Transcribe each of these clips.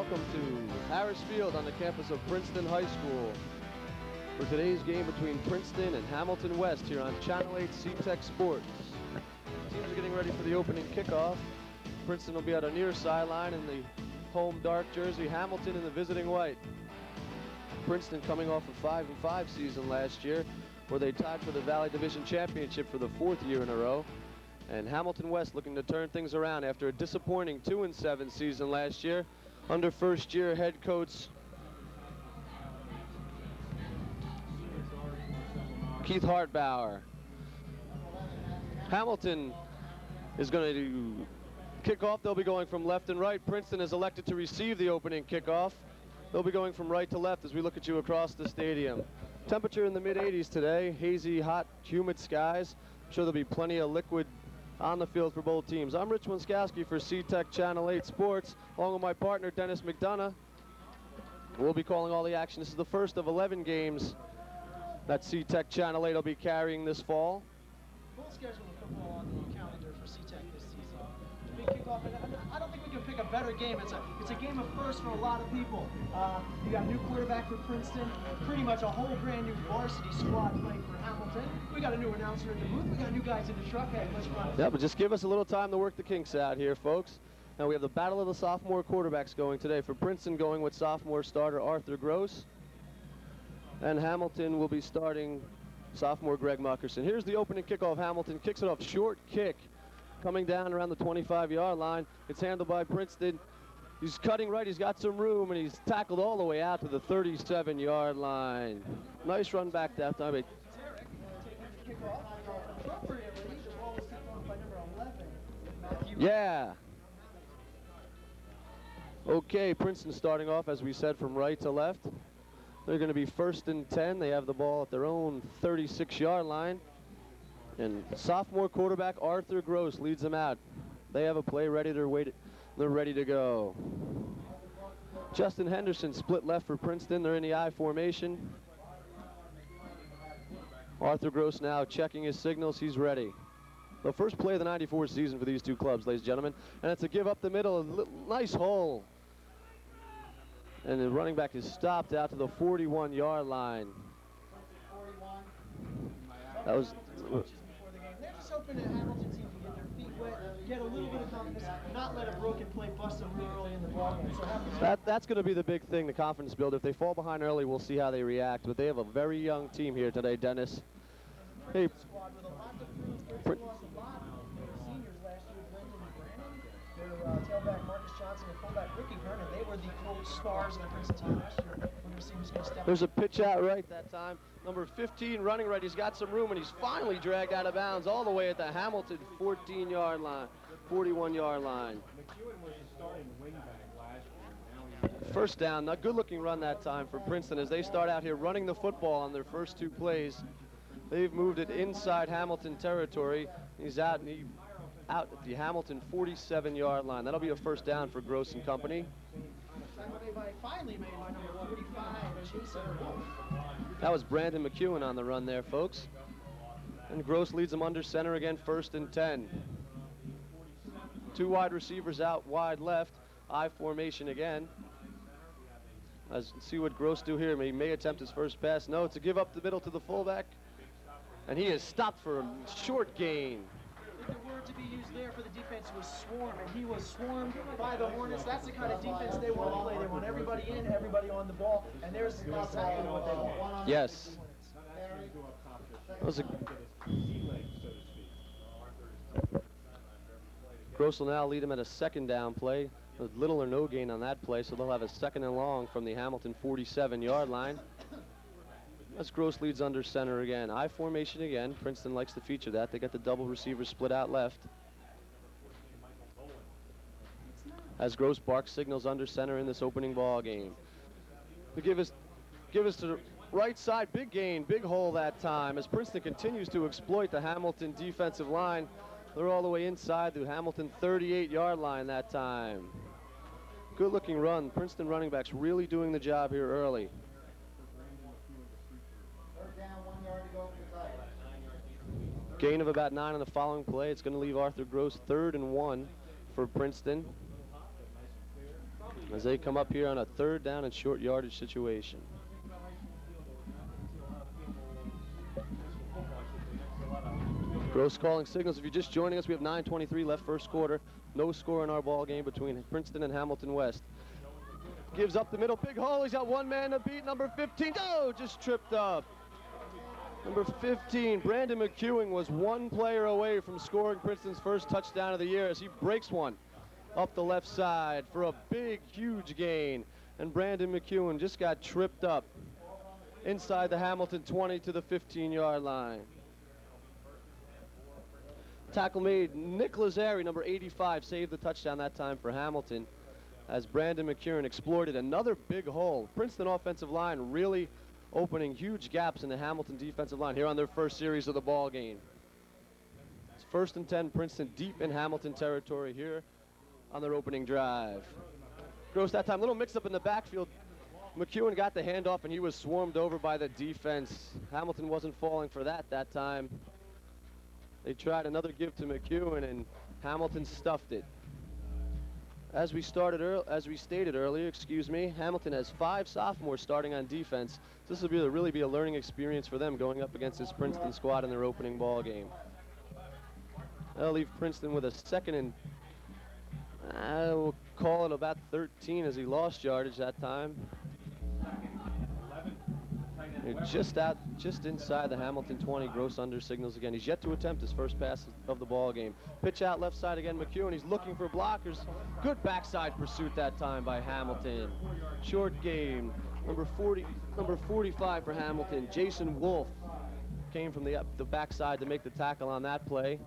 welcome to Harris Field on the campus of Princeton High School for today's game between Princeton and Hamilton West here on Channel 8 C-Tech Sports. Teams are getting ready for the opening kickoff. Princeton will be at our near sideline in the home dark jersey, Hamilton in the visiting white. Princeton coming off a 5-5 season last year where they tied for the Valley Division Championship for the 4th year in a row. And Hamilton West looking to turn things around after a disappointing 2-7 season last year under first-year head coach Keith Hartbauer. Hamilton is going to kick off. They'll be going from left and right. Princeton has elected to receive the opening kickoff. They'll be going from right to left as we look at you across the stadium. Temperature in the mid-80s today. Hazy, hot, humid skies. I'm sure there'll be plenty of liquid on the field for both teams. I'm Rich Winskowski for C-Tech Channel 8 Sports, along with my partner Dennis McDonough. We'll be calling all the action. This is the first of 11 games that C-Tech Channel 8 will be carrying this fall. Full schedule of football on the calendar for C-Tech this season. Big kickoff, and I don't think we can pick a better game. It's a game of first for a lot of people. You got a new quarterback for Princeton, pretty much a whole brand new varsity squad playing for Hamilton. We got a new announcer in the booth. We got new guys in the truck. Hey, let's run. Yeah, but just give us a little time to work the kinks out here, folks. Now we have the battle of the sophomore quarterbacks going today. For Princeton, going with sophomore starter Arthur Gross. And Hamilton will be starting sophomore Greg Muckerson. Here's the opening kickoff. Hamilton kicks it off, short kick. Coming down around the 25-yard line. It's handled by Princeton. He's cutting right. He's got some room, and he's tackled all the way out to the 37-yard line. Nice run back that time. Yeah. Okay, Princeton starting off, as we said, from right to left. They're going to be 1st and 10. They have the ball at their own 36-yard line. And sophomore quarterback Arthur Gross leads them out. They have a play ready. They're ready to go. Justin Henderson split left for Princeton. They're in the I formation. Arthur Gross now checking his signals. He's ready. The first play of the '94 season for these two clubs, ladies and gentlemen. And it's a give up the middle. A nice hole. And the running back is stopped out to the 41-yard line. That was... They're just hoping that Hamilton team can get their feet wet, get a little bit of confidence, not let a broken play bust them real early in the ballgame. So that's going to be the big thing, the confidence build. If they fall behind early, we'll see how they react. But they have a very young team here today, Dennis. Hey. Squad with a lot to prove. Princeton lost a lot of their seniors last year, Brendan and Brandon. Their tailback Marcus Johnson and fullback Ricky Vernon. They were the quote stars of the Princeton team last year. When we see who's going to step. There's a pitch out right that time. Number 15 running right. He's got some room, and he's finally dragged out of bounds all the way at the Hamilton 14-yard line, 41-yard line. McEwen was the starting wingback last year. First down. A good-looking run that time for Princeton as they start out here running the football on their first two plays. They've moved it inside Hamilton territory. He's out at the Hamilton 47-yard line. That'll be a first down for Gross and company. Finally made by number 45, Jason Wolf. That was Brandon McEwen on the run there, folks. And Gross leads them under center again, 1st and 10. Two wide receivers out wide left. I formation again. Let's see what Gross do here. He may attempt his first pass. No, it's a give up the middle to the fullback. And he is stopped for a short gain. The word to be used there for the defense was swarm, and he was swarmed by the Hornets. That's the kind of defense they want to play. They want everybody in, everybody on the ball, and there's exactly what they want. Yes. That was a... Gross will now lead him at a 2nd down play. With little or no gain on that play, so they'll have a 2nd and long from the Hamilton 47-yard line. As Gross leads under center again. I formation again. Princeton likes to feature that. They got the double receiver split out left. As Gross barks signals under center in this opening ball game. To give us to the right side. Big gain, big hole that time. As Princeton continues to exploit the Hamilton defensive line. They're all the way inside the Hamilton 38-yard line that time. Good looking run. Princeton running backs really doing the job here early. Gain of about 9 on the following play. It's going to leave Arthur Gross 3rd and 1 for Princeton. as they come up here on a 3rd down and short yardage situation. Gross calling signals. If you're just joining us, we have 9:23 left first quarter. No score in our ball game between Princeton and Hamilton West. Gives up the middle. Big hole. He's got one man to beat. Number 15. Oh, just tripped up. Number 15, Brandon McEwen, was one player away from scoring Princeton's first touchdown of the year as he breaks one up the left side for a big, huge gain. And Brandon McEwen just got tripped up inside the Hamilton 20 to the 15-yard line. Tackle made. Nick Lazzari, number 85, saved the touchdown that time for Hamilton as Brandon McEwen exploited another big hole. Princeton offensive line really opening huge gaps in the Hamilton defensive line here on their first series of the ball game. It's 1st and 10, Princeton deep in Hamilton territory here on their opening drive. Gross that time, little mix-up in the backfield. McEwen got the handoff and he was swarmed over by the defense. Hamilton wasn't falling for that time. They tried another give to McEwen and Hamilton stuffed it. As we stated earlier, Hamilton has 5 sophomores starting on defense. This will really be a learning experience for them going up against this Princeton squad in their opening ball game. That'll leave Princeton with a 2nd and I will call it about 13 as he lost yardage that time. They're just inside the Hamilton 20. Gross under signals again. He's yet to attempt his first pass of the ball game. Pitch out left side again, McEwen. He's looking for blockers. Good backside pursuit that time by Hamilton. Short game. Number 45 for Hamilton, Jason Wolf, came from the backside to make the tackle on that play.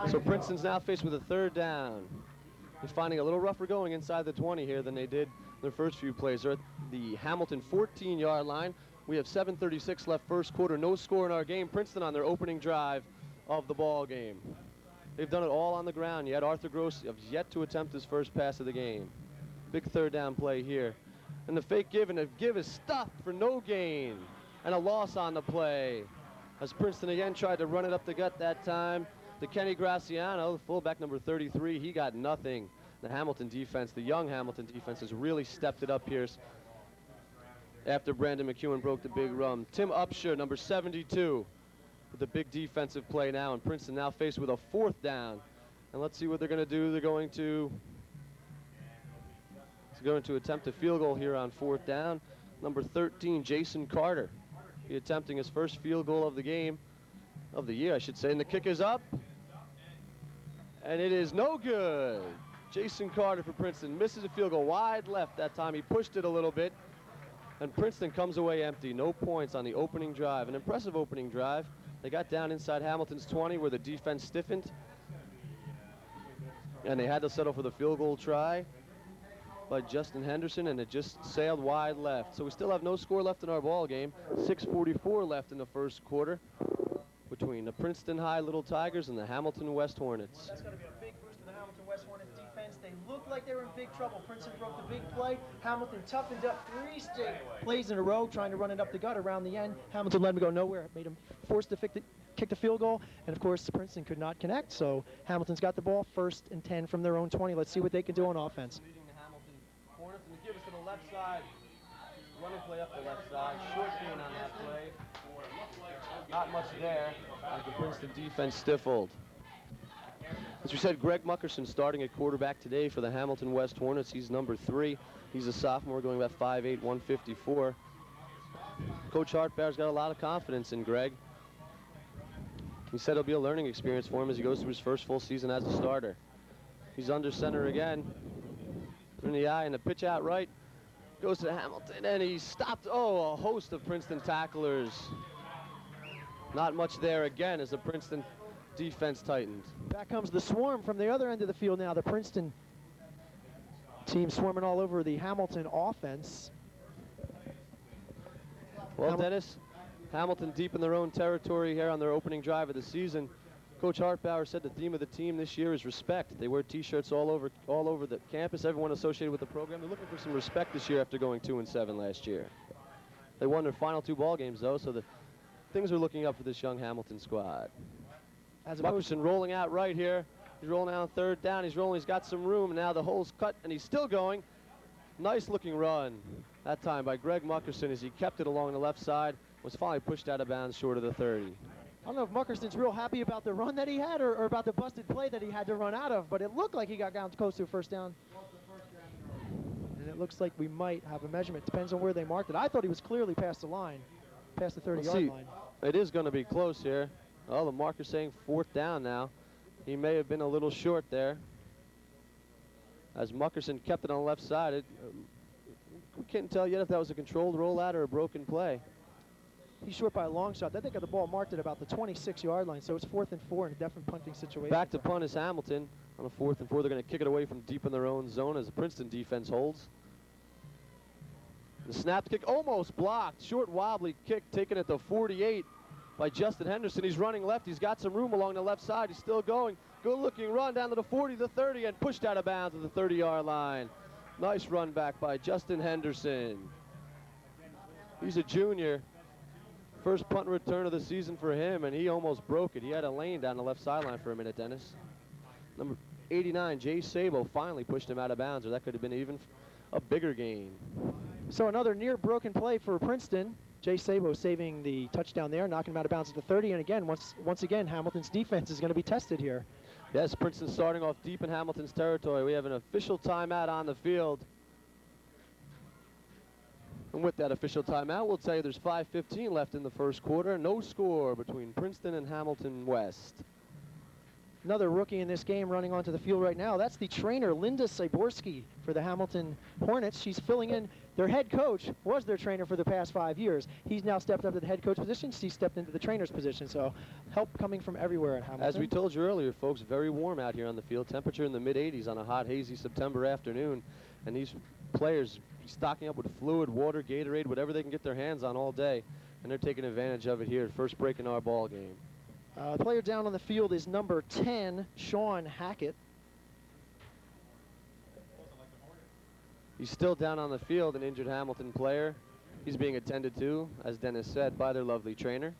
So Princeton's now faced with a 3rd down. They're finding a little rougher going inside the 20 here than they did their first few plays. They're at the Hamilton 14-yard line. We have 7:36 left first quarter. No score in our game. Princeton on their opening drive of the ball game. They've done it all on the ground, yet Arthur Gross has yet to attempt his first pass of the game. Big 3rd down play here. And the fake give, and the give is stopped for no gain. And a loss on the play. As Princeton again tried to run it up the gut that time. To Kenny Graciano, the fullback number 33, he got nothing. The Hamilton defense, the young Hamilton defense, has really stepped it up here after Brandon McEwen broke the big run. Tim Upshur, number 72, with a big defensive play now, and Princeton now faced with a 4th down. And let's see what they're going to do. They're going to attempt a field goal here on 4th down. Number 13, Jason Carter, he attempting his first field goal of the game, of the year, I should say. And the kick is up. And it is no good. Jason Carter for Princeton misses a field goal wide left that time. He pushed it a little bit. And Princeton comes away empty. No points on the opening drive. An impressive opening drive. They got down inside Hamilton's 20 where the defense stiffened. And they had to settle for the field goal try by Justin Henderson, and it just sailed wide left. So we still have no score left in our ball game. 6:44 left in the first quarter between the Princeton High Little Tigers and the Hamilton West Hornets. That's going to be a big boost to the Hamilton West Hornets defense. They looked like they were in big trouble. Princeton broke the big play. Hamilton toughened up 3 straight plays in a row, trying to run it up the gut around the end. Hamilton let him go nowhere, made him forced to kick the field goal, and of course Princeton could not connect. So Hamilton's got the ball, 1st and 10 from their own 20. Let's see what they can do on offense. Leading the Hamilton Hornets, and give us to the left side. Running play up the left side. Short gain on that play. Not much there as the Princeton defense stifled. As we said, Greg Muckerson starting at quarterback today for the Hamilton West Hornets. He's number 3. He's a sophomore going about 5'8", 154. Coach Hartbauer's got a lot of confidence in Greg. He said it'll be a learning experience for him as he goes through his first full season as a starter. He's under center again. In the eye and the pitch out right. Goes to Hamilton and he stopped. Oh, a host of Princeton tacklers. Not much there again as the Princeton defense tightened. Back comes the swarm from the other end of the field now. The Princeton team swarming all over the Hamilton offense. Well, Dennis, Hamilton deep in their own territory here on their opening drive of the season. Coach Hartbauer said the theme of the team this year is respect. They wear T-shirts all over the campus. Everyone associated with the program. They're looking for some respect this year after going 2-7 last year. They won their final 2 ball games though, so things are looking up for this young Hamilton squad. As opposed Muckerson rolling out right here. He's rolling out on third down. He's rolling. He's got some room. Now the hole's cut, and he's still going. Nice looking run that time by Greg Muckerson as he kept it along the left side. Was finally pushed out of bounds short of the 30. I don't know if Muckerson's real happy about the run that he had or about the busted play that he had to run out of, but it looked like he got down close to a first down. And it looks like we might have a measurement. Depends on where they marked it. I thought he was clearly past the line, past the 30-yard line. It is going to be close here. Oh, the marker's saying fourth down now. He may have been a little short there. As Muckerson kept it on the left side, we can't tell yet if that was a controlled rollout or a broken play. He's short by a long shot. I think the ball marked at about the 26-yard line, so it's 4th and 4 in a definite punting situation. Back to punt is Hamilton on a 4th and 4. They're going to kick it away from deep in their own zone as the Princeton defense holds. The snap kick almost blocked. Short wobbly kick taken at the 48 by Justin Henderson. He's running left. He's got some room along the left side. He's still going. Good looking run down to the 40, the 30, and pushed out of bounds at the 30-yard line. Nice run back by Justin Henderson. He's a junior. First punt return of the season for him, and he almost broke it. He had a lane down the left sideline for a minute, Dennis. Number 89, Jay Sabo, finally pushed him out of bounds, or that could have been even a bigger gain. So another near broken play for Princeton. Jay Sabo saving the touchdown there, knocking him out of bounds at the 30. And again, once again, Hamilton's defense is going to be tested here. Yes, Princeton starting off deep in Hamilton's territory. We have an official timeout on the field. And with that official timeout, we'll tell you there's 5:15 left in the first quarter. No score between Princeton and Hamilton West. Another rookie in this game running onto the field right now. That's the trainer, Linda Cyborski, for the Hamilton Hornets. She's filling in. Their head coach was their trainer for the past 5 years. He's now stepped up to the head coach position. She stepped into the trainer's position. So help coming from everywhere at Hamilton. As we told you earlier, folks, very warm out here on the field. Temperature in the mid-80s on a hot, hazy September afternoon. And these players stocking up with fluid, water, Gatorade, whatever they can get their hands on all day. And they're taking advantage of it here. First break in our ball game. The player down on the field is number 10, Sean Hackett. He's still down on the field, an injured Hamilton player. He's being attended to, as Dennis said, by their lovely trainer.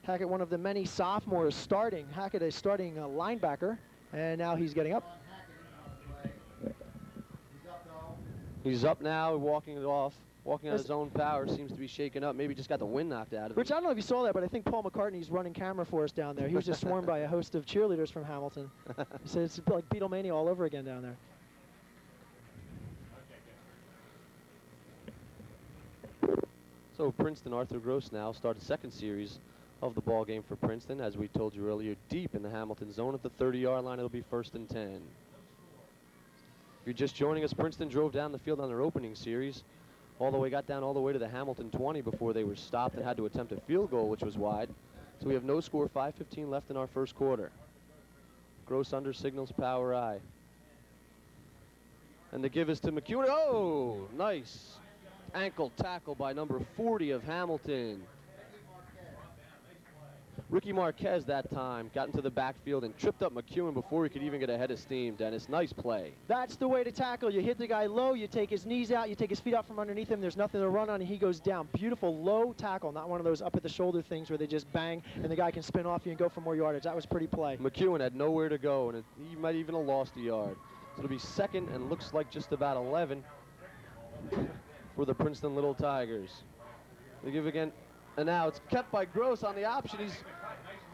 Hackett, one of the many sophomores starting. Hackett is starting linebacker, and now he's getting up. He's up now, walking it off. Walking on his own power, seems to be shaken up. Maybe just got the wind knocked out of him. Rich, I don't know if you saw that, but I think Paul McCartney's running camera for us down there. He was just swarmed by a host of cheerleaders from Hamilton. He said it's like Beatlemania all over again down there. So Princeton, Arthur Gross now starts the second series of the ball game for Princeton. As we told you earlier, deep in the Hamilton zone at the 30-yard line, it'll be 1st and 10. If you're just joining us, Princeton drove down the field on their opening series. Got down all the way to the Hamilton 20 before they were stopped and had to attempt a field goal, which was wide. So we have no score, 5:15 left in our first quarter. Gross under signals power I. And the give is to McEwen. Oh, nice ankle tackle by number 40 of Hamilton. Ricky Marquez that time got into the backfield and tripped up McEwen before he could even get ahead of steam, Dennis. Nice play. That's the way to tackle. You hit the guy low, you take his knees out, you take his feet out from underneath him, there's nothing to run on, and he goes down. Beautiful low tackle, not one of those up at the shoulder things where they just bang and the guy can spin off you and go for more yardage. That was pretty play. McEwen had nowhere to go, and he might even have lost a yard. So it'll be 2nd and looks like just about 11 for the Princeton Little Tigers. They give again, and now it's kept by Gross on the option. He's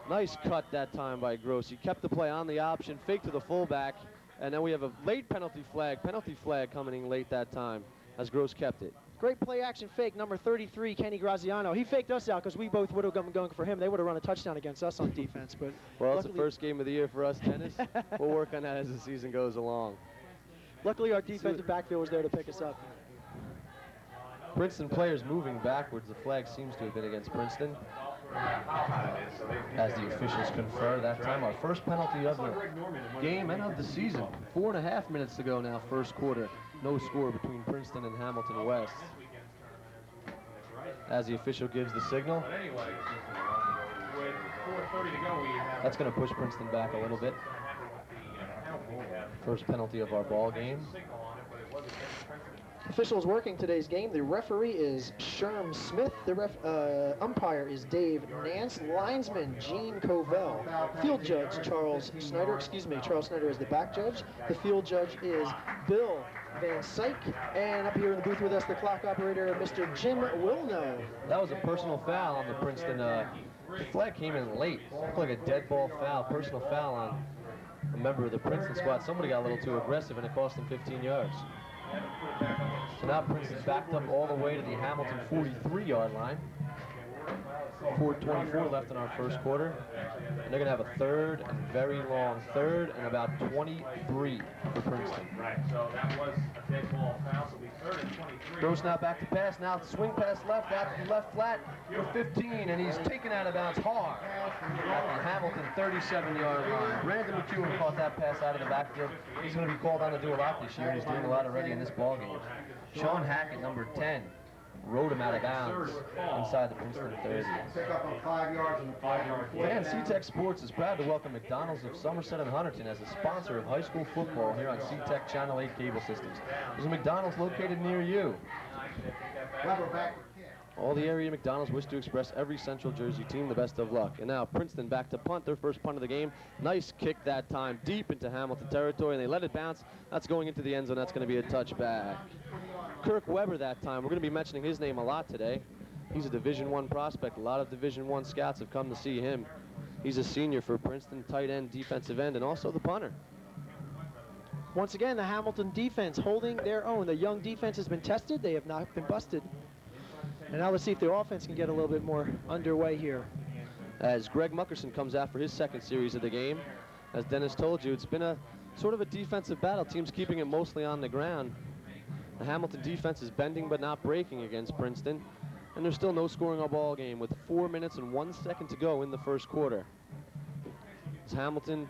nice cut that time by Gross. He kept the play on the option, fake to the fullback, and then we have a late penalty flag coming in late that time as Gross kept it. Great play action fake, number 33, Kenny Graziano. He faked us out because we both would have been going for him. They would have run a touchdown against us on defense. But well, it's the first game of the year for us, Dennis. We'll work on that as the season goes along. Luckily, our defensive backfield was there to pick us up. Princeton players moving backwards. The flag seems to have been against Princeton. As the officials confer that time, our first penalty of the game and of the season. 4.5 minutes to go now, first quarter. No score between Princeton and Hamilton West. As the official gives the signal, that's going to push Princeton back a little bit. First penalty of our ball game. Officials working today's game. The referee is Sherm Smith. The umpire is Dave Nance. Linesman Gene Covell. Field judge Charles Snyder. Charles Snyder is the back judge. The field judge is Bill Van Syke. And up here in the booth with us, the clock operator, Mr. Jim Wilno. That was a personal foul on the Princeton. The flag came in late. Looked like a dead ball foul, personal foul on a member of the Princeton squad. Somebody got a little too aggressive, and it cost them 15 yards. So now Princeton's backed up all the way to the Hamilton 43-yard line. 4:24 left in our first quarter. And they're going to have a third and very long third and about 23 for Princeton. Right, so that was a dead ball foul, so we third and 23. Throw snap back to pass. Now swing pass left, out left flat for 15, and he's taken out of bounds hard at the Hamilton 37-yard line. Brandon McEwen caught that pass out of the backfield. He's going to be called on to do a lot this year, and he's doing a lot already in this ballgame. Sean Hackett, number 10, rode him out of bounds inside the Princeton 30. Pick up on 5 yards and a 5-yard play. And C-Tech Sports is proud to welcome McDonald's of Somerset and Hunterton as a sponsor of high school football here on C-Tech Channel 8 cable systems. There's a McDonald's located near you. Weber back. All the area McDonald's wish to express every Central Jersey team the best of luck. And now Princeton back to punt, their first punt of the game. Nice kick that time, deep into Hamilton territory, and they let it bounce. That's going into the end zone. That's going to be a touchback. Kirk Weber that time. We're going to be mentioning his name a lot today. He's a Division I prospect. A lot of Division I scouts have come to see him. He's a senior for Princeton, tight end, defensive end, and also the punter. Once again, the Hamilton defense holding their own. The young defense has been tested. They have not been busted. And now let's see if their offense can get a little bit more underway here. As Greg Muckerson comes out for his second series of the game. As Dennis told you, it's been a sort of a defensive battle. Teams keeping it mostly on the ground. The Hamilton defense is bending but not breaking against Princeton. And there's still no scoring a ball game with 4 minutes and 1 second to go in the first quarter. As Hamilton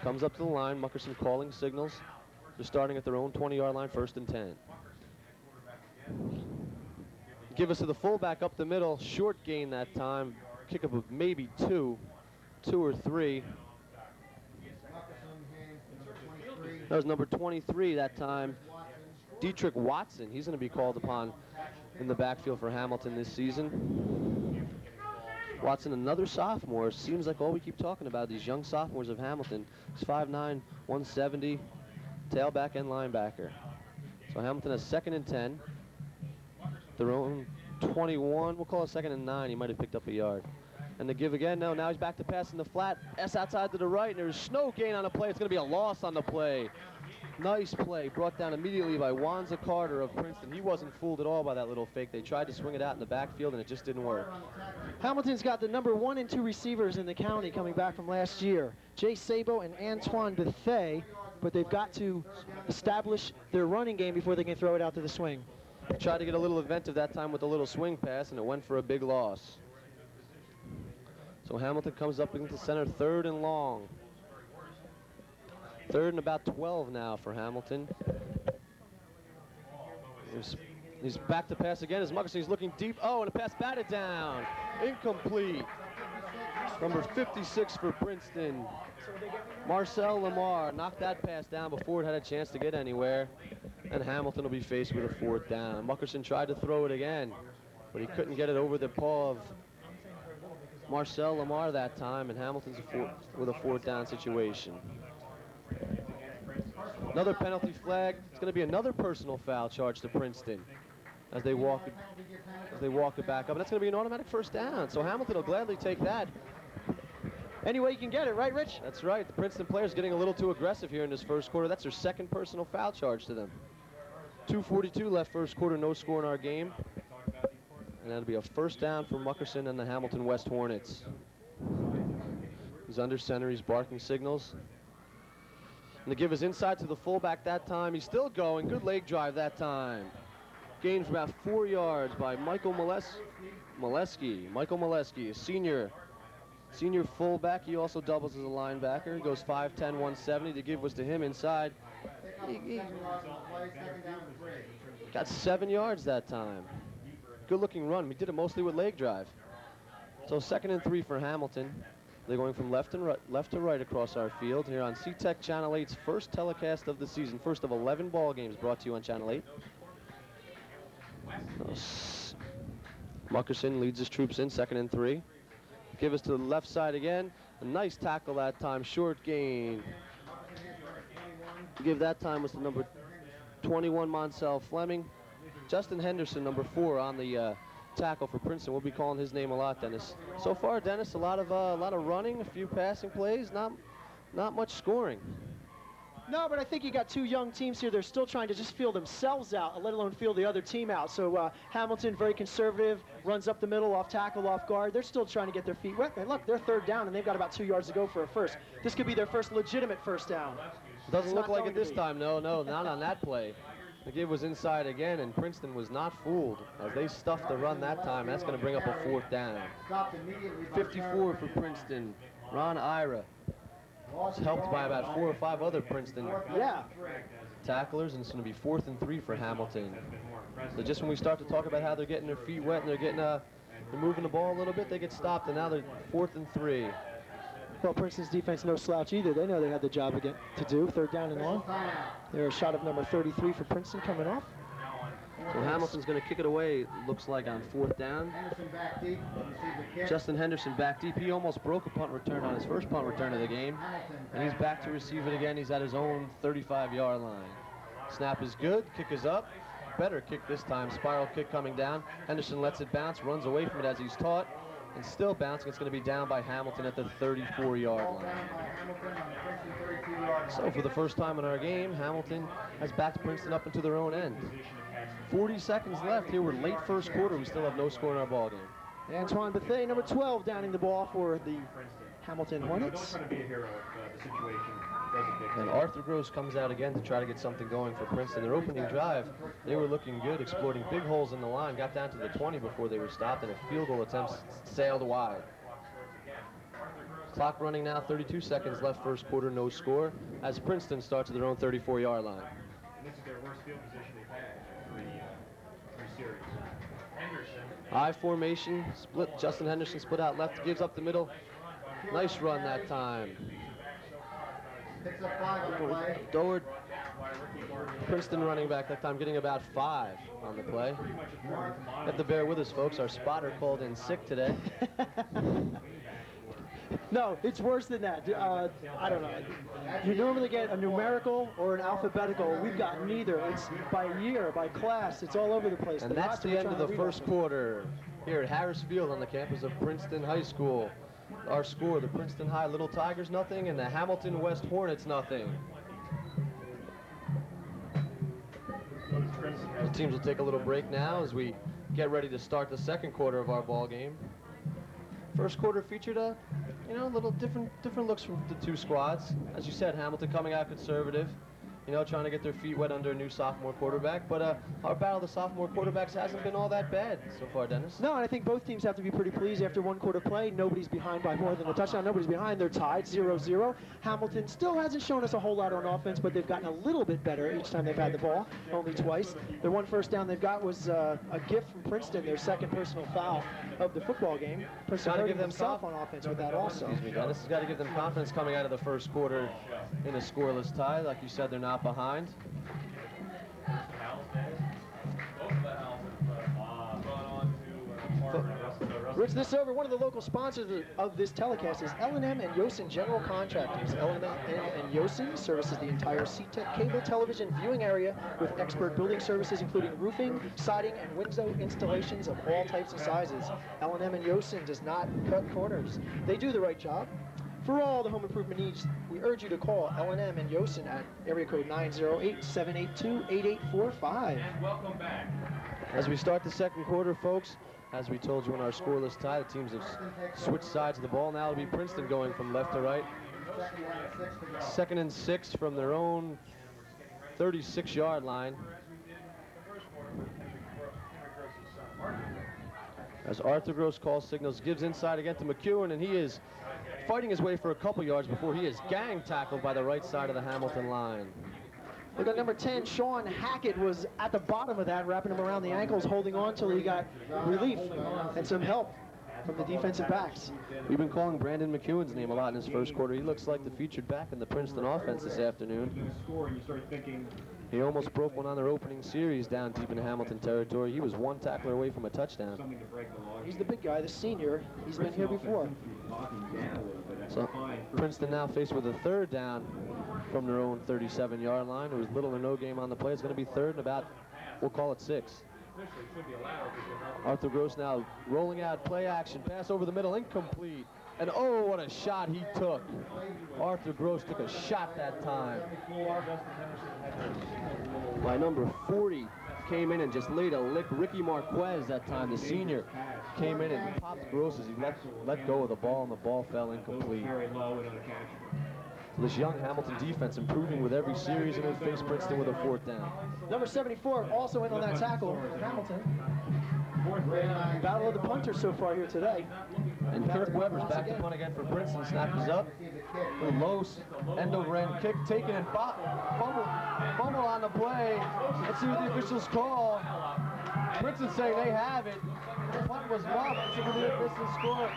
comes up to the line, Muckerson calling signals. They're starting at their own 20-yard line, 1st and 10. Give us to the fullback up the middle, short gain that time. Kick up of maybe two or three. That was number 23 that time. Dietrich Watson, he's going to be called upon in the backfield for Hamilton this season. Watson, another sophomore. Seems like all we keep talking about, these young sophomores of Hamilton. He's 5'9", 170, tailback and linebacker. So Hamilton has 2nd and 10. Their own 21, we'll call it 2nd and 9. He might have picked up a yard. And the give again, no, now he's back to pass in the flat. S outside to the right, and there's no gain on the play. It's going to be a loss on the play. Nice play, brought down immediately by Wanza Carter of Princeton. He wasn't fooled at all by that little fake. They tried to swing it out in the backfield, and it just didn't work. Hamilton's got the number 1 and 2 receivers in the county coming back from last year. Jay Sabo and Antoine Bethay, but they've got to establish their running game before they can throw it out to the swing. Tried to get a little inventive that time with a little swing pass, and it went for a big loss. So Hamilton comes up into center, 3rd and long. 3rd and about 12 now for Hamilton. He's back to pass again as Muckerson's looking deep. Oh, and a pass batted down. Incomplete. Number 56 for Princeton. Marcel Lamar knocked that pass down before it had a chance to get anywhere. And Hamilton will be faced with a 4th down. Muckerson tried to throw it again, but he couldn't get it over the paw of Marcel Lamar that time, and Hamilton's with a 4th down situation. Another penalty flag. It's going to be another personal foul charge to Princeton as they walk it back up. And that's going to be an automatic 1st down. So Hamilton will gladly take that. Any way you can get it, right, Rich? That's right. The Princeton players getting a little too aggressive here in this first quarter. That's their 2nd personal foul charge to them. 2:42 left first quarter, no score in our game. And that'll be a 1st down for Muckerson and the Hamilton West Hornets. He's under center, he's barking signals. And the give is inside to the fullback that time. He's still going, good leg drive that time. Gained for about 4 yards by Michael Molesky. Michael Molesky, a senior fullback. He also doubles as a linebacker. He goes 5'10", 170. The give was to him inside. He got 7 yards that time. Good looking run. He did it mostly with leg drive. So 2nd and 3 for Hamilton. They're going from left to right across our field here on C-Tech Channel 8's first telecast of the season. First of 11 ball games brought to you on Channel 8. Muckerson leads his troops in, 2nd and 3. Give us to the left side again. A nice tackle that time, short gain. Give that time was the number 21, Monsell Fleming. Justin Henderson, number 4, on the tackle for Princeton. We'll be calling his name a lot, Dennis. So far, Dennis, a lot of running, a few passing plays, not much scoring. No, but I think you got two young teams here. They're still trying to just feel themselves out, let alone feel the other team out. So Hamilton, very conservative, runs up the middle, off tackle, off guard. They're still trying to get their feet wet. And look, they're 3rd down, and they've got about 2 yards to go for a first. This could be their first legitimate first down. Doesn't look like it this time. No, not on that play. The give was inside again, and Princeton was not fooled as they stuffed the run that time. That's going to bring up a 4th down. 54 for Princeton. Ron Ira. It's helped by about 4 or 5 other Princeton tacklers, and it's going to be 4th and 3 for Hamilton. So just when we start to talk about how they're getting their feet wet and they're moving the ball a little bit, they get stopped, and now they're 4th and 3. Well, Princeton's defense no slouch either. They know they had the job again to do. 3rd down and long. There's a shot of number 33 for Princeton coming off. So Hamilton's going to kick it away, looks like, on 4th down. Henderson back deep. Justin Henderson back deep. He almost broke a punt return on his first punt return of the game. And he's back to receive it again. He's at his own 35-yard line. Snap is good. Kick is up. Better kick this time. Spiral kick coming down. Henderson lets it bounce, runs away from it as he's taught, and still bouncing. It's going to be down by Hamilton at the 34-yard line. So for the first time in our game, Hamilton has backed Princeton up into their own end. 40 seconds left here. We're late first quarter. We still have no score in our ball game. Antoine Bethea, number 12, downing the ball for the Hamilton Hornets. And Arthur Gross comes out again to try to get something going for Princeton. Their opening drive, they were looking good, exploiting big holes in the line, got down to the 20 before they were stopped, and a field goal attempt sailed wide. Clock running now, 32 seconds left first quarter, no score, as Princeton starts at their own 34-yard line. This is their worst field position they've had in 3 series. I formation, split. Justin Henderson split out left, gives up the middle. Nice run that time. Picks up 5 on the play. Doward, Princeton running back that time, getting about 5 on the play. You have to bear with us, folks. Our spotter called in sick today. No, it's worse than that. I don't know. You normally get a numerical or an alphabetical. We've got neither. It's by year, by class. It's all over the place. And that's the end of the first quarter here at Harris Field on the campus of Princeton High School. Our score, the Princeton High Little Tigers nothing and the Hamilton West Hornets nothing. The teams will take a little break now as we get ready to start the second quarter of our ball game. First quarter featured a little different looks from the two squads. As you said, Hamilton coming out conservative, trying to get their feet wet under a new sophomore quarterback. But our battle of the sophomore quarterbacks hasn't been all that bad so far, Dennis. No, and I think both teams have to be pretty pleased after one quarter play. Nobody's behind by more than a touchdown. Nobody's behind. They're tied 0-0. Hamilton still hasn't shown us a whole lot on offense, but they've gotten a little bit better each time they've had the ball, only twice. Their one first down they've got was a gift from Princeton, their second personal foul of the football game. Princeton Got to give them himself on offense with that also. Excuse me, Dennis. Has got to give them confidence coming out of the first quarter in a scoreless tie. Like you said, they're not behind. Rich, this over. One of the local sponsors of this telecast is L&M and Yosin General Contractors. L&M and Yosin services the entire CTEC cable television viewing area with expert building services including roofing, siding, and window installations of all types and sizes. L&M and Yosin does not cut corners. They do the right job. For all the home improvement needs, we urge you to call L&M and Yosin at area code 908-782-8845. And welcome back. As we start the second quarter, folks, as we told you in our scoreless tie, the teams have switched sides of the ball. Now it'll be Princeton going from left to right. 2nd and 6 from their own 36-yard line. As Arthur Gross calls signals, gives inside again to McEwen, and he is fighting his way for a couple yards before he is gang tackled by the right side of the Hamilton line. Look at number 10, Sean Hackett was at the bottom of that, wrapping him around the ankles, holding on till he got relief and some help from the defensive backs. We've been calling Brandon McEwen's name a lot in his first quarter. He looks like the featured back in the Princeton offense this afternoon. You score and you start thinking, He almost broke one on their opening series down deep in Hamilton territory. He was one tackler away from a touchdown. Something to break the log. He's the big guy, the senior. He's been here before. So Princeton now faced with a third down from their own 37-yard line. There was little or no game on the play. It's going to be third and about, we'll call it 6. Arthur Gross now rolling out, play action, pass over the middle, incomplete. And oh, what a shot he took. Arthur Gross took a shot that time. By number 40, came in and just laid a lick. Ricky Marquez that time, the senior, came in and popped Gross as he let go of the ball, and the ball fell incomplete. So this young Hamilton defense improving with every series, and they face Princeton with a 4th down. Number 74 also in on that tackle, Hamilton. Battle of the punters so far here today. And Kirk Weber's back to punt again for Princeton. Snap is up. A low end over end kick taken and fumble on the play. Let's see what the officials call. Princeton saying they have it. The punt was muffed. Let's see what the officials score.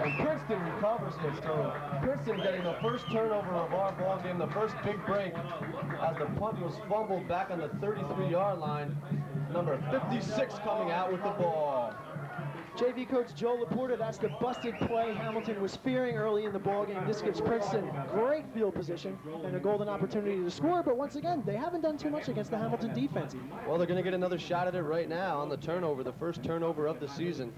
And Princeton recovers it. So Princeton getting the first turnover of our ball game, the first big break, as the punt was fumbled back on the 33-yard line. Number 56 coming out with the ball. JV coach Joe Laporta, that's the busted play Hamilton was fearing early in the ball game. This gives Princeton great field position and a golden opportunity to score, but once again, they haven't done too much against the Hamilton defense. Well, they're going to get another shot at it right now on the turnover, the first turnover of the season,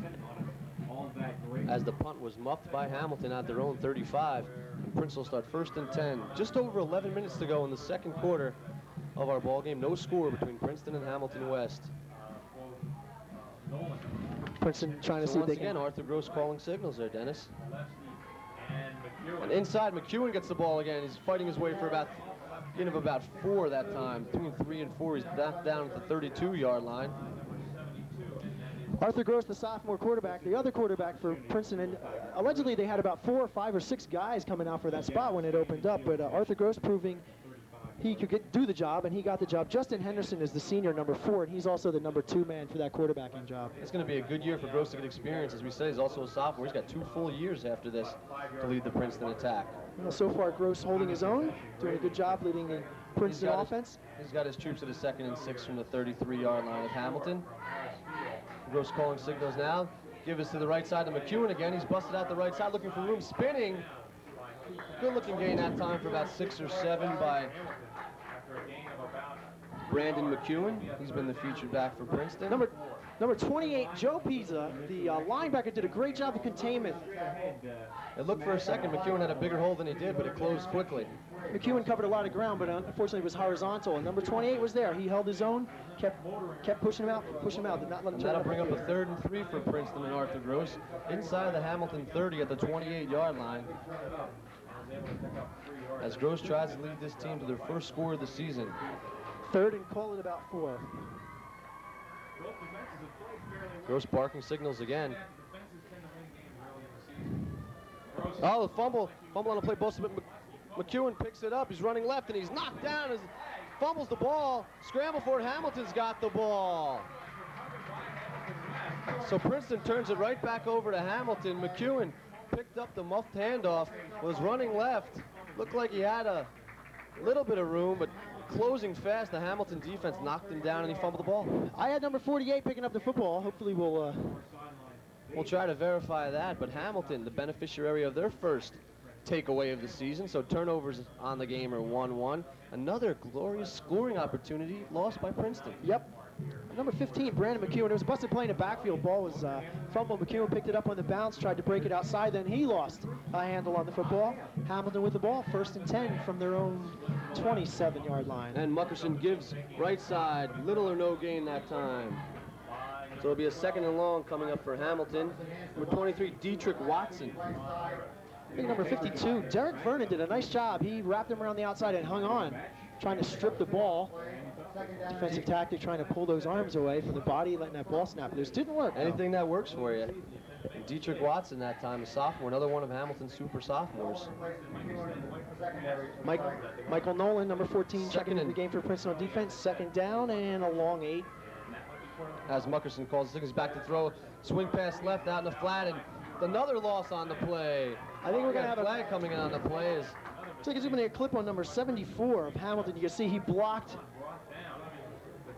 as the punt was muffed by Hamilton at their own 35. And Princeton will start 1st and 10. Just over 11 minutes to go in the second quarter of our ball game. No score between Princeton and Hamilton West. Princeton trying to So see if once they can. again, Arthur Gross calling signals there, Dennis. And inside, McEwen gets the ball again. He's fighting his way for about 4 that time. Between 3 and 4, he's back down at the 32-yard line. Arthur Gross, the sophomore quarterback, the other quarterback for Princeton, and allegedly they had about 4 or 5 or 6 guys coming out for that spot when it opened up, but Arthur Gross proving he could do the job, and he got the job. Justin Henderson is the senior, number 4, and he's also the number 2 man for that quarterbacking job. It's going to be a good year for Gross to get experience. As we said, he's also a sophomore. He's got 2 full years after this to lead the Princeton attack. You know, so far, Gross holding his own, doing a good job leading the Princeton offense. He's got his troops at a 2nd and 6 from the 33-yard line of Hamilton. Gross calling signals now. Give us to the right side to McEwen again. He's busted out the right side, looking for room, spinning. Good-looking gain that time for about 6 or 7 by Brandon McEwen. He's been the featured back for Princeton. Number 28, Joe Pizza, the linebacker, did a great job of containment. It looked for a second McEwen had a bigger hole than he did, but it closed quickly. McEwen covered a lot of ground, but unfortunately it was horizontal. And number 28 was there. He held his own, kept pushing him out, did not let him turn. That'll bring up a 3rd and 3 for Princeton and Arthur Gross inside the Hamilton 30 at the 28-yard line. As Gross tries to lead this team to their first score of the season. 3rd and call it about 4. Gross barking signals again. Oh, the fumble on the play. McEwen picks it up. He's running left, and he's knocked down as fumbles the ball. Scramble for it. Hamilton's got the ball. So Princeton turns it right back over to Hamilton. McEwen picked up the muffed handoff, was running left. Looked like he had a little bit of room, but closing fast, the Hamilton defense knocked him down, and he fumbled the ball. I had number 48 picking up the football. Hopefully we'll try to verify that, but Hamilton, the beneficiary of their first takeaway of the season, so turnovers on the game are 1-1. Another glorious scoring opportunity lost by Princeton. Yep. Number 15, Brandon McEwen. It was a busted play in the backfield. Ball was fumbled. McEwen picked it up on the bounce, tried to break it outside. Then he lost a handle on the football. Hamilton with the ball, 1st and 10 from their own 27-yard line. And Muckerson gives right side, little or no gain that time. So it'll be a 2nd and long coming up for Hamilton. Number 23, Dietrich Watson. I think number 52, Derek Vernon, did a nice job. He wrapped him around the outside and hung on, trying to strip the ball. Defensive tactic, trying to pull those arms away from the body, letting that ball snap loose. Didn't work. Anything that works for you. And Dietrich Watson that time, a sophomore, another one of Hamilton's super sophomores. Michael Nolan, number 14, checking in the game for Princeton on defense. 2nd down and a long 8. As Muckerson calls the signals back to throw, swing pass left out in the flat, and another loss on the play. I think we're going to have a flag coming in on the play as Looks like it's going to be a clip on number 74 of Hamilton. You can see he blocked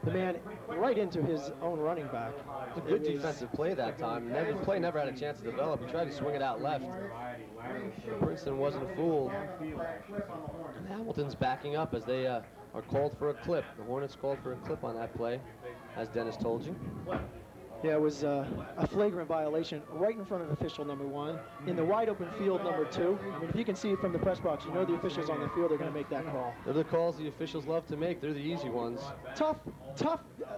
the man right into his own running back. It's a good defensive play that time. The play never had a chance to develop. He tried to swing it out left. Princeton wasn't fooled. And Hamilton's backing up as they are called for a clip. The Hornets called for a clip on that play, as Dennis told you. Yeah, it was a flagrant violation right in front of official number 1 in the wide open field number 2. I mean, if you can see it from the press box, you know the officials on the field are going to make that call. They're the calls the officials love to make. They're the easy ones. Tough.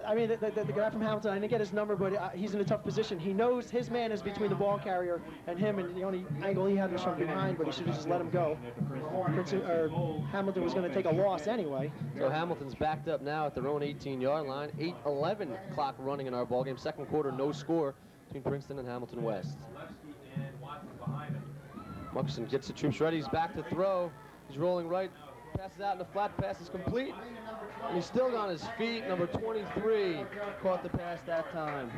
I mean, the guy from Hamilton, I didn't get his number, but he's in a tough position. He knows his man is between the ball carrier and him, and the only angle he had was from behind, but he should have just let him go. Hamilton was going to take a loss anyway. So Hamilton's backed up now at their own 18-yard line. 8:11 clock running in our ballgame. Second quarter, no score between Princeton and Hamilton West. Muckerson gets the troops ready. He's back to throw. He's rolling right. Passes out in the flat. Pass is complete. And he's still on his feet. Number 23 caught the pass that time.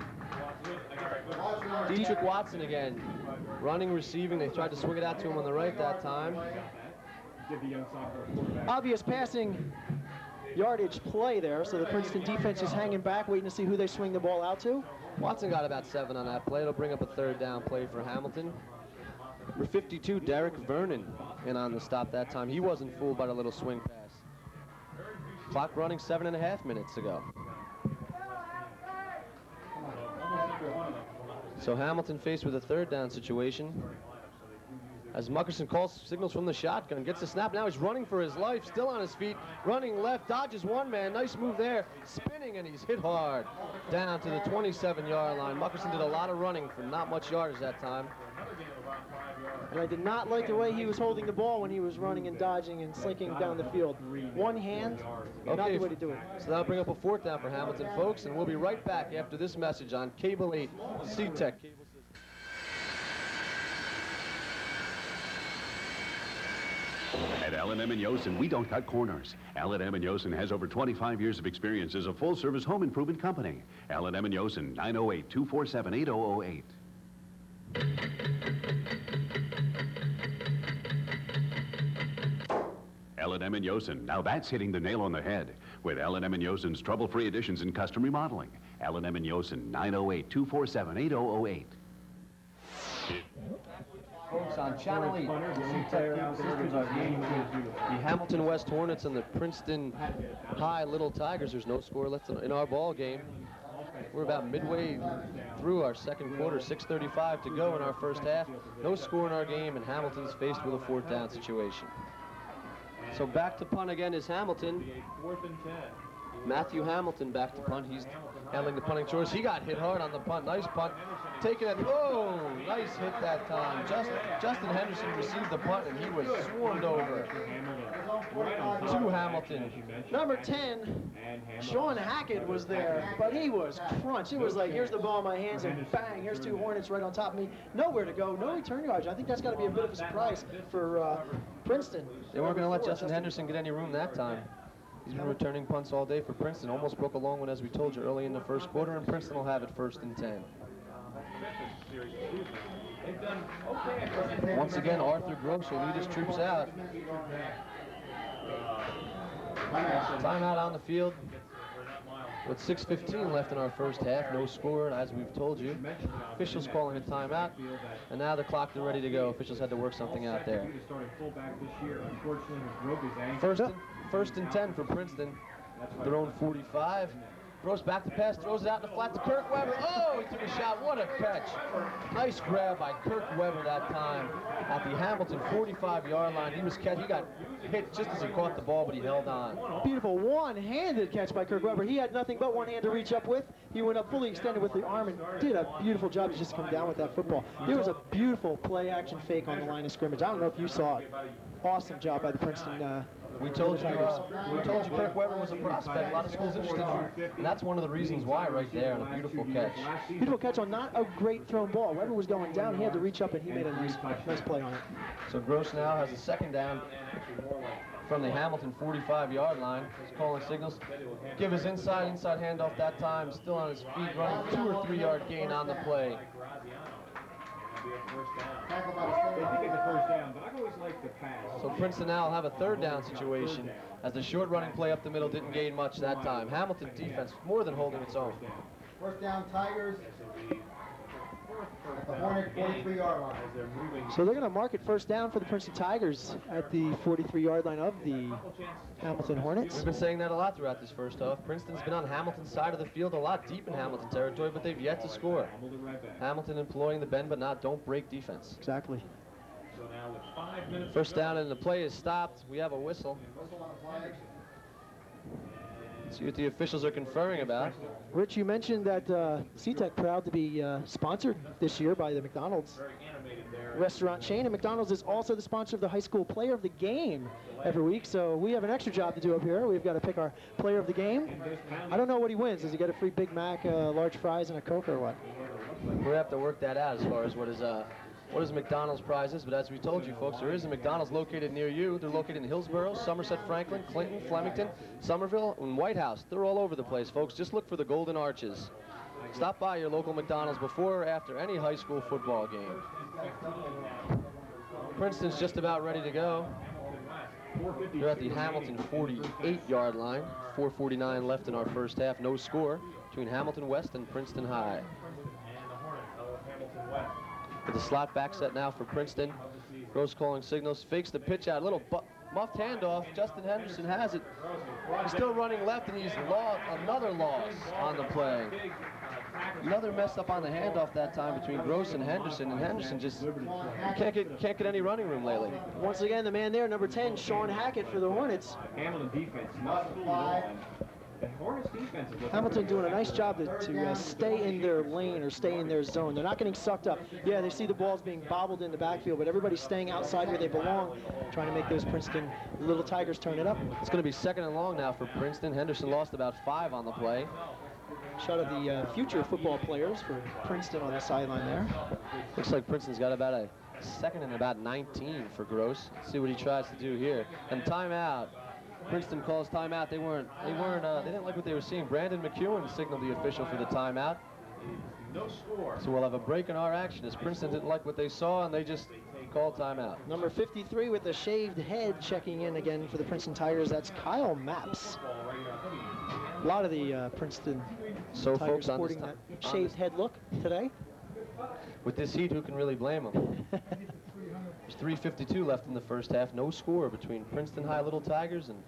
Dietrich Watson again. Running, receiving. They tried to swing it out to him on the right that time. Obvious passing yardage play there, so the Princeton defense is hanging back, waiting to see who they swing the ball out to. Watson got about 7 on that play. It'll bring up a third down play for Hamilton. Number 52, Derek Vernon, in on the stop that time. He wasn't fooled by the little swing pass. Clock running 7.5 minutes ago. So Hamilton faced with a third down situation. As Muckerson calls signals from the shotgun, gets the snap. Now he's running for his life, still on his feet, running left, dodges one man. Nice move there, spinning, and he's hit hard down to the 27-yard line. Muckerson did a lot of running for not much yardage that time. And I did not like the way he was holding the ball when he was running and dodging and slinking down the field. One hand, not the way to do it. So that'll bring up a fourth down for Hamilton, folks, and we'll be right back after this message on Cable 8 C-Tech. At L&M & Yosen, we don't cut corners. L&M & Yosen has over 25 years of experience as a full-service home improvement company. L&M & Yosen, 908-247-8008. L&M & Yosen, now that's hitting the nail on the head. With L&M & Yosen's trouble-free additions in custom remodeling. L&M & Yosen, 908-247-8008. Folks, on Channel 8, C-Tech Systems are game between the Hamilton West Hornets and the Princeton High Little Tigers. There's no score left in our ball game. We're about midway through our second quarter, 6:35 to go in our first half. No score in our game, and Hamilton's faced with a fourth down situation. So back to punt again is Hamilton. Matthew Hamilton back to punt. He's handling the punting chores. He got hit hard on the punt. Nice punt. Taking it. Oh, nice hit that time. Justin Henderson received the punt, and he was swarmed over to Hamilton. Number 10, Sean Hackett was there, but he was crunched. It was like, here's the ball in my hands, and bang, here's 2 Hornets right on top of me. Nowhere to go, no return yards. I think that's got to be a bit of a surprise for Princeton. They weren't going to let Justin Henderson get any room that time. He's been returning punts all day for Princeton. Almost broke a long one, as we told you, early in the first quarter, and Princeton will have it 1st and 10. Once again, Arthur Gross will lead his troops out. Timeout on the field with 6:15 left in our first half. No score, as we've told you. Officials calling a timeout, and now the clock is ready to go. Officials had to work something out there. First and 10 for Princeton. Their own 45. Throws back the pass, throws it out in the flat to Kirk Weber. Oh, he took a shot. What a catch. Nice grab by Kirk Weber that time at the Hamilton 45-yard line. He got hit just as he caught the ball, but he held on. Beautiful one-handed catch by Kirk Weber. He had nothing but one hand to reach up with. He went up fully extended with the arm and did a beautiful job to just come down with that football. There was a beautiful play-action fake on the line of scrimmage. I don't know if you saw it. Awesome job by the Princeton We told you Kirk Weber was a prospect. A lot of schools interested in him, and that's one of the reasons why right there, and a beautiful catch. Beautiful catch on not a great thrown ball. Weber was going down. He had to reach up, and he made a nice play on it. So Gross now has a second down from the Hamilton 45-yard line. He's calling signals. Give his inside handoff that time. Still on his feet, running 2 or 3 yard gain on the play. be a first down. Tackle by the They state. did get the first down, but I've always liked the pass. So Princeton now will have a third down situation as the short running play up the middle didn't gain much that time. Hamilton defense more than holding its own. First down, Tigers. At the Hornet 43-yard line. As they're moving. So they're going to mark it first down for the Princeton Tigers at the 43-yard line of the Hamilton Hornets. We've been saying that a lot throughout this first half. Princeton's been on Hamilton's side of the field a lot, deep in Hamilton territory, but they've yet to score. Hamilton employing the bend but not don't break defense. Exactly. So now with 5 minutes. First down and the play is stopped. We have a whistle. See what the officials are conferring about. Rich, you mentioned that SeaTech proud to be sponsored this year by the McDonald's restaurant chain, and McDonald's is also the sponsor of the high school player of the game every week, so we have an extra job to do up here. We've got to pick our player of the game. I don't know what he wins. Does he get a free Big Mac, large fries, and a Coke, or what? We'll have to work that out as far as what is McDonald's prizes, but as we told you folks, there is a McDonald's located near you. They're located in Hillsborough, Somerset, Franklin, Clinton, Flemington, Somerville, and White House. They're all over the place, folks. Just look for the Golden Arches. Stop by your local McDonald's before or after any high school football game. Princeton's just about ready to go. They're at the Hamilton 48-yard line. 4:49 left in our first half. No score between Hamilton West and Princeton High. With the slot back set now for Princeton. Gross calling signals, fakes the pitch out, little muffed handoff. Justin Henderson has it. He's still running left, and he's lost another loss on the play. Another mess up on the handoff that time between Gross and Henderson just can't get any running room lately. Once again, the man there, number 10, Sean Hackett for the Hornets. Hamilton defense not fully on. The Hornets defense is looking Hamilton pretty doing a good. nice job to stay in their lane or stay in their zone. They're not getting sucked up. Yeah, they see the balls being bobbled in the backfield, but everybody's staying outside where they belong, trying to make those Princeton Little Tigers turn it up. It's going to be second and long now for Princeton. Henderson lost about 5 on the play. Shot of the future football players for Princeton on the sideline there. Looks like Princeton's got about a second and about 19 for Gross. Let's see what he tries to do here. And timeout. Princeton calls timeout. They didn't like what they were seeing. Brandon McEwen signaled the official for the timeout. No score. So we'll have a break in our action as Princeton didn't like what they saw and they just called timeout. Number 53 with the shaved head checking in again for the Princeton Tigers. That's Kyle Maps. A lot of the Princeton So Tigers folks, on sporting that shaved head look today. with this heat, who can really blame them? There's 3:52 left in the first half. No score between Princeton High Little Tigers and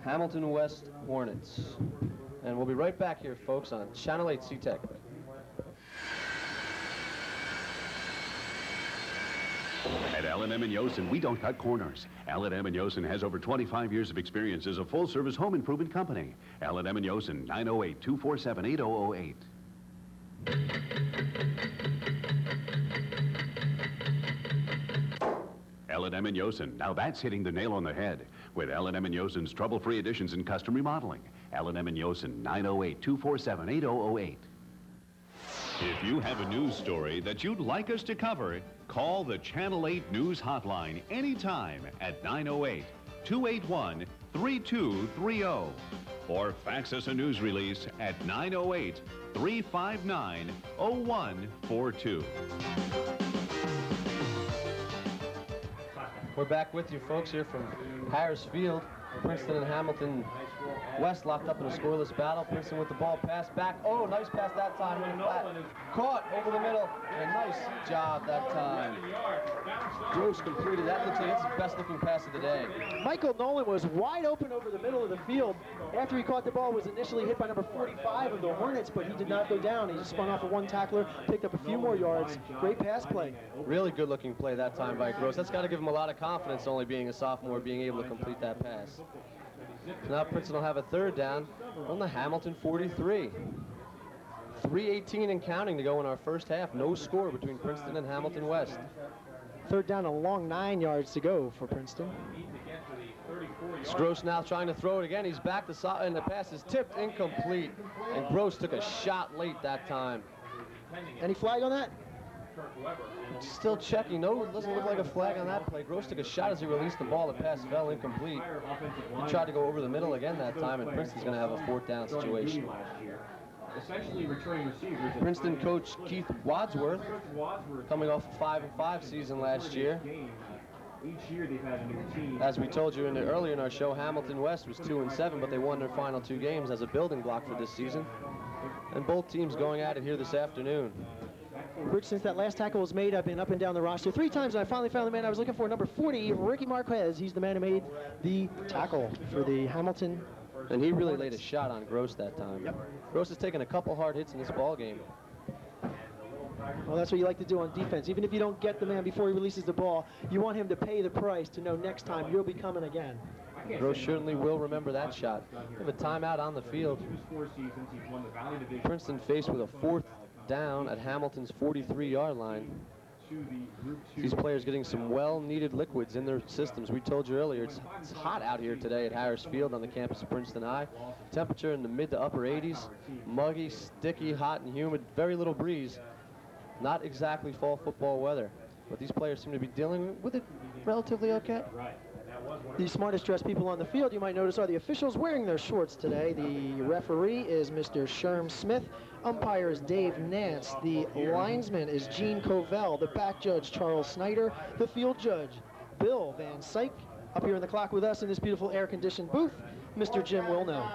Hamilton West Hornets. And we'll be right back here, folks, on Channel 8 SeaTech. At L&M and Yosen, we don't cut corners. L&M and Yosen has over 25 years of experience as a full-service home improvement company. L&M and Yosen, 908-247-8008. L&M and Yosen, now that's hitting the nail on the head. With L&M and Yosen's trouble-free additions and custom remodeling. L&M and Yosen, 908-247-8008. If you have a news story that you'd like us to cover, call the Channel 8 News Hotline anytime at 908-281-3230. Or fax us a news release at 908-359-0142. We're back with you, folks, here from Harris Field. Princeton and Hamilton West locked up in a scoreless battle. Princeton with the ball passed back. Oh, nice pass that time. Flat. Caught over the middle. And nice job that time. Gross completed. That looks like it's the best looking pass of the day. Michael Nolan was wide open over the middle of the field. After he caught the ball, was initially hit by number 45 of the Hornets, but he did not go down. He just spun off of one tackler, picked up a few more yards. Great pass play. Really good looking play that time by Gross. That's got to give him a lot of confidence, only being a sophomore, being able to complete that pass. So now Princeton will have a third down on the Hamilton 43. 3:18 and counting to go in our first half. No score between Princeton and Hamilton West. Third down, a long 9 yards to go for Princeton. It's Gross now trying to throw it again. He's back to and the pass is tipped incomplete. And Gross took a shot late that time. Any flag on that? Still checking. No, it doesn't look like a flag on that play. Gross took a shot as he released the ball. The pass fell incomplete. He tried to go over the middle again that time, and Princeton's going to have a fourth down situation. essentially returning receivers. Princeton coach Keith Wadsworth, coming off a 5-5 season last year. Each year they've had a new team. As we told you earlier in our show, Hamilton West was 2-7, but they won their final 2 games as a building block for this season. And both teams going at it here this afternoon. Rich, since that last tackle was made, I've been up and down the roster 3 times, and I finally found the man I was looking for, number 40, Ricky Marquez. He's the man who made the tackle for the Hamilton. And he really laid a shot on Gross that time. Yep. Gross has taken a couple hard hits in this ball game. Well, that's what you like to do on defense. Even if you don't get the man before he releases the ball, you want him to pay the price to know next time you'll be coming again. Gross certainly will remember that shot. We have a timeout on the field. Princeton faced with a 4th down at Hamilton's 43-yard line. These players getting some well-needed liquids in their systems. We told you earlier, it's hot out here today at Harris Field on the campus of Princeton High. Temperature in the mid to upper 80s. Muggy, sticky, hot, and humid. Very little breeze. Not exactly fall football weather, but these players seem to be dealing with it relatively okay. The smartest dressed people on the field, you might notice, are the officials wearing their shorts today. The referee is Mr. Sherm Smith. Umpire is Dave Nance. The linesman is Gene Covell. The back judge, Charles Snyder. The field judge, Bill Van Syke. Up here in the clock with us in this beautiful air-conditioned booth, Mr. Jim Wilno.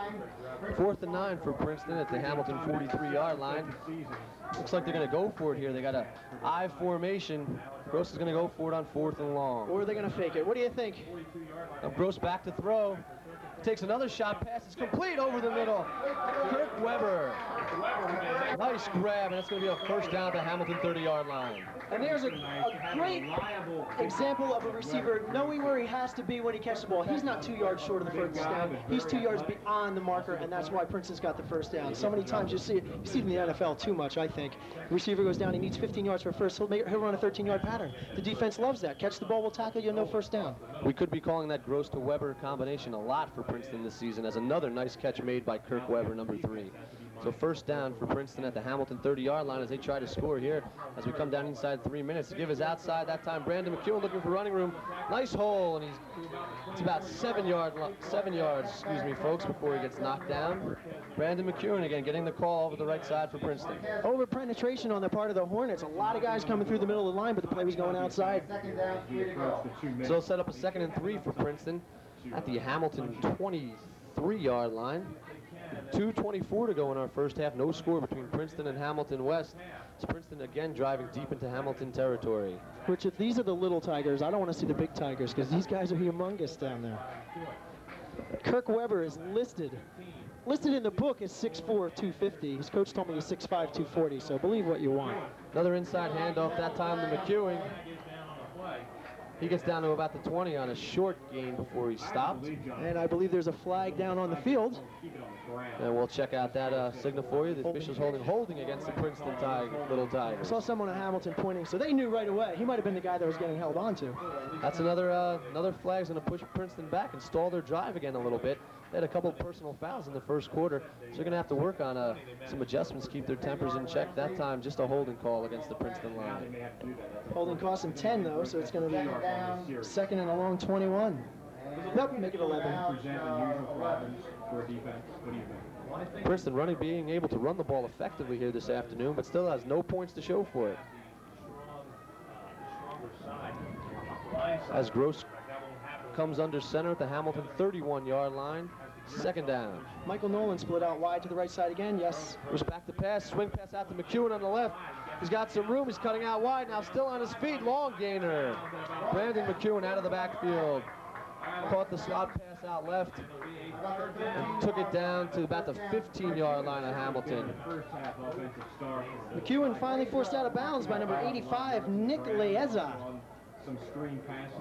4th and 9 for Princeton at the Hamilton 43-yard line. Looks like they're going to go for it here. They got a I formation. Gross is going to go for it on 4th and long. Or are they going to fake it? What do you think? Now Gross back to throw. Takes another shot. Pass is complete over the middle. Kirk Weber. Nice grab, and that's going to be a first down at the Hamilton 30-yard line. And there's a great example of a receiver knowing where he has to be when he catches the ball. He's not 2 yards short of the first down. He's 2 yards beyond the marker, and that's why Princeton's got the first down. So many times you see it. You see it in the NFL too much, I think. The receiver goes down, he needs 15 yards for first. He'll run a 13-yard pattern. The defense loves that. Catch the ball, we'll tackle you, no first down. We could be calling that Gross to Weber combination a lot for Princeton this season, as another nice catch made by Kirk Weber, number 3. So first down for Princeton at the Hamilton 30-yard line as they try to score here as we come down inside 3 minutes. To give his outside that time, Brandon McEwen looking for running room. Nice hole, and it's about 7 yards, folks, before he gets knocked down. Brandon McEwen again getting the call over the right side for Princeton. Over penetration on the part of the Hornets. A lot of guys coming through the middle of the line, but the play was going outside. So they'll set up a 2nd and 3 for Princeton at the Hamilton 23-yard line. 2:24 to go in our first half. No score between Princeton and Hamilton West. It's Princeton again driving deep into Hamilton territory. Which, if these are the little Tigers, I don't want to see the big Tigers because these guys are humongous down there. Kirk Weber is listed in the book as 6'4", 250. His coach told me he's 6'5", 240, so believe what you want. Another inside handoff, that time to McEwen. He gets down to about the 20 on a short gain before he stopped. And I believe there's a flag down on the field. And we'll check out that signal for you. The officials holding against the Princeton Little Tigers. I saw someone at Hamilton pointing, so they knew right away. He might have been the guy that was getting held on to. That's another flag's going to push Princeton back and stall their drive again a little bit. They had a couple of personal fouls in the first quarter, so they're going to have to work on some adjustments, keep their tempers in check. That time, just a holding call against the Princeton line. Holding cost him 10, though, so it's going to be 2nd and a long 21. Nope, make it 11. Princeton being able to run the ball effectively here this afternoon, but still has no points to show for it. As Gross comes under center at the Hamilton 31-yard line, 2nd down. Michael Nolan split out wide to the right side again, yes. Goes back to pass, swing pass out to McEwen on the left. He's got some room, he's cutting out wide, now still on his feet, long gainer. Brandon McEwen out of the backfield. Caught the slot pass out left and took it down to about the 15-yard line of Hamilton. McEwen finally forced out of bounds by number 85, Nick Leeza.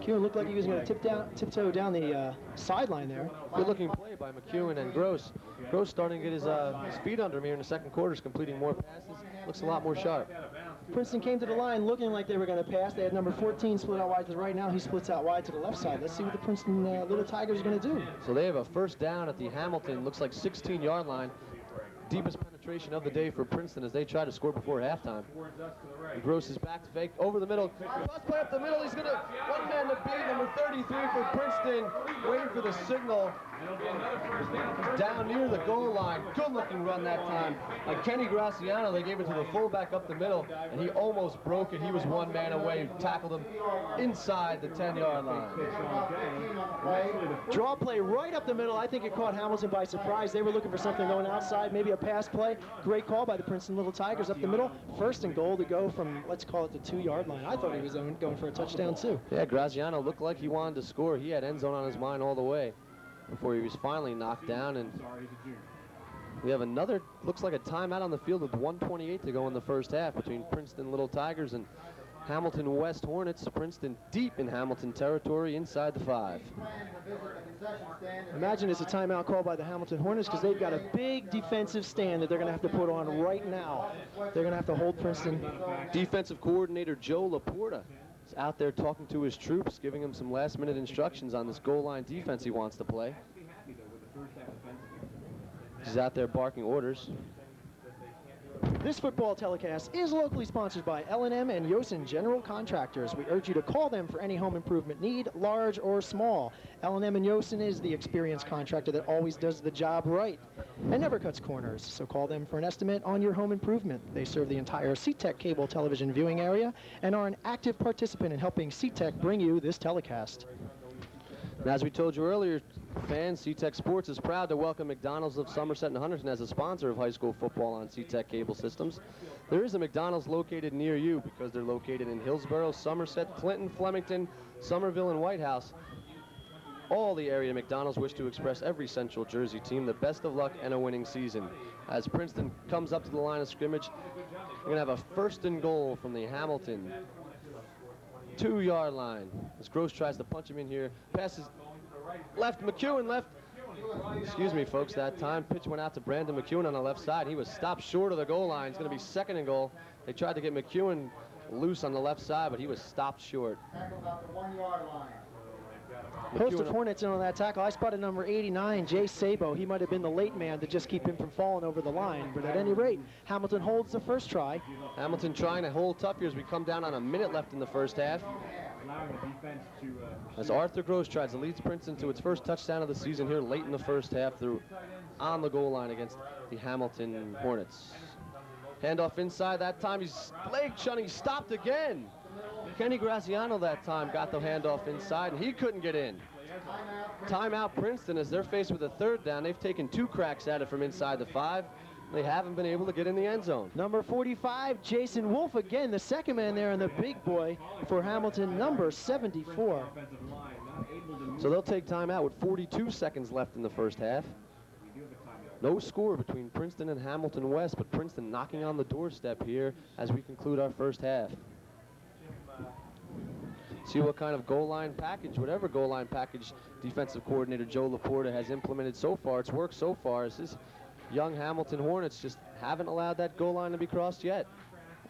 McEwen looked like he was going to tiptoe down the sideline there. Good looking play by McEwen and Gross. Gross starting to get his feet under him here in the second quarter, is completing more passes. Looks a lot more sharp. Princeton came to the line looking like they were going to pass. They had number 14 split out wide to the right. Now he splits out wide to the left side. Let's see what the Princeton Little Tigers are going to do. So they have a first down at the Hamilton, looks like 16-yard line. Deepest penetration penetration of the day for Princeton as they try to score before halftime. Towards us to the right. Gross is back to fake over the middle. Cross play up the middle. He's going to one man to beat. Number 33 for Princeton. Waiting for the signal. It'll be another first down. Down near the goal line. Good looking run that time. Kenny Graciano, they gave it to the fullback up the middle, and he almost broke it. He was one man away. Tackled him inside the 10-yard line. Draw play right up the middle. I think it caught Hamilton by surprise. They were looking for something going outside, maybe a pass play. Great call by the Princeton Little Tigers up the middle. First and goal to go from, let's call it the 2-yard line. I thought he was going for a touchdown too. Yeah, Graziano looked like he wanted to score. He had end zone on his mind all the way before he was finally knocked down. And we have another, looks like a timeout on the field with 1:28 to go in the first half between Princeton Little Tigers and Hamilton West Hornets. Princeton deep in Hamilton territory inside the 5. Imagine it's a timeout call by the Hamilton Hornets because they've got a big defensive stand that they're going to have to put on right now. They're going to have to hold Princeton. Defensive coordinator Joe Laporta is out there talking to his troops, giving them some last-minute instructions on this goal line defense he wants to play. He's out there barking orders. This football telecast is locally sponsored by L&M and Yosin General Contractors. We urge you to call them for any home improvement need, large or small. L&M and Yosin is the experienced contractor that always does the job right and never cuts corners. So call them for an estimate on your home improvement. They serve the entire SeaTech cable television viewing area and are an active participant in helping SeaTech bring you this telecast. And as we told you earlier, fans, SeaTech Sports is proud to welcome McDonald's of Somerset and Huntington as a sponsor of high school football on SeaTech Cable Systems. There is a McDonald's located near you because they're located in Hillsborough, Somerset, Clinton, Flemington, Somerville, and White House. All the area McDonald's wish to express every Central Jersey team the best of luck and a winning season. As Princeton comes up to the line of scrimmage, we're going to have a first and goal from the Hamilton 2-yard line. As Gross tries to punch him in here, passes left, McEwen left. Excuse me, folks, that time. Pitch went out to Brandon McEwen on the left side. He was stopped short of the goal line. It's going to be second and goal. They tried to get McEwen loose on the left side, but he was stopped short. Tackle about the 1-yard line. Host of Hornets in on that tackle. I spotted number 89, Jay Sabo. He might have been the late man to just keep him from falling over the line. But at any rate, Hamilton holds the first try. Hamilton trying to hold tough here as we come down on a minute left in the first half. Allowing the defense to As Arthur Gross tries to lead Princeton to its first touchdown of the season here late in the first half through on the goal line against the Hamilton Hornets. Handoff inside that time. He's leg shunning, stopped again. Kenny Graziano that time got the handoff inside, and he couldn't get in. Timeout Princeton as they're faced with a third down. They've taken 2 cracks at it from inside the 5. They haven't been able to get in the end zone. Number 45, Jason Wolf again, the second man there, and the big boy for Hamilton, number 74. So they'll take timeout with 42 seconds left in the first half. No score between Princeton and Hamilton West, but Princeton knocking on the doorstep here as we conclude our first half. See what kind of goal line package, whatever goal line package defensive coordinator Joe Laporta has implemented so far. It's worked so far as this young Hamilton Hornets just haven't allowed that goal line to be crossed yet.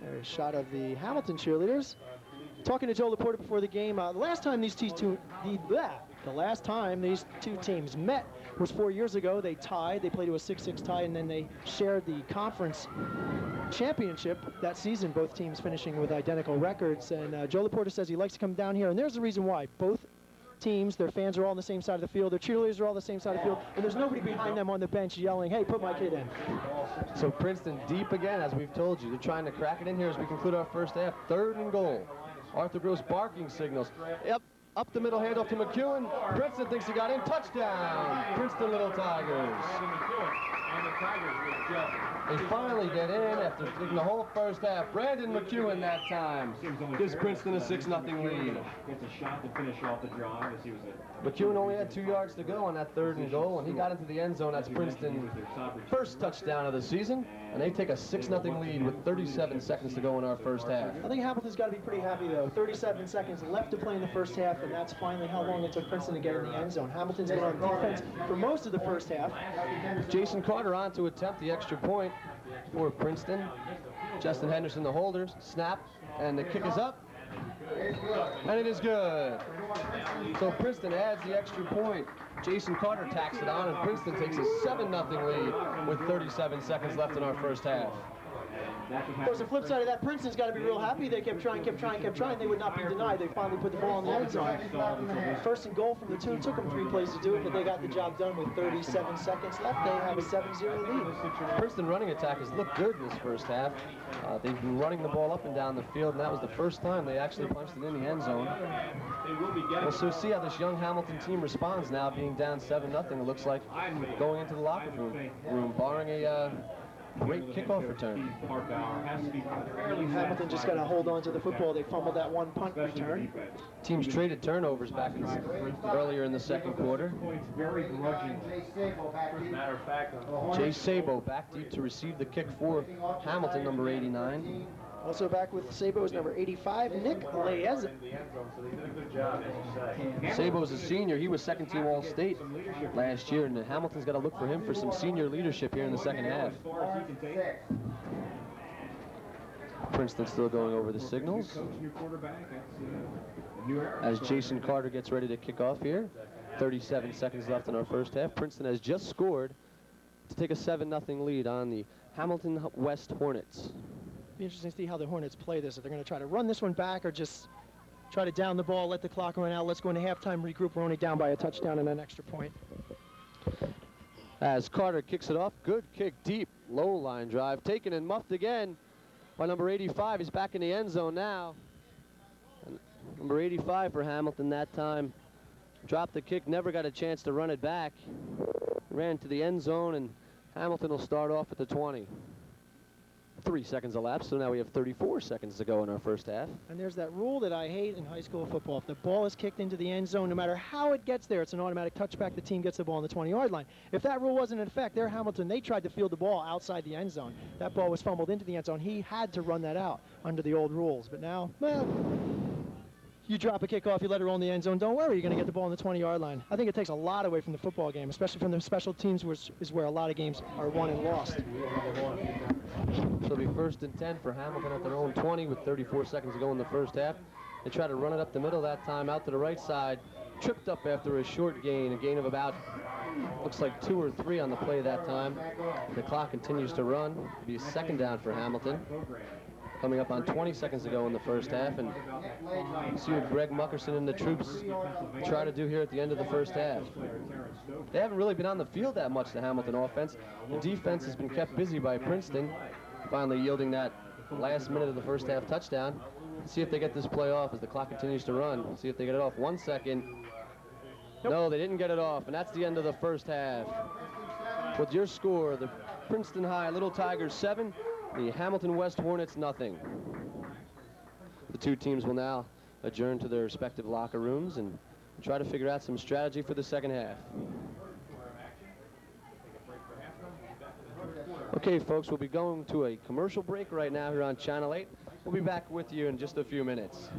There's a shot of the Hamilton cheerleaders. Talking to Joe Laporta before the game, the last time these two teams met was 4 years ago. They tied. They played to a 6-6 tie, and then they shared the conference championship that season, both teams finishing with identical records. And Joe Laporta says he likes to come down here, and there's the reason why. Both teams, their fans are all on the same side of the field, their cheerleaders are all on the same side of the field, and there's nobody behind them on the bench yelling, hey, put my kid in. So Princeton deep again, as we've told you. They're trying to crack it in here as we conclude our first half. 3rd and goal. Arthur Gross barking signals. Yep, up the middle, handoff to McEwen. Princeton thinks he got in. Touchdown, Princeton Little Tigers. and the Tigers would just They finally get in after taking the whole first half. Brandon McEwen that time gives Princeton a 6-0 lead. gets a shot to finish off the drive as he was McEwen only had 2 yards to go on that 3rd and goal, and he got into the end zone. That's Princeton's first touchdown of the season, and they take a 6-0 lead with 37 seconds to go in our first half. I think Hamilton's got to be pretty happy, though. 37 seconds left to play in the first half, and that's finally how long it took Princeton to get in the end zone. Hamilton's been on defense for most of the first half. Jason Carter on to attempt the extra point for Princeton. Justin Henderson, the holders, snap, and the kick is up. And it is good. So Princeton adds the extra point. Jason Carter tacks it on, and Princeton takes a 7-0 lead with 37 seconds left in our first half. Of course, the flip side of that, Princeton's got to be real happy. They kept trying. They would not be denied. They finally put the ball in the end zone. First and goal from the 2. Took them 3 plays to do it, but they got the job done with 37 seconds left. They have a 7-0 lead. Princeton running attack has looked good in this first half. They've been running the ball up and down the field, and that was the first time they actually punched it in the end zone. We'll so see how this young Hamilton team responds now, being down 7-0. It looks like going into the locker room barring a great kickoff return. Hamilton just got to hold on to the football. They fumbled that 1 punt return. Teams traded turnovers back earlier in the second quarter. Jay Sabo back deep to receive the kick for Hamilton, number 89. Also back with Sabo is number 85, Nick Leez. Sabo is a senior. He was second-team All-State last year, and Hamilton's got to look for him for some senior leadership here in the second half. Princeton still going over the signals as Jason Carter gets ready to kick off here. 37 seconds left in our first half. Princeton has just scored to take a 7-0 lead on the Hamilton West Hornets. Be interesting to see how the Hornets play this. If they're going to try to run this one back or just try to down the ball, let the clock run out. Let's go into halftime, regroup. We're only down by a touchdown and an extra point. As Carter kicks it off, good kick deep, low line drive, taken and muffed again by number 85. He's back in the end zone now. And number 85 for Hamilton that time dropped the kick, never got a chance to run it back. Ran to the end zone, and Hamilton will start off at the 20. 3 seconds elapsed, so now we have 34 seconds to go in our first half. And there's that rule that I hate in high school football. If the ball is kicked into the end zone, no matter how it gets there, it's an automatic touchback. The team gets the ball on the 20-yard line. If that rule wasn't in effect, there Hamilton, they tried to field the ball outside the end zone. That ball was fumbled into the end zone. He had to run that out under the old rules. But now, well, you drop a kickoff, you let it roll in the end zone, don't worry, you're going to get the ball on the 20-yard line. I think it takes a lot away from the football game, especially from the special teams, which is where a lot of games are won and lost. So it'll be 1st and 10 for Hamilton at their own 20 with 34 seconds to go in the first half. They try to run it up the middle that time, out to the right side. Tripped up after a short gain, a gain of about, looks like 2 or 3 on the play that time. The clock continues to run. It'll be a 2nd down for Hamilton. Coming up on 20 seconds to go in the first half, and see what Greg Muckerson and the troops try to do here at the end of the first half. They haven't really been on the field that much, the Hamilton offense. The defense has been kept busy by Princeton, finally yielding that last minute of the first half touchdown. Let's see if they get this play off as the clock continues to run. Let's see if they get it off. 1 second. Nope. No, they didn't get it off, and that's the end of the first half. With your score, the Princeton High Little Tigers 7, the Hamilton West Hornets nothing. The two teams will now adjourn to their respective locker rooms and try to figure out some strategy for the second half. Okay, folks, we'll be going to a commercial break right now here on Channel 8. We'll be back with you in just a few minutes.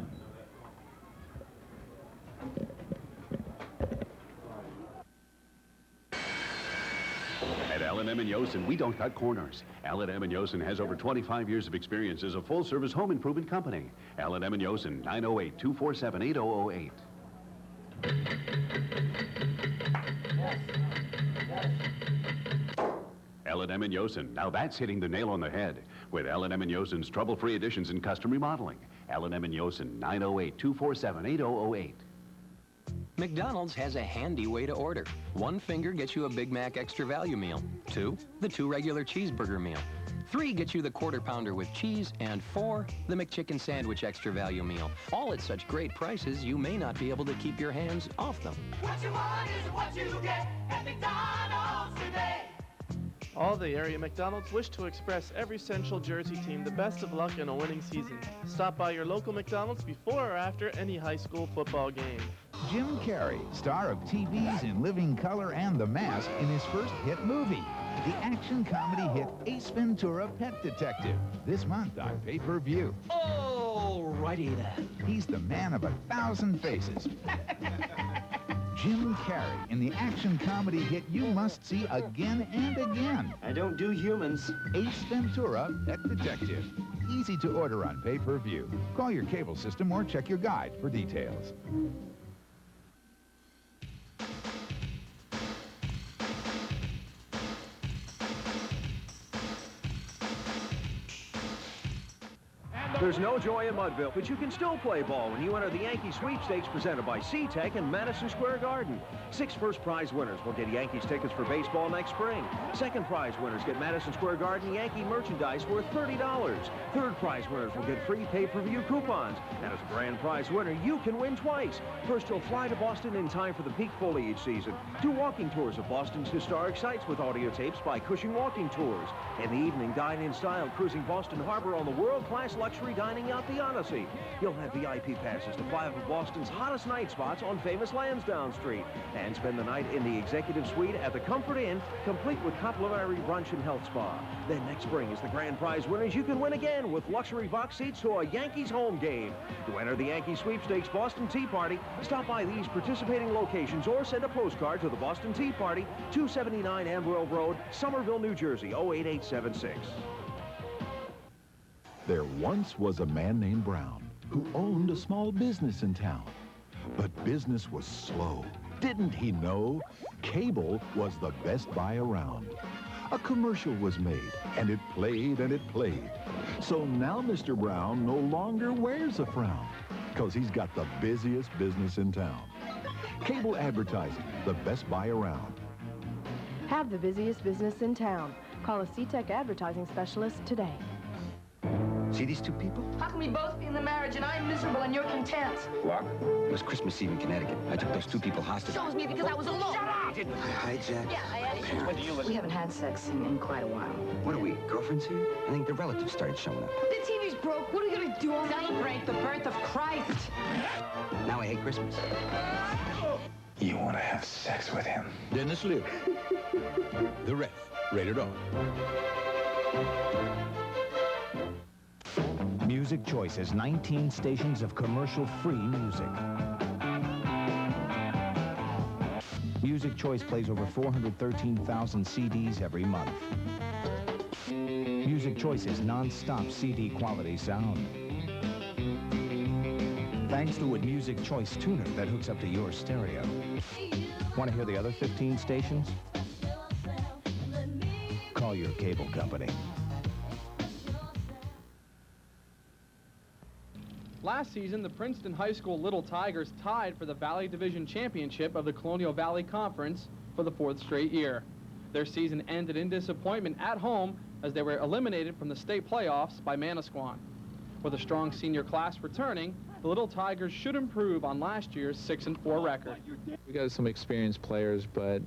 At L&M & Yosen, we don't cut corners. L&M & Yosen has over 25 years of experience as a full-service home improvement company. L&M & Yosen, 908-247-8008. L&M & Yosen, now that's hitting the nail on the head. With L&M & Yosen's trouble-free additions and custom remodeling. L&M & Yosen, 908-247-8008. McDonald's has a handy way to order. 1 finger gets you a Big Mac extra value meal. 2, the 2 regular cheeseburger meal. 3 gets you the quarter pounder with cheese. And 4, the McChicken sandwich extra value meal. All at such great prices, you may not be able to keep your hands off them. What you want is what you get at McDonald's today. All the area McDonald's wish to express every Central Jersey team the best of luck in a winning season. Stop by your local McDonald's before or after any high school football game. Jim Carrey, star of TV's In Living Color and The Mask, in his first hit movie, the action comedy hit Ace Ventura: Pet Detective, this month on pay-per-view. Oh, righty then. He's the man of 1,000 faces. Jim Carrey in the action comedy hit you must see again and again. I don't do humans. Ace Ventura: Pet Detective. easy to order on pay-per-view. Call your cable system or check your guide for details. There's no joy in Mudville, but you can still play ball when you enter the Yankee Sweepstakes presented by SeaTech in Madison Square Garden. 6 first prize winners will get Yankees tickets for baseball next spring. Second prize winners get Madison Square Garden Yankee merchandise worth $30. Third prize winners will get free pay-per-view coupons. And as a grand prize winner, you can win twice. First, you'll fly to Boston in time for the peak foliage season. Do walking tours of Boston's historic sites with audio tapes by Cushing Walking Tours. In the evening, dine in style cruising Boston Harbor on the world-class luxury dining yacht, the Odyssey. You'll have VIP passes to 5 of Boston's hottest night spots on famous Lansdowne Street. And spend the night in the executive suite at the Comfort Inn, complete with complimentary brunch and health spa. Then next spring, as the grand prize winners, you can win again with luxury box seats to a Yankees home game. To enter the Yankee Sweepstakes Boston Tea Party, stop by these participating locations or send a postcard to the Boston Tea Party, 279 Ambrose Road, Somerville, New Jersey, 08876. There once was a man named Brown who owned a small business in town. But business was slow. Didn't he know? Cable was the best buy around. A commercial was made, and it played and it played. So now Mr. Brown no longer wears a frown, because he's got the busiest business in town. Cable advertising, the best buy around. Have the busiest business in town. Call a SeaTech advertising specialist today. See these two people? How can we both be in the marriage and I'm miserable and you're content? What? It was Christmas Eve in Connecticut. I took those two people hostage. So was me because I was alone. Shut up! I hijacked. Yeah, I had it. When do you listen? We haven't had sex in quite a while. What are we, girlfriends here? I think the relatives started showing up. The TV's broke. What are we going to do? Celebrate the birth of Christ. Now I hate Christmas. You want to have sex with him? Dennis Leary. The Ref. Rated R. Music Choice has 19 stations of commercial-free music. Music Choice plays over 413,000 CDs every month. Music Choice is non-stop CD quality sound. Thanks to a Music Choice tuner that hooks up to your stereo. Want to hear the other 15 stations? Call your cable company. Last season, the Princeton High School Little Tigers tied for the Valley Division Championship of the Colonial Valley Conference for the 4th straight year. Their season ended in disappointment at home as they were eliminated from the state playoffs by Manasquan. With a strong senior class returning, the Little Tigers should improve on last year's 6-4 record. We got some experienced players, but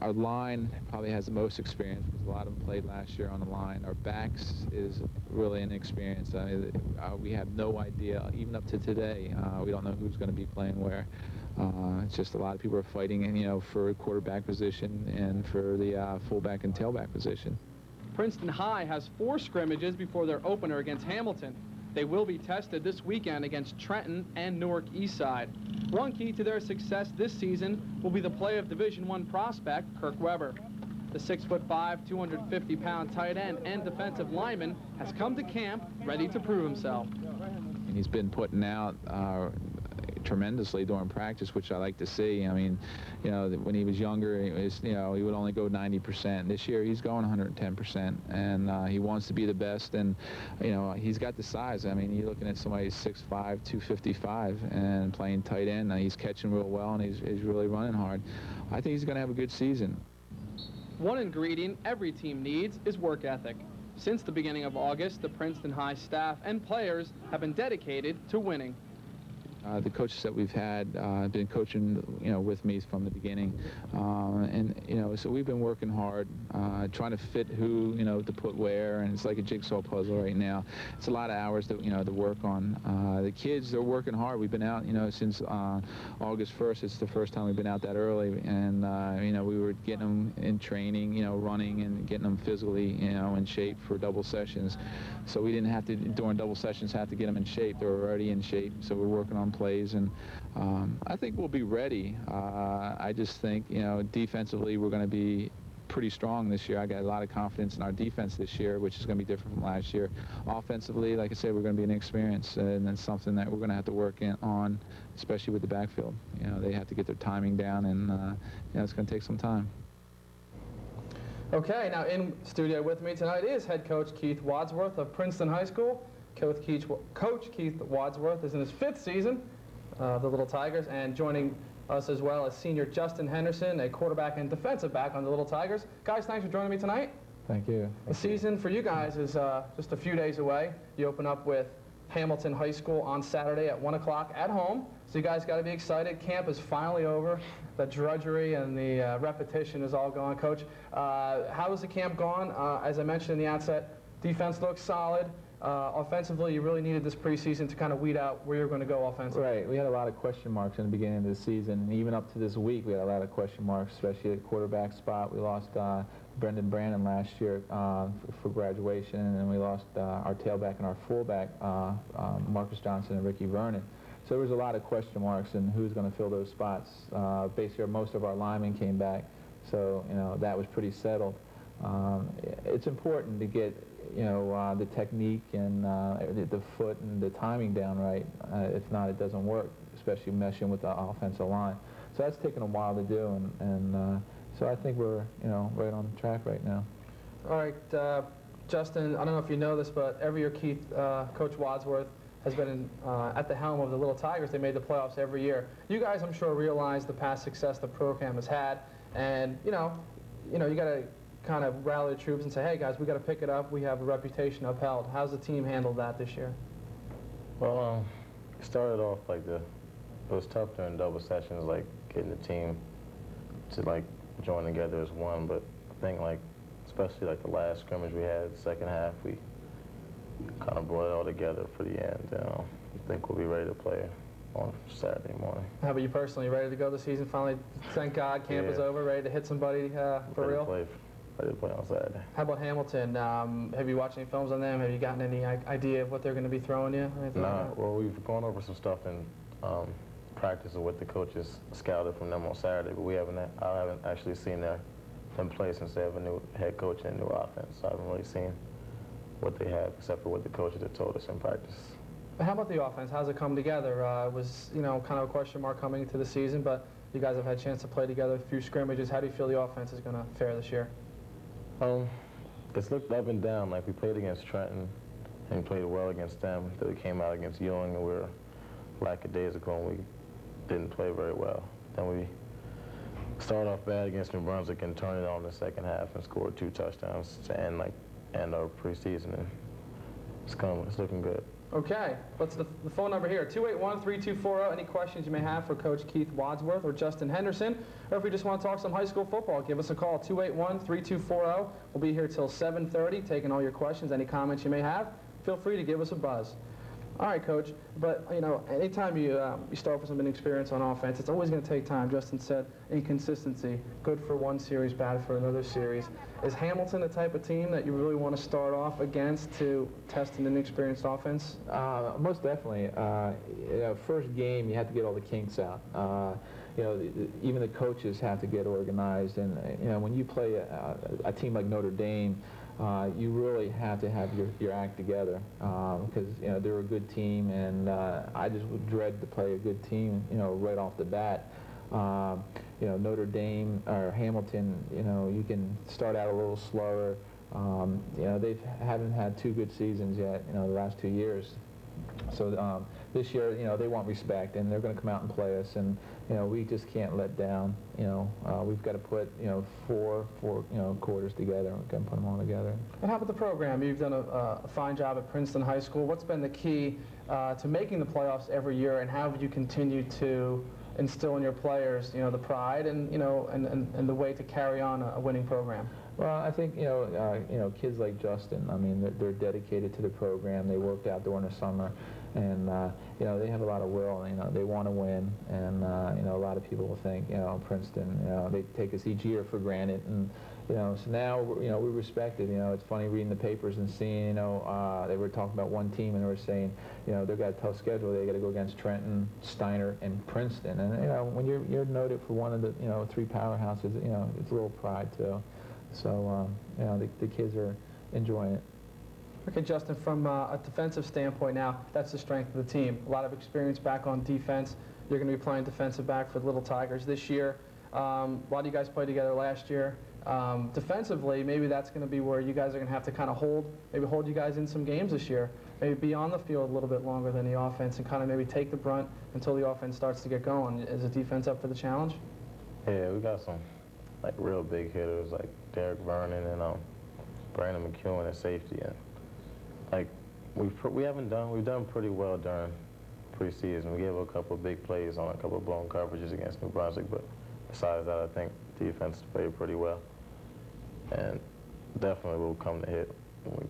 our line probably has the most experience because a lot of them played last year on the line. Our backs is really inexperienced. I mean, we have no idea, even up to today. We don't know who's going to be playing where. It's just a lot of people are fighting, and, you know, for quarterback position and for the fullback and tailback position. Princeton High has 4 scrimmages before their opener against Hamilton. They will be tested this weekend against Trenton and Newark Eastside. One key to their success this season will be the play of Division I prospect Kirk Weber. The 6'5", 250-pound tight end and defensive lineman has come to camp ready to prove himself. And he's been putting out tremendously during practice, which I like to see. I mean, you know, when he was younger, he would only go 90%. This year, he's going 110%, and he wants to be the best. And, you know, he's got the size. I mean, you're looking at somebody 6'5", 255, and playing tight end. He's catching real well, and he's really running hard. I think he's going to have a good season. One ingredient every team needs is work ethic. Since the beginning of August, the Princeton High staff and players have been dedicated to winning. The coaches that we've had have been coaching, you know, with me from the beginning, and, you know, so we've been working hard, trying to fit who, you know, to put where, and it's like a jigsaw puzzle right now. It's a lot of hours to, you know, to work on. The kids, they're working hard. We've been out, you know, since August 1st. It's the first time we've been out that early, and you know, we were getting them in training, you know, running and getting them physically, you know, in shape for double sessions. So we didn't have to, during double sessions, have to get them in shape. They were already in shape, so we're working on plays, and I think we'll be ready. I just think, you know, defensively we're going to be pretty strong this year. I got a lot of confidence in our defense this year, which is going to be different from last year. Offensively, like I said, we're going to be inexperienced, and that's something that we're going to have to work on, especially with the backfield. You know, they have to get their timing down, and you know, it's going to take some time. Okay, now in studio with me tonight is head coach Keith Wadsworth of Princeton High School. Coach Keith Wadsworth is in his 5th season of the Little Tigers, and joining us as well as senior Justin Henderson, a quarterback and defensive back on the Little Tigers. Guys, thanks for joining me tonight. Thank you. The season for you guys is just a few days away. You open up with Hamilton High School on Saturday at 1 o'clock at home, so you guys got to be excited. Camp is finally over. The drudgery and the repetition is all gone. Coach, how has the camp gone? As I mentioned in the outset, defense looks solid. Offensively, you really needed this preseason to kind of weed out where you're going to go offensively. Right. We had a lot of question marks in the beginning of the season. And even up to this week, we had a lot of question marks, especially at the quarterback spot. We lost Brendan Brandon last year for graduation, and then we lost our tailback and our fullback, Marcus Johnson and Ricky Vernon. So there was a lot of question marks in who's going to fill those spots. Basically, most of our linemen came back, so you know that was pretty settled. It's important to get the technique and the foot and the timing down right. If not, it doesn't work, especially meshing with the offensive line. So that's taken a while to do, and so I think we're right on track right now. All right, Justin, I don't know if you know this, but every year Coach Wadsworth has been at the helm of the Little Tigers. They made the playoffs every year. You guys, I'm sure, realize the past success the program has had, and you got to kind of rally the troops and say, hey guys, we got to pick it up. We have a reputation upheld. How's the team handled that this year? Well, it started off like it was tough during double sessions, like getting the team to join together as one. But I think especially the last scrimmage we had, the second half, we kind of brought it all together for the end. I think we'll be ready to play on Saturday morning. How about you personally? Ready to go this season? Finally, thank God, camp is over. Ready to hit somebody for real? Ready to play on Saturday. How about Hamilton? Have you watched any films on them? Have you gotten any idea of what they're going to be throwing you? No. Well, we've gone over some stuff in practice of what the coaches scouted from them on Saturday, but I haven't actually seen them play since they have a new head coach and a new offense. So I haven't really seen what they have except for what the coaches have told us in practice. How about the offense? How's it come together? It was kind of a question mark coming into the season, but you guys have had a chance to play together, a few scrimmages. How do you feel the offense is going to fare this year? It's looked up and down. We played against Trenton and played well against them. Then we came out against Ewing, and we were lackadaisical, and we didn't play very well. Then we started off bad against New Brunswick and turned it on in the second half and scored 2 touchdowns to end our preseason. And it's looking good. Okay, what's the phone number here? 281-3240. Any questions you may have for Coach Keith Wadsworth or Justin Henderson, or if you just want to talk some high school football, give us a call, 281-3240. We'll be here till 7:30, taking all your questions, any comments you may have. Feel free to give us a buzz. All right, Coach, but anytime you start with some inexperience on offense, it's always going to take time. Justin said inconsistency, good for one series, bad for another series. Is Hamilton the type of team that you really want to start off against to test an inexperienced offense? Most definitely. First game, you have to get all the kinks out. Even the coaches have to get organized, and when you play a team like Notre Dame, you really have to have your act together because they're a good team, and I just would dread to play a good team right off the bat. Notre Dame or Hamilton, you can start out a little slower. They haven't had 2 good seasons yet, the last 2 years. So this year, they want respect, and they're going to come out and play us, and we just can't let down. We've got to put 4 quarters together. We've got to put them all together. And how about the program? You've done a fine job at Princeton High School. What's been the key to making the playoffs every year, and how have you continued to instill in your players, the pride and and the way to carry on a winning program? Well, I think kids like Justin. I mean, they're dedicated to the program. They worked out during the summer, and they have a lot of will. They want to win, and a lot of people will think Princeton. They take us each year for granted, and so now we respect it. It's funny reading the papers and seeing they were talking about one team and they were saying they've got a tough schedule. They got to go against Trenton, Steiner, and Princeton, and when you're noted for one of the 3 powerhouses, it's a little pride too. So, you know, the kids are enjoying it. Okay, Justin, from a defensive standpoint now, that's the strength of the team. A lot of experience back on defense. You're going to be playing defensive back for the Little Tigers this year. A lot of you guys played together last year. Defensively, maybe that's going to be where you guys are going to have to kind of hold you guys in some games this year. Maybe be on the field a little bit longer than the offense and kind of maybe take the brunt until the offense starts to get going. Is the defense up for the challenge? Yeah, we got some like real big hitters like Derek Vernon and Brandon McEwen at safety, and like we've done pretty well during preseason. We gave a couple of big plays on a couple of blown coverages against New Brunswick, but besides that, I think defense played pretty well, and definitely will come to hit when we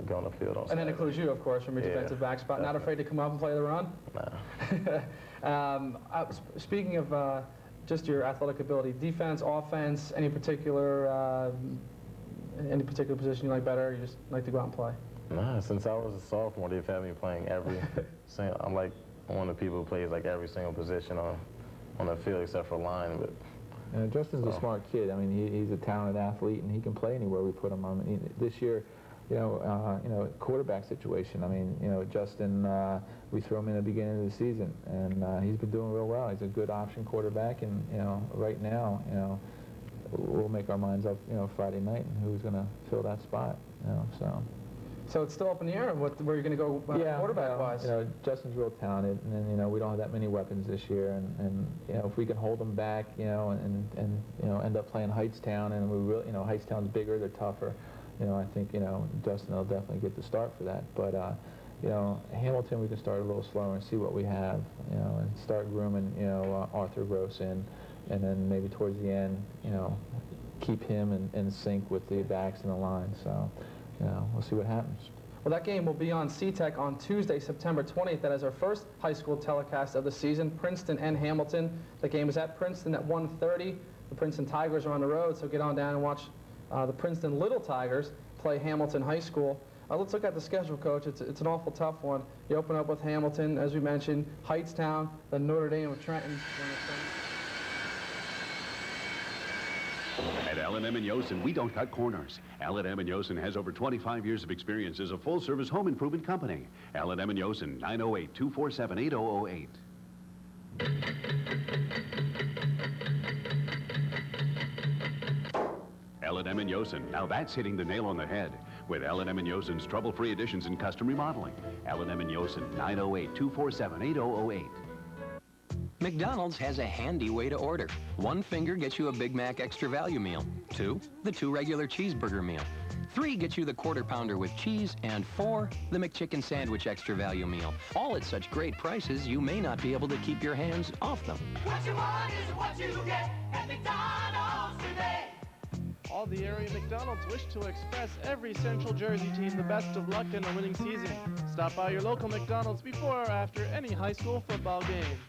go on the field on Saturday. And that includes you, of course, from your defensive back spot. Definitely. Not afraid to come up and play the run? Nah. Speaking of just your athletic ability, defense, offense, any particular position you like better, or you just like to go out and play? Nah, since I was a sophomore, they've had me playing every single. I'm like one of the people who plays like every single position on the field except for line. But Justin's a smart kid. I mean, he's a talented athlete, and he can play anywhere we put him. I mean, this year, quarterback situation. I mean, Justin, we threw him in the beginning of the season, and he's been doing real well. He's a good option quarterback, and right now, we'll make our minds up, Friday night, and who's going to fill that spot. So it's still up in the air where you're going to go quarterback-wise. Justin's real talented, and then we don't have that many weapons this year, and if we can hold them back, and end up playing Heightstown, and we really, Heightstown's bigger, they're tougher. I think Justin will definitely get the start for that. But Hamilton, we can start a little slower and see what we have, and start grooming Arthur Gross in, and then maybe towards the end, keep him in sync with the backs and the line. So. We'll see what happens. Well, that game will be on CTEC on Tuesday, September 20th. That is our first high school telecast of the season, Princeton and Hamilton. The game is at Princeton at 1:30. The Princeton Tigers are on the road, so get on down and watch the Princeton Little Tigers play Hamilton High School. Let's look at the schedule, Coach. It's an awful tough one. You open up with Hamilton, as we mentioned, Heightstown, then Notre Dame of Trenton. At L&M & Yosen, we don't cut corners. L&M & Yosen has over 25 years of experience as a full-service home improvement company. L&M & Yosen, 908-247-8008. L&M & Yosen, now that's hitting the nail on the head. With L&M & Yosen's trouble-free additions and custom remodeling. L&M & Yosen, 908-247-8008. McDonald's has a handy way to order. 1 finger gets you a Big Mac extra value meal. 2, the 2 regular cheeseburger meal. 3 gets you the quarter pounder with cheese. And 4, the McChicken sandwich extra value meal. All at such great prices, you may not be able to keep your hands off them. What you want is what you get at McDonald's today. All the area McDonald's wish to express every Central Jersey team the best of luck in a winning season. Stop by your local McDonald's before or after any high school football game.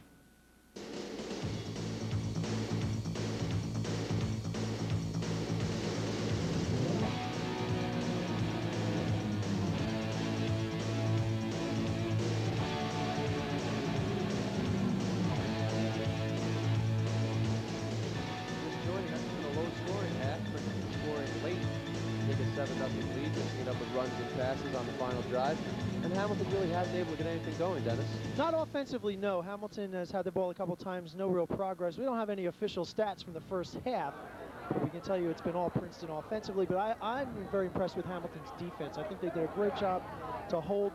On the final drive, and Hamilton really hasn't been able to get anything going, Dennis. Not offensively, no. Hamilton has had the ball a couple times, no real progress. We don't have any official stats from the first half. We can tell you it's been all Princeton offensively, but I'm very impressed with Hamilton's defense. I think they did a great job to hold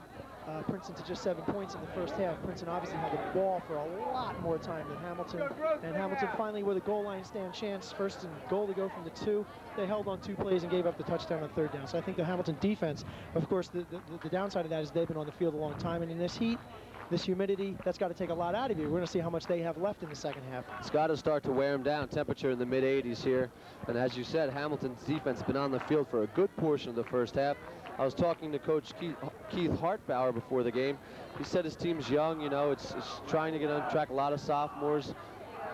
Princeton to just 7 points in the first half. Princeton obviously had the ball for a lot more time than Hamilton, and Hamilton finally with a goal line stand chance, first and goal to go from the 2. They held on 2 plays and gave up the touchdown on 3rd down. So I think the Hamilton defense, of course, the downside of that is they've been on the field a long time, and in this heat, this humidity, that's got to take a lot out of you. We're going to see how much they have left in the second half. It's got to start to wear them down. Temperature in the mid-80s here, and as you said, Hamilton's defense has been on the field for a good portion of the first half. I was talking to Coach Keith Hartbauer before the game. He said his team's young, it's trying to get on track. A lot of sophomores.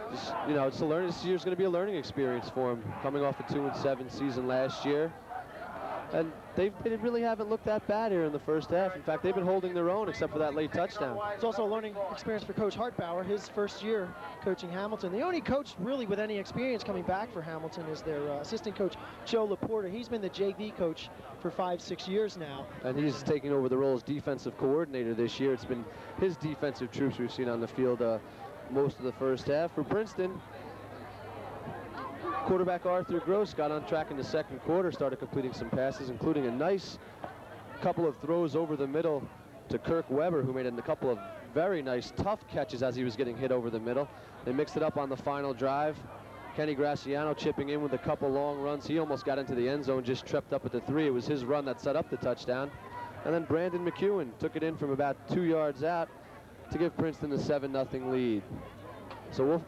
It's a learning. This year's going to be a learning experience for him, coming off a 2-7 season last year. And they really haven't looked that bad here in the first half. In fact, they've been holding their own except for that late touchdown. It's also a learning experience for Coach Hartbauer, his first year coaching Hamilton. The only coach really with any experience coming back for Hamilton is their assistant coach, Joe Laporta. He's been the JV coach for 5-6 years now. And he's taking over the role as defensive coordinator this year. It's been his defensive troops we've seen on the field most of the first half. For Princeton, quarterback Arthur Gross got on track in the second quarter, started completing some passes, including a nice couple of throws over the middle to Kirk Weber, who made a couple of very nice, tough catches as he was getting hit over the middle. They mixed it up on the final drive. Kenny Graciano chipping in with a couple long runs. He almost got into the end zone, just tripped up at the 3. It was his run that set up the touchdown. And then Brandon McEwen took it in from about 2 yards out to give Princeton the 7-0 lead. So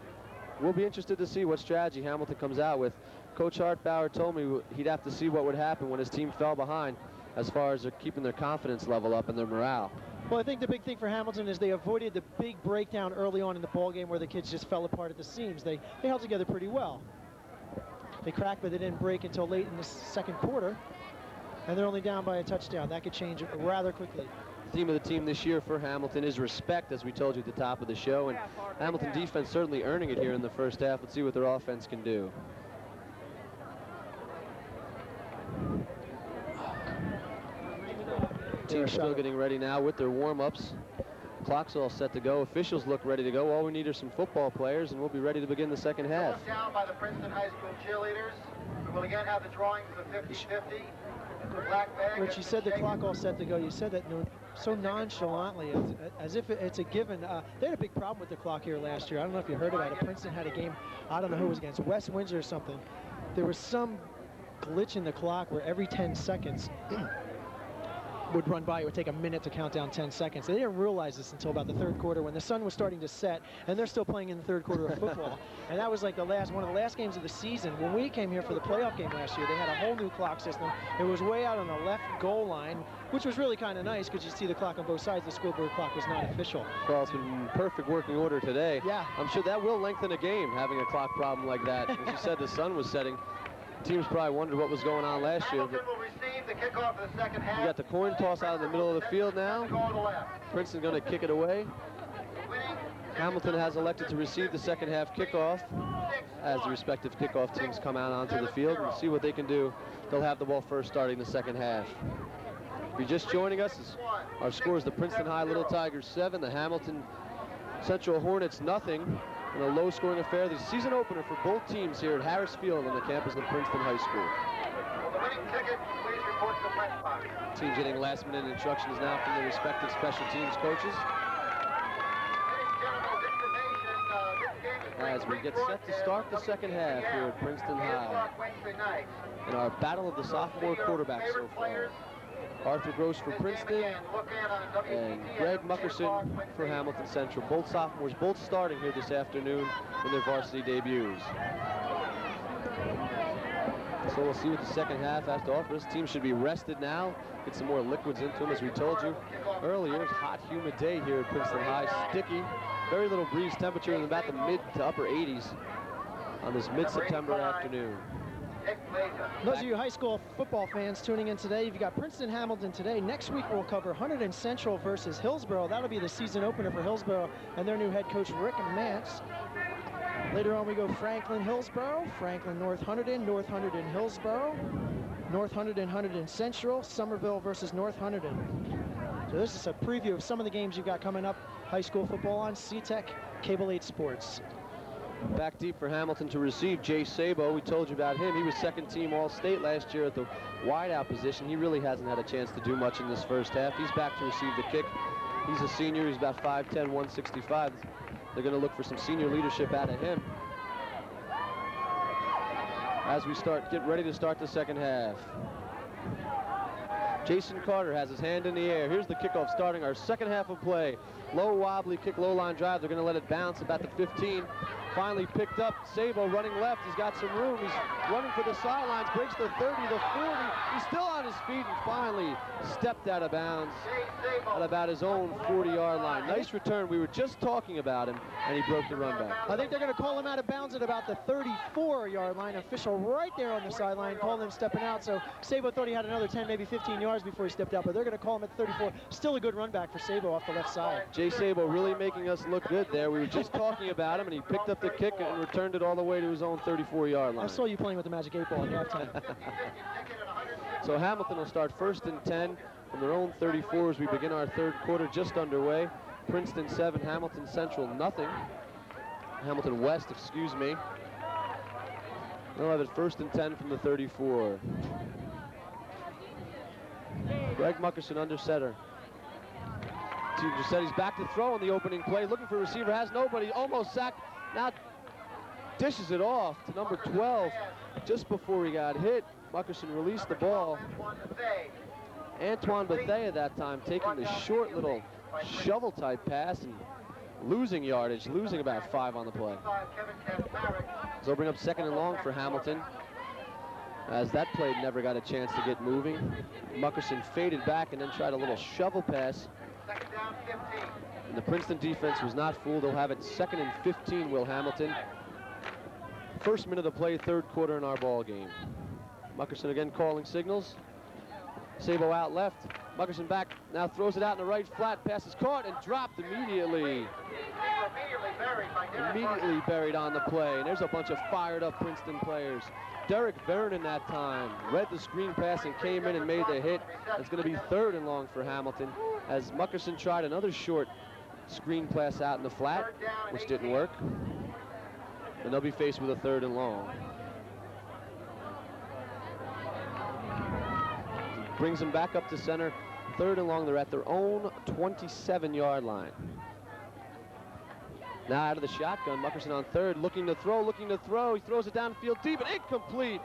we'll be interested to see what strategy Hamilton comes out with. Coach Hartbauer told me he'd have to see what would happen when his team fell behind as far as keeping their confidence level up and their morale. Well, I think the big thing for Hamilton is they avoided the big breakdown early on in the ball game where the kids just fell apart at the seams. They held together pretty well. They cracked, but they didn't break until late in the second quarter. And they're only down by a touchdown. That could change rather quickly. Theme of the team this year for Hamilton is respect, as we told you at the top of the show, and Hamilton defense certainly earning it here in the first half. Let's see what their offense can do. Team's still getting ready now with their warm-ups. Clock's all set to go. Officials look ready to go. All we need are some football players, and we'll be ready to begin the second half. Down by the Princeton High School cheerleaders. We will again have the drawing for the 50-50. Black bag. Rich, you said the clock all set to go. You said that so nonchalantly, as if it's a given. They had a big problem with the clock here last year. I don't know if you heard about it. Princeton had a game, I don't know who it was against, West Windsor or something. There was some glitch in the clock where every 10 seconds would run by. It would take a minute to count down 10 seconds. They didn't realize this until about the third quarter when the sun was starting to set, and they're still playing in the third quarter of football. And that was like one of the last games of the season. When we came here for the playoff game last year, they had a whole new clock system. It was way out on the left goal line, which was really kind of nice because you see the clock on both sides. The scoreboard clock was not official. Well, it's been perfect working order today. Yeah. I'm sure that will lengthen a game, having a clock problem like that. As you said, the sun was setting. Teams probably wondered what was going on last year. Hamilton will receive the kickoff of the second half. You got the coin toss out in the middle of the field now. Princeton going to kick it away. Hamilton has elected to receive the second half kickoff as the respective kickoff teams come out onto the field and see what they can do. They'll have the ball first starting the second half. If you're just joining us, our score is the Princeton High Little Tigers 7, the Hamilton Central Hornets nothing. In a low-scoring affair, the season opener for both teams here at Harris Field on the campus of Princeton High School. The winning ticket, please report to the press box. Team getting last-minute instructions now from their respective special teams coaches. As we get set to start the second half here at Princeton High in our battle of the sophomore quarterbacks so far. Arthur Gross for Princeton and Greg Muckerson for Hamilton Central. Both sophomores, both starting here this afternoon in their varsity debuts. So we'll see what the second half has to offer. This team should be rested now, get some more liquids into them. As we told you earlier, it's a hot, humid day here at Princeton High. Sticky, very little breeze, temperature in about the mid to upper 80s on this mid-September afternoon. Those of you high school football fans tuning in today, you've got Princeton Hamilton today. Next week we'll cover Hunterdon Central versus Hillsborough. That'll be the season opener for Hillsborough and their new head coach Rick Mance. Later on we go Franklin Hillsborough, Franklin North Hunterdon Hillsborough, North Hunterdon Central, Somerville versus North Hunterdon. So this is a preview of some of the games you've got coming up. High school football on CTEC Cable 8 Sports. Back deep for Hamilton to receive Jay Sabo. We told you about him. He was second team All-State last year at the wideout position. He really hasn't had a chance to do much in this first half. He's back to receive the kick. He's a senior. He's about 5'10", 165. They're going to look for some senior leadership out of him as we get ready to start the second half. Jason Carter has his hand in the air. Here's the kickoff starting our second half of play. Low wobbly kick, low line drive. They're going to let it bounce about the 15. Finally picked up. Sabo running left. He's got some room. He's running for the sidelines. Breaks the 30, the 40. He's still on his feet and finally stepped out of bounds. at about his own 40-yard line. Nice return. We were just talking about him, and he broke the run back. I think they're going to call him out of bounds at about the 34-yard line. Official right there on the sideline called him stepping out. So Sabo thought he had another 10, maybe 15 yards before he stepped out, but they're going to call him at 34. Still a good run back for Sabo off the left side. Jay Sabo really making us look good there. We were just talking about him, and he picked up the kick and returned it all the way to his own 34-yard line. I saw you playing with the Magic 8 Ball at halftime. So Hamilton will start 1st and 10 from their own 34 as we begin our third quarter, just underway. Princeton 7, Hamilton Central nothing. Hamilton West, excuse me. They'll have it 1st and 10 from the 34. Greg Muckerson under center. Giuseppe's back to throw on the opening play, looking for a receiver, has nobody, almost sacked, now dishes it off to number 12 just before he got hit. Muckerson released the ball. Antoine Bethea at that time taking the short little shovel-type pass and losing yardage, losing about 5 on the play. So they'll bring up 2nd and long for Hamilton, as that play never got a chance to get moving. Muckerson faded back and then tried a little shovel pass. And the Princeton defense was not fooled. They'll have it 2nd and 15, Will Hamilton. First minute of play, third quarter in our ball game. Muckerson again calling signals. Sabo out left. Muckerson back, now throws it out in the right flat. Pass is caught and dropped immediately. Immediately buried on the play. And there's a bunch of fired up Princeton players. Derek Vernon that time read the screen pass and came in and made the hit. It's going to be 3rd and long for Hamilton, as Muckerson tried another short screen pass out in the flat, which didn't work. And they'll be faced with a 3rd and long. Brings them back up to center. 3rd and long. They're at their own 27-yard line. Now out of the shotgun, Muckerson on 3rd, looking to throw. He throws it downfield deep and incomplete.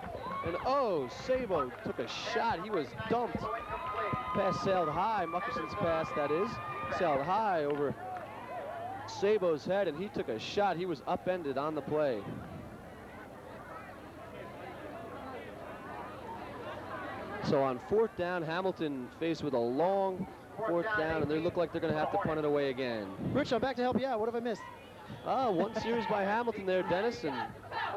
And oh, Sabo took a shot. He was dumped. Pass sailed high. Muckerson's pass, that is, sailed high over Sabo's head, and he took a shot. He was upended on the play. So on 4th down, Hamilton faced with a long 4th down, and they look like they're going to have to punt it away again. Rich, I'm back to help you out. What have I missed? One series by Hamilton there, Dennis, and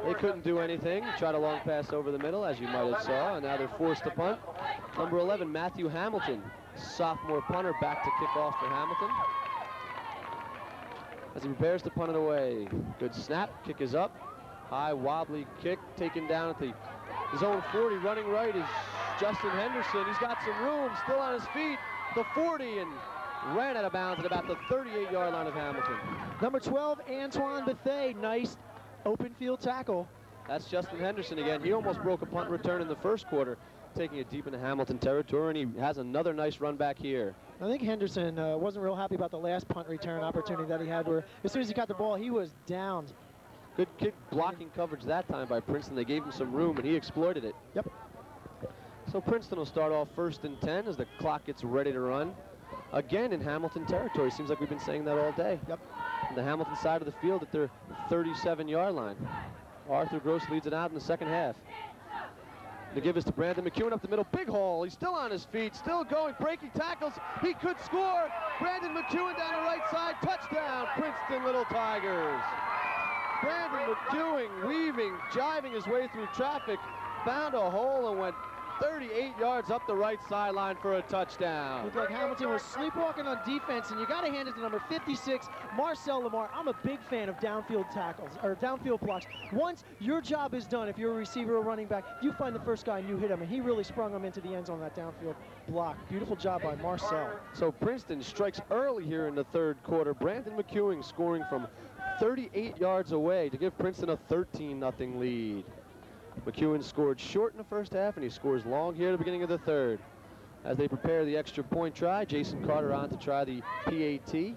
they couldn't do anything. Tried a long pass over the middle, as you might have saw, and now they're forced to punt. Number 11, Matthew Hamilton, sophomore punter, back to kick off for Hamilton. As he prepares to punt it away. Good snap, kick is up. High wobbly kick taken down at his own 40. Running right is Justin Henderson. He's got some room, still on his feet. The 40, and ran out of bounds at about the 38-yard line of Hamilton. Number 12, Antoine Bethea. Nice open field tackle. That's Justin Henderson again. He almost broke a punt return in the first quarter, taking it deep into Hamilton territory, and he has another nice run back here. I think Henderson wasn't real happy about the last punt return opportunity that he had, where as soon as he got the ball, he was down. Good kick blocking coverage that time by Princeton. They gave him some room, and he exploited it. Yep. So Princeton will start off 1st and 10 as the clock gets ready to run. Again in Hamilton territory. Seems like we've been saying that all day. Yep. On the Hamilton side of the field at their 37-yard line. Arthur Gross leads it out in the second half. The give is to Brandon McEwen up the middle. Big hole. He's still on his feet, still going, breaking tackles. He could score. Brandon McEwen down the right side. Touchdown, Princeton Little Tigers. Brandon McEwen weaving, jiving his way through traffic, found a hole and went 38 yards up the right sideline for a touchdown. Looked like Hamilton was sleepwalking on defense, and you got to hand it to number 56, Marcel Lamar. I'm a big fan of downfield tackles, or downfield blocks. Once your job is done, if you're a receiver or running back, you find the first guy and you hit him, and he really sprung him into the end zone on that downfield block. Beautiful job by Marcel. So Princeton strikes early here in the third quarter. Brandon McEwen scoring from 38 yards away to give Princeton a 13-0 lead. McEwen scored short in the first half, and he scores long here at the beginning of the third. As they prepare the extra point try, Jason Carter on to try the PAT. The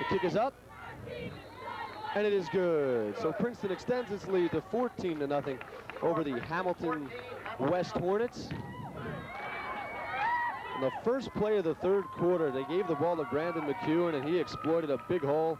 kick is up, and it is good. So Princeton extends its lead to 14-0 over the Hamilton West Hornets. In the first play of the third quarter, they gave the ball to Brandon McEwen, and he exploited a big hole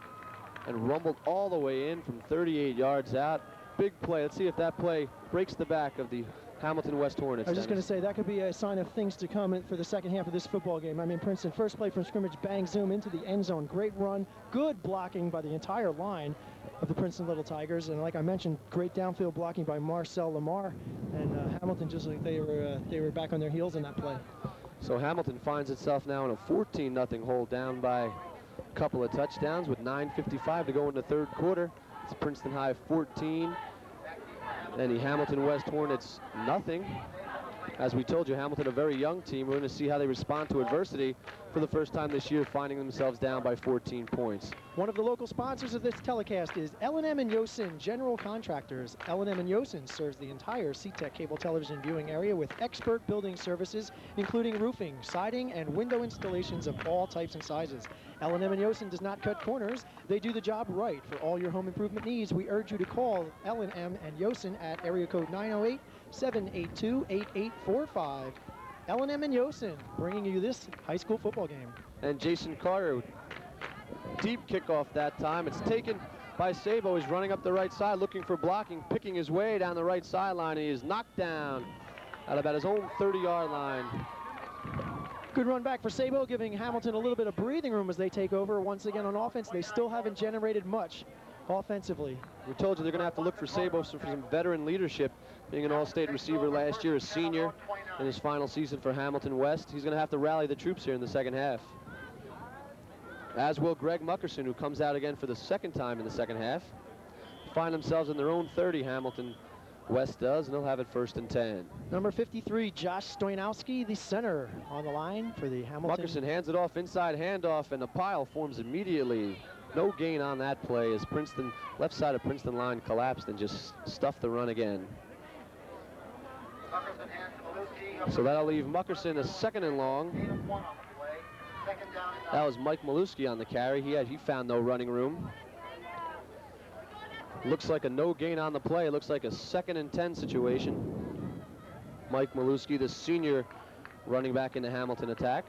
and rumbled all the way in from 38 yards out. Big play. Let's see if that play breaks the back of the Hamilton West Hornets. I was just going to say, that could be a sign of things to come for the second half of this football game. I mean, Princeton, first play from scrimmage, bang, zoom into the end zone. Great run, good blocking by the entire line of the Princeton Little Tigers. And like I mentioned, great downfield blocking by Marcel Lamar. And Hamilton, just like they were back on their heels in that play. So Hamilton finds itself now in a 14-0 hole, down by a couple of touchdowns with 9:55 to go in the third quarter. It's Princeton High 14. And the Hamilton West Hornets, nothing. As we told you, Hamilton, a very young team. We're going to see how they respond to adversity for the first time this year, finding themselves down by 14 points. One of the local sponsors of this telecast is L&M and Yosin General Contractors. L&M and Yosin serves the entire SeaTech cable television viewing area with expert building services, including roofing, siding, and window installations of all types and sizes. L&M and Yosin does not cut corners. They do the job right. For all your home improvement needs, we urge you to call L&M and Yosin at area code 908-782-8845. L&M and Yosin bringing you this high school football game. And Jason Carter, deep kickoff that time. It's taken by Sabo. He's running up the right side, looking for blocking, picking his way down the right sideline. He is knocked down at about his own 30-yard line. Good run back for Sabo, giving Hamilton a little bit of breathing room as they take over. Once again on offense, they still haven't generated much offensively. We told you they're going to have to look for Sabo for some veteran leadership, being an all-state receiver last year, a senior in his final season for Hamilton West. He's going to have to rally the troops here in the second half. As will Greg Muckerson, who comes out again for the second time in the second half. Find themselves in their own 30, Hamilton West does, and they'll have it 1st and 10. Number 53, Josh Stoyanowski, the center on the line for the Hamilton. Muckerson hands it off, inside handoff, and the pile forms immediately. No gain on that play as Princeton, left side of Princeton line collapsed and just stuffed the run again. So that'll leave Muckerson a 2nd and long. That was Mike Maluski on the carry. He found no running room. Looks like a no gain on the play. It looks like a 2nd and 10 situation. Mike Maluski, the senior running back in the Hamilton attack.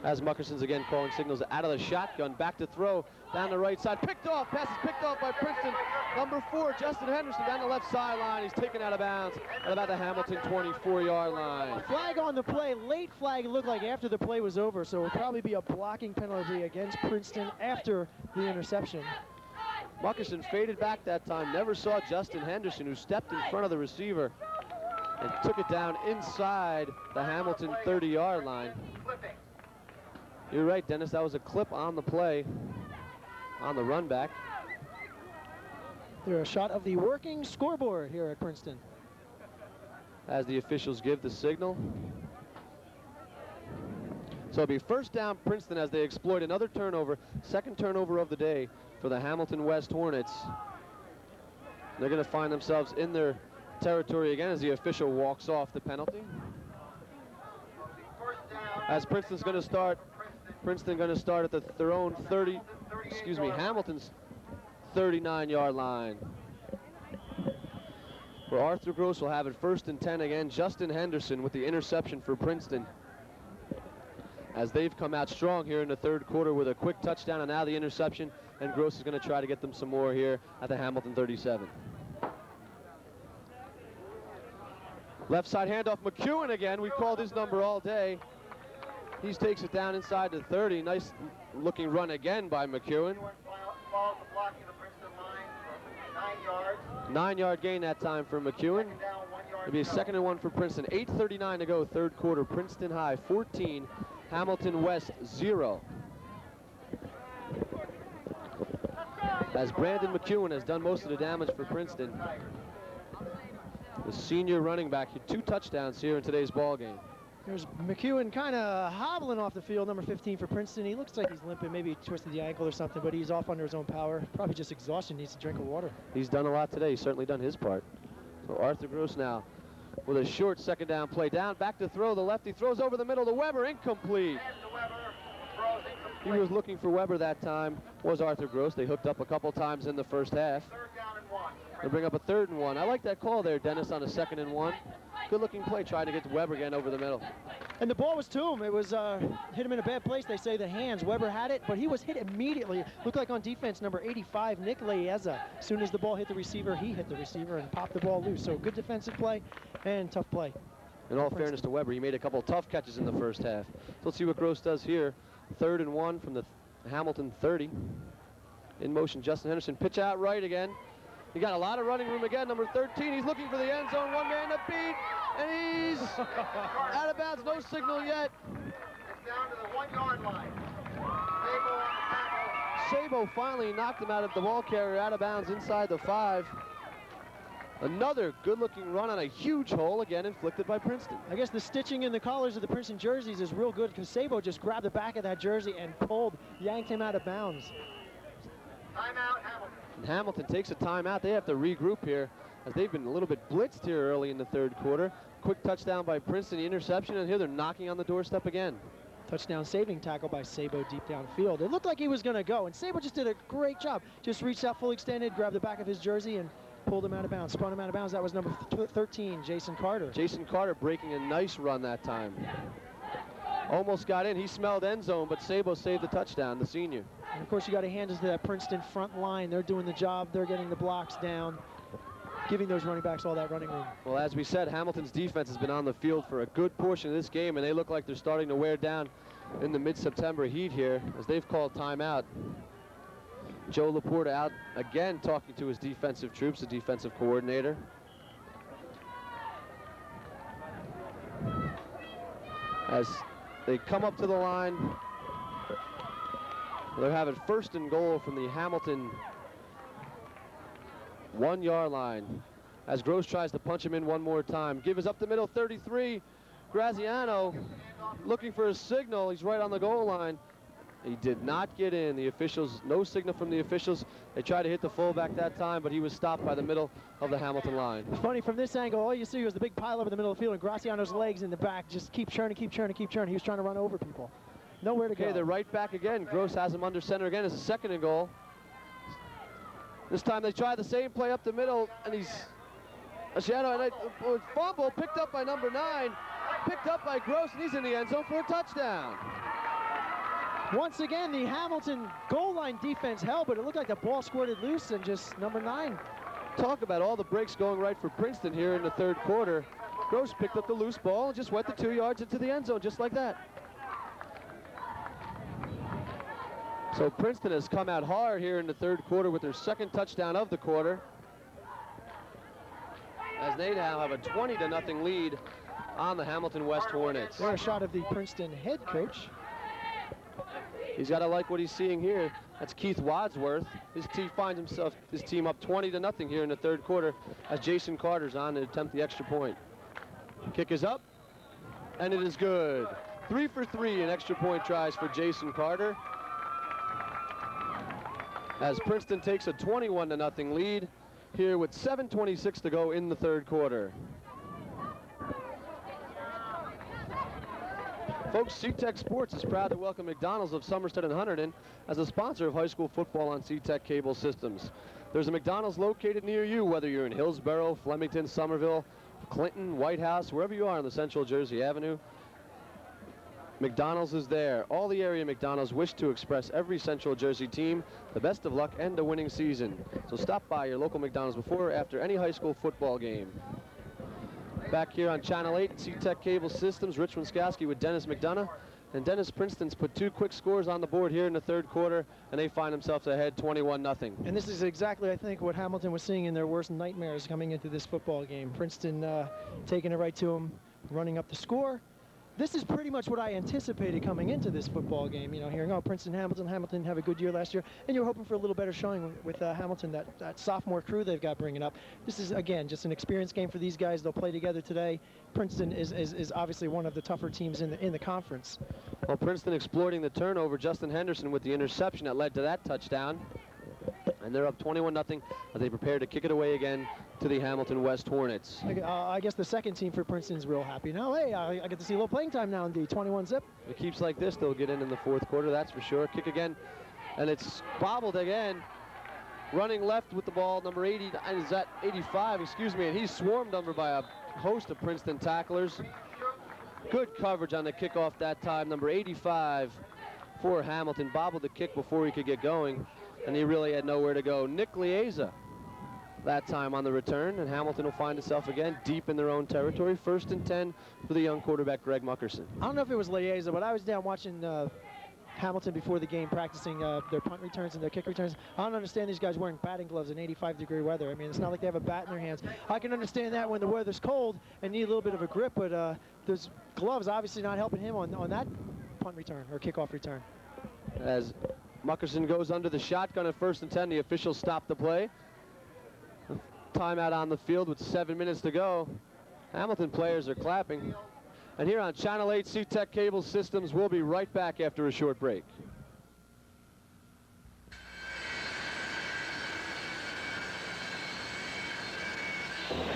As Muckerson's again calling signals out of the shotgun, back to throw down the right side. Picked off, pass is picked off by Princeton. Number 4, Justin Henderson down the left sideline. He's taken out of bounds at about the Hamilton 24-yard line. A flag on the play, late flag, it looked like after the play was over, so it would probably be a blocking penalty against Princeton after the interception. Muckerson faded back that time, never saw Justin Henderson, who stepped in front of the receiver and took it down inside the Hamilton 30-yard line. You're right, Dennis, that was a clip on the play, on the run back. There's a shot of the working scoreboard here at Princeton. As the officials give the signal. So it'll be 1st down Princeton as they exploit another turnover, 2nd turnover of the day for the Hamilton West Hornets. They're going to find themselves in their territory again as the official walks off the penalty. As Princeton's going to start, at their own Hamilton's 39-yard line. Where Arthur Gross will have it 1st and 10 again. Justin Henderson with the interception for Princeton. As they've come out strong here in the third quarter with a quick touchdown and now the interception, and Gross is going to try to get them some more here at the Hamilton 37. Left side handoff, McEwen again. We've called his number all day. He takes it down inside the 30. Nice looking run again by McEwen. 9-yard gain that time for McEwen. It'll be a 2nd and 1 for Princeton. 8:39 to go, third quarter. Princeton High 14, Hamilton West 0. As Brandon McEwen has done most of the damage for Princeton. The senior running back had 2 touchdowns here in today's ball game. There's McEwen kind of hobbling off the field, number 15 for Princeton. He looks like he's limping, maybe he twisted the ankle or something, but he's off under his own power. Probably just exhaustion, needs a drink of water. He's done a lot today. He's certainly done his part. So Arthur Gross now with a short 2nd down play. Down, back to throw. The lefty throws over the middle to Weber, incomplete. He was looking for Weber that time, was Arthur Gross. They hooked up a couple times in the first half. They bring up a 3rd and 1. I like that call there, Dennis, on a 2nd and 1. Good-looking play trying to get to Weber again over the middle. And the ball was to him. It was hit him in a bad place. They say the hands. Weber had it, but he was hit immediately. Looked like on defense, number 85, Nick Lieza. As soon as the ball hit the receiver, he hit the receiver and popped the ball loose. So good defensive play and tough play. In all fairness to Weber, he made a couple tough catches in the first half. So let's see what Gross does here. 3rd and 1 from the Hamilton 30. In motion, Justin Henderson. Pitch out right again. He got a lot of running room again. Number 13, he's looking for the end zone. One man to beat, and he's out of bounds. No signal yet. It's down to the 1 yard line. Sabo on the tackle. Sabo finally knocked him out of the ball carrier, out of bounds inside the 5. Another good-looking run on a huge hole, again inflicted by Princeton. I guess the stitching in the collars of the Princeton jerseys is real good because Sabo just grabbed the back of that jersey and yanked him out of bounds. Timeout, Hamilton. And Hamilton takes a timeout. They have to regroup here as they've been a little bit blitzed here early in the 3rd quarter. Quick touchdown by Princeton, the interception, and here they're knocking on the doorstep again. Touchdown saving tackle by Sabo deep downfield. It looked like he was going to go, and Sabo just did a great job. Just reached out full extended, grabbed the back of his jersey, and pulled him out of bounds, spun him out of bounds. That was number 13, Jason Carter. Jason Carter breaking a nice run that time. Almost got in. He smelled end zone, but Sabo saved the touchdown, the senior. And of course, you got to hand it to that Princeton front line. They're doing the job. They're getting the blocks down, giving those running backs all that running room. Well, as we said, Hamilton's defense has been on the field for a good portion of this game, and they look like they're starting to wear down in the mid-September heat here as they've called timeout. Joe Laporta out again talking to his defensive troops, the defensive coordinator. As they come up to the line, they're having 1st and goal from the Hamilton 1 yard line. As Gross tries to punch him in one more time. Give us up the middle, 33. Graziano looking for a signal. He's right on the goal line. He did not get in. The officials, no signal from the officials. They tried to hit the fullback that time, but he was stopped by the middle of the Hamilton line. Funny, from this angle, all you see was the big pile over the middle of the field, and Graziano's legs in the back just keep churning, keep churning, keep churning. He was trying to run over people. Nowhere to go. Okay, they're right back again. Gross has him under center again. It's a 2nd and goal. This time they try the same play up the middle, and he's a shadow, and a fumble picked up by number 9, picked up by Gross, and he's in the end zone for a touchdown. Once again, the Hamilton goal line defense held, but it looked like the ball squirted loose, and just number 9. Talk about all the breaks going right for Princeton here in the 3rd quarter. Gross picked up the loose ball and just went the 2 yards into the end zone, just like that. So Princeton has come out hard here in the 3rd quarter with their 2nd touchdown of the quarter, as they now have a 20-0 lead on the Hamilton West Hornets. There's a shot of the Princeton head coach. He's got to like what he's seeing here. That's Keith Wadsworth. His team finds his team up 20-0 here in the 3rd quarter as Jason Carter's on to attempt the extra point. Kick is up, and it is good. 3 for 3 in extra point tries for Jason Carter, as Princeton takes a 21-0 lead here with 7:26 to go in the 3rd quarter. Folks, SeaTech Sports is proud to welcome McDonald's of Somerset and Hunterdon as a sponsor of high school football on SeaTech Cable Systems. There's a McDonald's located near you, whether you're in Hillsborough, Flemington, Somerville, Clinton, White House, wherever you are on the Central Jersey Avenue. McDonald's is there. All the area McDonald's wish to express every Central Jersey team the best of luck and a winning season. So stop by your local McDonald's before or after any high school football game. Back here on Channel 8, SeaTech Cable Systems, Rich Winskowski with Dennis McDonough. And Dennis, Princeton's put 2 quick scores on the board here in the 3rd quarter, and they find themselves ahead 21-0. And this is exactly, I think, what Hamilton was seeing in their worst nightmares coming into this football game. Princeton taking it right to them, running up the score. This is pretty much what I anticipated coming into this football game. You know, hearing, oh, Princeton, Hamilton have a good year last year, and you're hoping for a little better showing with Hamilton, that sophomore crew they've got bringing up. This is, again, just an experience game for these guys. They'll play together today. Princeton is obviously one of the tougher teams in the conference. Well, Princeton exploiting the turnover. Justin Henderson with the interception that led to that touchdown. And they're up 21-0 as they prepare to kick it away again to the Hamilton West Hornets. I guess the second team for Princeton's real happy. Now, hey, I get to see a little playing time now in the 21-zip. If it keeps like this, they'll get in the 4th quarter, that's for sure. Kick again, and it's bobbled again. Running left with the ball, number 80, is that 85, excuse me, and he's swarmed over by a host of Princeton tacklers. Good coverage on the kickoff that time. Number 85 for Hamilton bobbled the kick before he could get going, and he really had nowhere to go. Nick Lieza that time on the return, and Hamilton will find itself again deep in their own territory. 1st and 10 for the young quarterback Greg Muckerson. I don't know if it was Lieza, but I was down watching Hamilton before the game practicing their punt returns and their kick returns. I don't understand these guys wearing batting gloves in 85-degree weather. I mean, it's not like they have a bat in their hands. I can understand that when the weather's cold and need a little bit of a grip, but those gloves obviously not helping him on that punt return or kickoff return. As Muckerson goes under the shotgun at 1st and 10, the officials stop the play. Timeout on the field with 7 minutes to go. Hamilton players are clapping. And here on Channel 8 SeaTech Cable Systems, we'll be right back after a short break.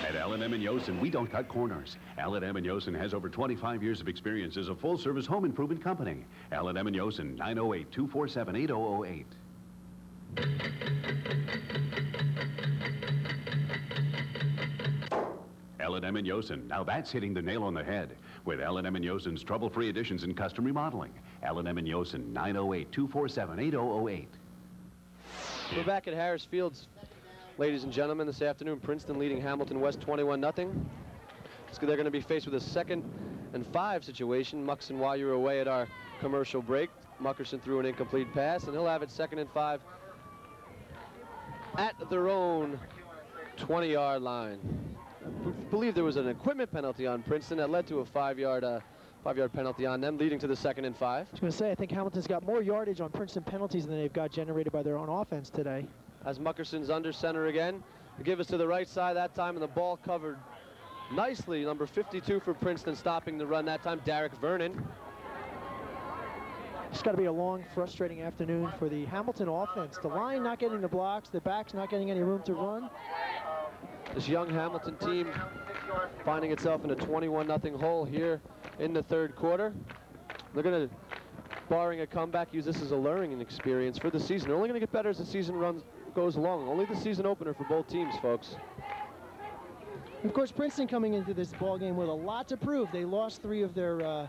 At L&M & Yosen, we don't cut corners. L&M & Yosen has over 25 years of experience as a full-service home improvement company. L&M & Yosen, 908-247-8008. L&M & Yosen, now that's hitting the nail on the head. With L&M & Yosen's trouble-free additions and custom remodeling. L&M & Yosen, 908-247-8008. We're back at Harris Fields, ladies and gentlemen, this afternoon. Princeton leading Hamilton West 21-0. They're going to be faced with a 2nd and 5 situation. Muxon, while you were away at our commercial break, Muckerson threw an incomplete pass, and he'll have it 2nd and 5 at their own 20-yard line. We believe there was an equipment penalty on Princeton that led to a 5-yard penalty on them, leading to the 2nd and 5. I was going to say, I think Hamilton's got more yardage on Princeton penalties than they've got generated by their own offense today. As Muckerson's under center again, they give us to the right side that time, and the ball covered nicely. Number 52 for Princeton stopping the run that time, Derek Vernon. It's got to be a long, frustrating afternoon for the Hamilton offense. The line not getting the blocks, the backs not getting any room to run. This young Hamilton team finding itself in a 21-0 hole here in the 3rd quarter. They're going to, barring a comeback, use this as a learning experience for the season. They're only going to get better as the season goes along. Only the season opener for both teams, folks. Of course, Princeton coming into this ball game with a lot to prove. They lost 3 of their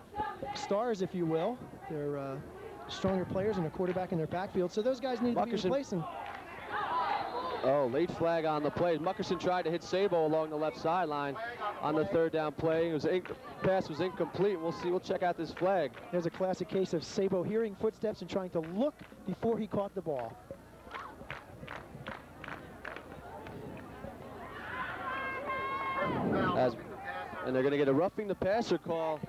stars, if you will. Their stronger players and a quarterback in their backfield. So those guys need to be replacing. Oh, late flag on the play. Muckerson tried to hit Sabo along the left sideline on the 3rd down play. Pass was incomplete. We'll check out this flag. There's a classic case of Sabo hearing footsteps and trying to look before he caught the ball. And they're going to get a roughing the passer call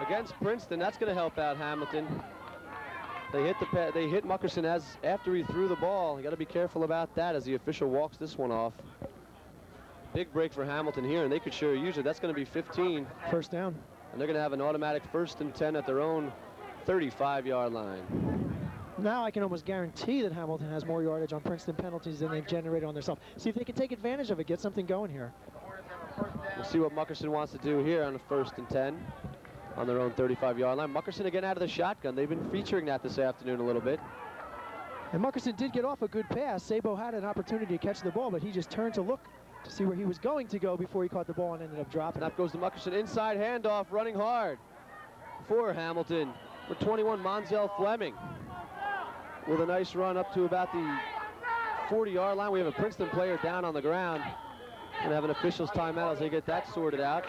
against Princeton. That's going to help out Hamilton. They hit Muckerson after he threw the ball. You got to be careful about that as the official walks this one off. Big break for Hamilton here, and they could sure use it. That's going to be 15. 1st down. And they're going to have an automatic 1st and 10 at their own 35-yard line. Now I can almost guarantee that Hamilton has more yardage on Princeton penalties than they've generated on themselves. See if they can take advantage of it, get something going here. We'll see what Muckerson wants to do here on the 1st and 10. On their own 35-yard line. Muckerson again out of the shotgun. They've been featuring that this afternoon a little bit. And Muckerson did get off a good pass. Sabo had an opportunity to catch the ball, but he just turned to look to see where he was going to go before he caught the ball and ended up dropping. Up goes the Muckerson inside handoff, running hard for Hamilton. For 21, Monzel Fleming with a nice run up to about the 40-yard line. We have a Princeton player down on the ground. And have an official's timeout as they get that sorted out.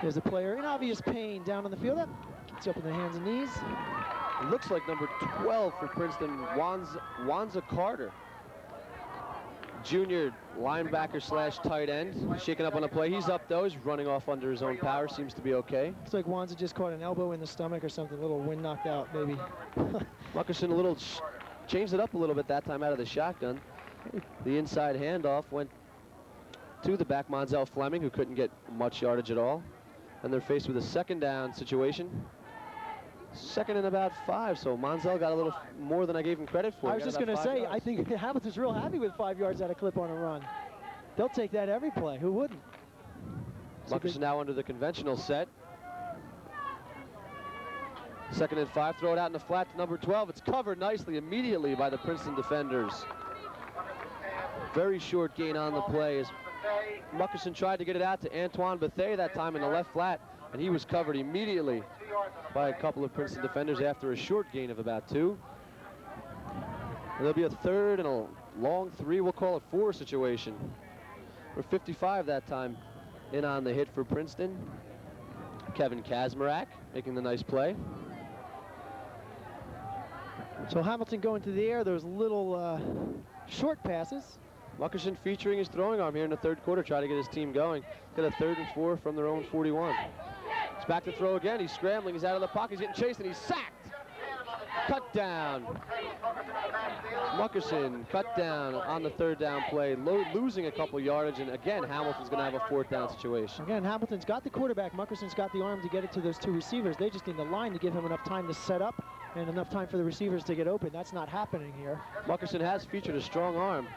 There's a player in obvious pain down on the field. That gets up in the hands and knees. It looks like number 12 for Princeton, Wanza Carter. Junior linebacker slash tight end. Shaking up on the play. He's up though. He's running off under his own power. Seems to be okay. Looks like Wanza just caught an elbow in the stomach or something. A little wind knocked out, maybe. Muckerson a little changed it up a little bit that time out of the shotgun. The inside handoff went to the back, Monzel Fleming, who couldn't get much yardage at all. And they're faced with a 2nd down situation. 2nd and about 5, so Monzel got a little more than I gave him credit for. I was just going to say, I think Hamilton's real happy with 5 yards out of clip on a run. They'll take that every play. Who wouldn't? Muckerson now under the conventional set. 2nd and 5, throw it out in the flat to number 12. It's covered nicely immediately by the Princeton defenders. Very short gain on the play as Muckerson tried to get it out to Antoine Bethea that time in the left flat, and he was covered immediately by a couple of Princeton defenders after a short gain of about 2. And there'll be a third and a long 3, we'll call it 4 situation. For 55 that time in on the hit for Princeton. Kevin Kazmarak making the nice play. So Hamilton going to the air, those little short passes. Muckerson featuring his throwing arm here in the third quarter, try to get his team going. Get a 3rd and 4 from their own 41. He's back to throw again. He's scrambling. He's out of the pocket. He's getting chased, and he's sacked. Cut down. Muckerson cut down on the 3rd down play, losing a couple yardage, and again, Hamilton's going to have a 4th down situation. Again, Hamilton's got the quarterback. Muckerson's got the arm to get it to those 2 receivers. They just need the line to give him enough time to set up and enough time for the receivers to get open. That's not happening here. Muckerson has featured a strong arm.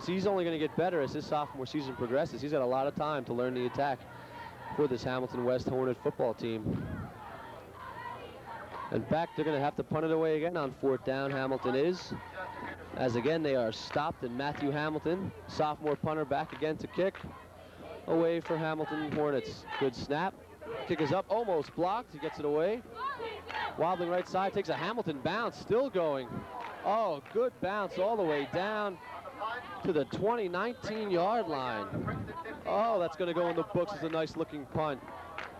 He's only going to get better as his sophomore season progresses. He's got a lot of time to learn the attack for this Hamilton West Hornet football team. In fact, they're going to have to punt it away again on 4th down. Hamilton is. As again, they are stopped, and Matthew Hamilton, sophomore punter, back again to kick. Away for Hamilton Hornets. Good snap. Kick is up, almost blocked. He gets it away. Wobbling right side, takes a Hamilton bounce, still going. Oh, good bounce all the way down to the 19-yard line. Oh, that's going to go in the books as a nice-looking punt.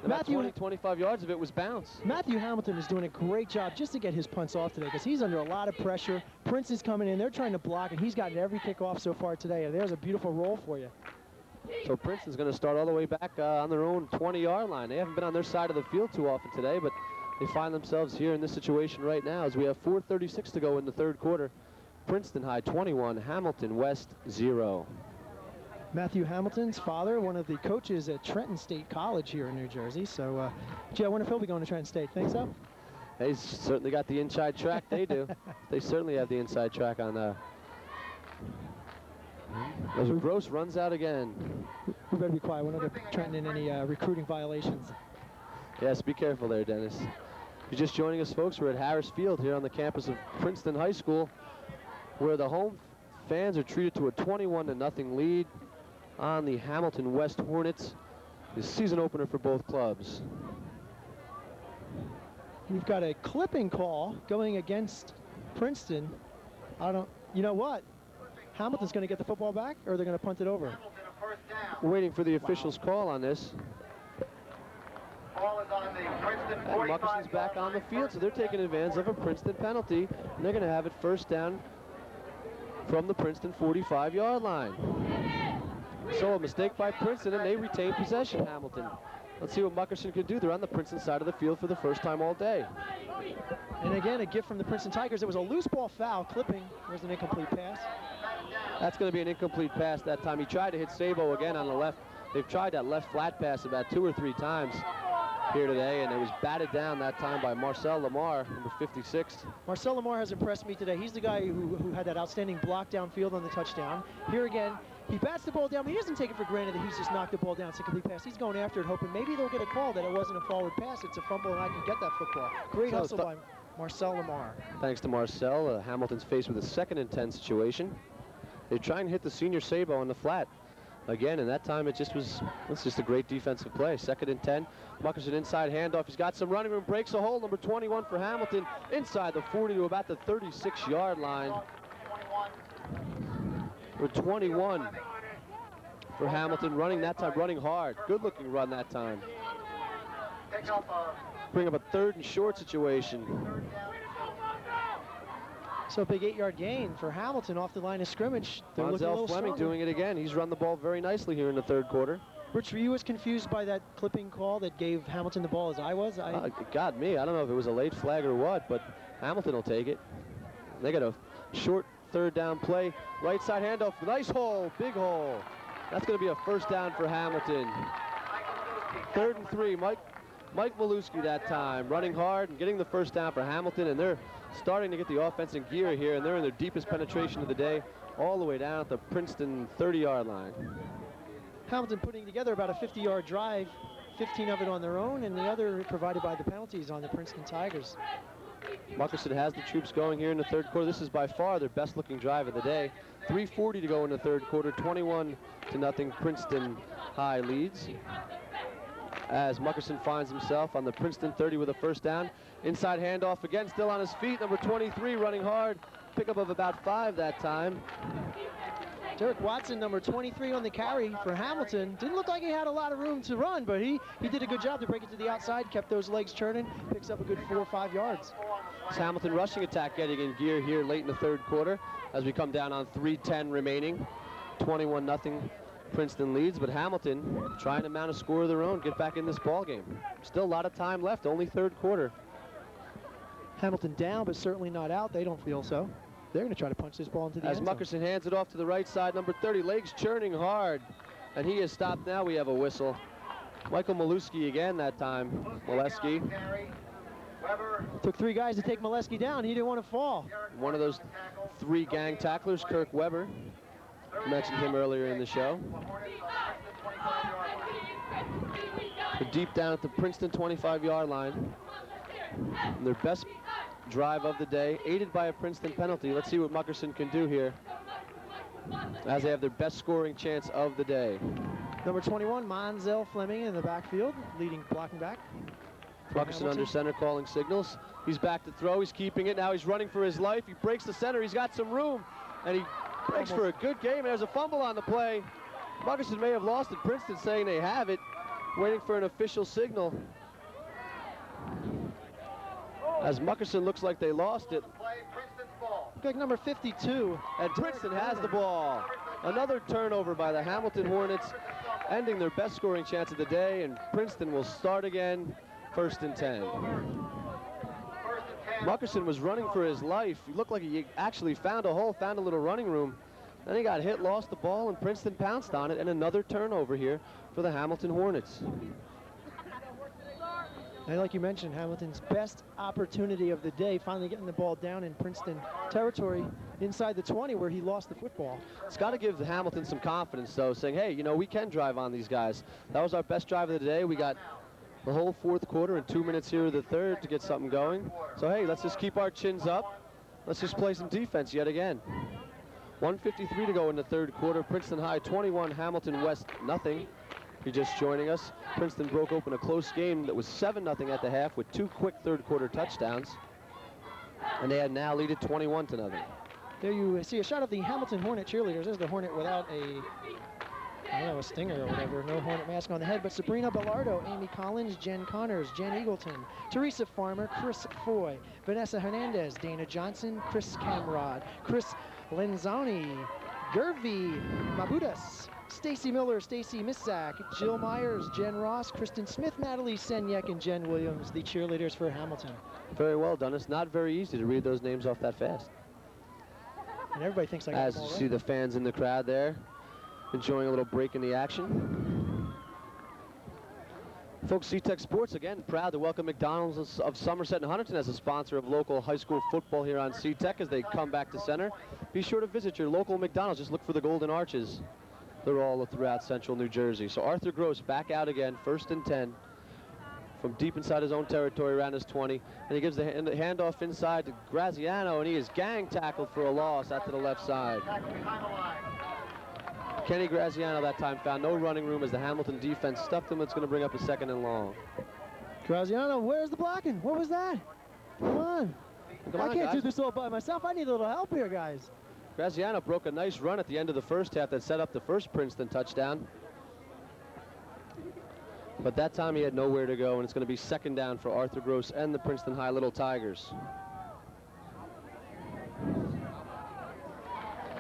About 20-25 yards of it was bounce. Matthew Hamilton is doing a great job just to get his punts off today because he's under a lot of pressure. Princeton's coming in. They're trying to block, and he's gotten every kickoff so far today. And there's a beautiful roll for you. So Princeton's going to start all the way back on their own 20-yard line. They haven't been on their side of the field too often today, but they find themselves here in this situation right now as we have 4:36 to go in the third quarter. Princeton High 21, Hamilton West 0. Matthew Hamilton's father, one of the coaches at Trenton State College here in New Jersey. So, gee, I wonder if he'll be going to Trenton State. Think so? He's certainly got the inside track. They do. They certainly have the inside track on As Gross runs out again. We better be quiet. We're not going to Trenton in any recruiting violations. Yes, be careful there, Dennis. If you're just joining us, folks, we're at Harris Field here on the campus of Princeton High School, where the home fans are treated to a 21-0 lead on the Hamilton West Hornets, the season opener for both clubs. We've got a clipping call going against Princeton. You know what? Hamilton's going to get the football back, or they're going to punt it over? We're waiting for the official's call on this. Ball is on the Princeton And Muckerson's back on the field, so they're taking advantage of a Princeton penalty, and they're going to have it 1st down from the Princeton 45-yard line. So a mistake by Princeton, and they retain possession, Hamilton. Let's see what Muckerson can do. They're on the Princeton side of the field for the first time all day. And again, a gift from the Princeton Tigers. It was a loose ball foul. Clipping was an incomplete pass. That's going to be an incomplete pass that time. He tried to hit Sabo again on the left. They've tried that left flat pass about 2 or 3 times here today, and it was batted down that time by Marcel Lamar, number 56. Marcel Lamar has impressed me today. He's the guy who had that outstanding block downfield on the touchdown. Here again, he bats the ball down, but he doesn't take it for granted that he's just knocked the ball down. It's a complete pass. He's going after it, hoping maybe they'll get a call that it wasn't a forward pass. It's a fumble, and I can get that football. Great hustle by Marcel Lamar. Thanks to Marcel, Hamilton's faced with a 2nd and 10 situation. They try and hit the senior Sabo on the flat again, and that time it's just a great defensive play. 2nd and 10. Muckerson inside handoff. He's got some running room, breaks a hole. Number 21 for Hamilton inside the 40 to about the 36-yard line. For 21 for Hamilton, running that time, running hard. Good-looking run that time. Bring up a 3rd and short situation. So a big 8-yard gain for Hamilton off the line of scrimmage. They're looking a little Fleming stronger. doing it again. He's run the ball very nicely here in the third quarter. Rich, were you as confused by that clipping call that gave Hamilton the ball as I was? God, me. I don't know if it was a late flag or what, but Hamilton will take it. They got a short 3rd down play. Right side handoff. Nice hole. Big hole. That's going to be a 1st down for Hamilton. 3rd and 3. Mike Maluski that time, running hard and getting the 1st down for Hamilton, and they're starting to get the offense in gear here, and they're in their deepest penetration of the day, all the way down at the Princeton 30-yard line. Hamilton putting together about a 50-yard drive, 15 of it on their own, and the other provided by the penalties on the Princeton Tigers. Muckerson has the troops going here in the third quarter. This is by far their best looking drive of the day. 3:40 to go in the third quarter. 21-0 Princeton High leads. As Muckerson finds himself on the Princeton 30 with a first down. Inside handoff again, still on his feet. Number 23 running hard. Pickup of about 5 that time. Derek Watson, number 23 on the carry for Hamilton. Didn't look like he had a lot of room to run, but he did a good job to break it to the outside, kept those legs churning, picks up a good 4 or 5 yards. This Hamilton rushing attack getting in gear here late in the third quarter as we come down on 3:10 remaining. 21-0 Princeton leads, but Hamilton trying to mount a score of their own, get back in this ball game. Still a lot of time left, only third quarter. Hamilton down, but certainly not out. They don't feel so. They're going to try to punch this ball into the As end zone. Muckerson hands it off to the right side, number 30, legs churning hard. And he is stopped now. We have a whistle. Michael Molewski again that time. Molewski. Took 3 guys to take Molewski down. He didn't want to fall. One of those 3 gang tacklers, Kirk Weber. I mentioned him earlier in the show. They're deep down at the Princeton 25-yard line. And their best drive of the day, aided by a Princeton penalty. Let's see what Muckerson can do here as they have their best scoring chance of the day. Number 21, Monzel Fleming in the backfield, leading blocking back. Muckerson under center calling signals. He's back to throw. He's keeping it. Now he's running for his life. He breaks the center. He's got some room. And he breaks for a good game. And there's a fumble on the play. Muckerson may have lost it. Princeton saying they have it. Waiting for an official signal. As Muckerson looks like they lost it. Look like number 52. And Princeton has the ball. Another turnover by the Hamilton Hornets, ending their best scoring chance of the day, and Princeton will start again, 1st and 10. Muckerson was running for his life. He looked like he actually found a hole, found a little running room. Then he got hit, lost the ball, and Princeton pounced on it, and another turnover here for the Hamilton Hornets. And like you mentioned, Hamilton's best opportunity of the day, finally getting the ball down in Princeton territory inside the 20 where he lost the football. It's got to give the Hamilton some confidence, though, saying, hey, you know, we can drive on these guys. That was our best drive of the day. We got the whole 4th quarter and 2 minutes here of the 3rd to get something going. So, hey, let's just keep our chins up. Let's just play some defense yet again. 1:53 to go in the 3rd quarter. Princeton High 21, Hamilton West nothing. If you're just joining us, Princeton broke open a close game that was 7-0 at the half with 2 quick 3rd quarter touchdowns. And they had now lead it 21-0. There you see a shot of the Hamilton Hornet cheerleaders. There's the Hornet without a, I don't know, a stinger or whatever. No Hornet mask on the head, but Sabrina Bellardo, Amy Collins, Jen Connors, Jen Eagleton, Teresa Farmer, Chris Foy, Vanessa Hernandez, Dana Johnson, Chris Camrod, Chris Lenzoni, Gervy Mabudas, Stacy Miller, Stacy Missak, Jill Myers, Jen Ross, Kristen Smith, Natalie Senyek, and Jen Williams, the cheerleaders for Hamilton. Very well done. It's not very easy to read those names off that fast. And everybody thinks I got As them you all see right. the fans in the crowd there, enjoying a little break in the action. Folks, C-Tech Sports, again, proud to welcome McDonald's of Somerset and Huntington as a sponsor of local high school football here on C-Tech as they come back to center. Be sure to visit your local McDonald's. Just look for the Golden Arches. They're all throughout central New Jersey. So Arthur Gross back out again, 1st and 10 from deep inside his own territory around his 20. And he gives the handoff inside to Graziano, and he is gang tackled for a loss out to the left side. Kenny Graziano that time found no running room as the Hamilton defense stuffed him. It's going to bring up a 2nd and long. Graziano, where's the blocking? What was that? Come on. I can't do this all by myself. I need a little help here, guys. Graziano broke a nice run at the end of the first half that set up the first Princeton touchdown. But that time he had nowhere to go, and it's going to be 2nd down for Arthur Gross and the Princeton High Little Tigers.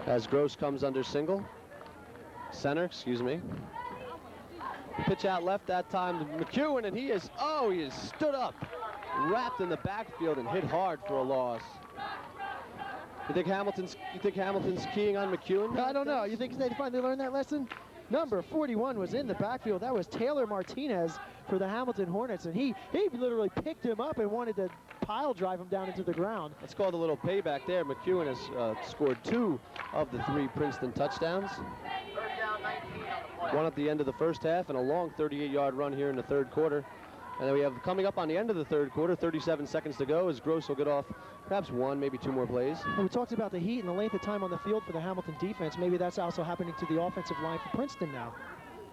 As Gross comes under center, excuse me. Pitch out left that time to McEwen, and he is stood up, wrapped in the backfield and hit hard for a loss. You think Hamilton's keying on McEwen? I don't know. You think they finally learned that lesson? Number 41 was in the backfield. That was Taylor Martinez for the Hamilton Hornets, and he literally picked him up and wanted to pile drive him down into the ground. That's called a little payback there. McEwen has scored 2 of the 3 Princeton touchdowns. One at the end of the first half and a long 38-yard run here in the 3rd quarter. And then we have coming up on the end of the third quarter, 37 seconds to go, as Gross will get off perhaps one, maybe two more plays. And we talked about the heat and the length of time on the field for the Hamilton defense. Maybe that's also happening to the offensive line for Princeton now.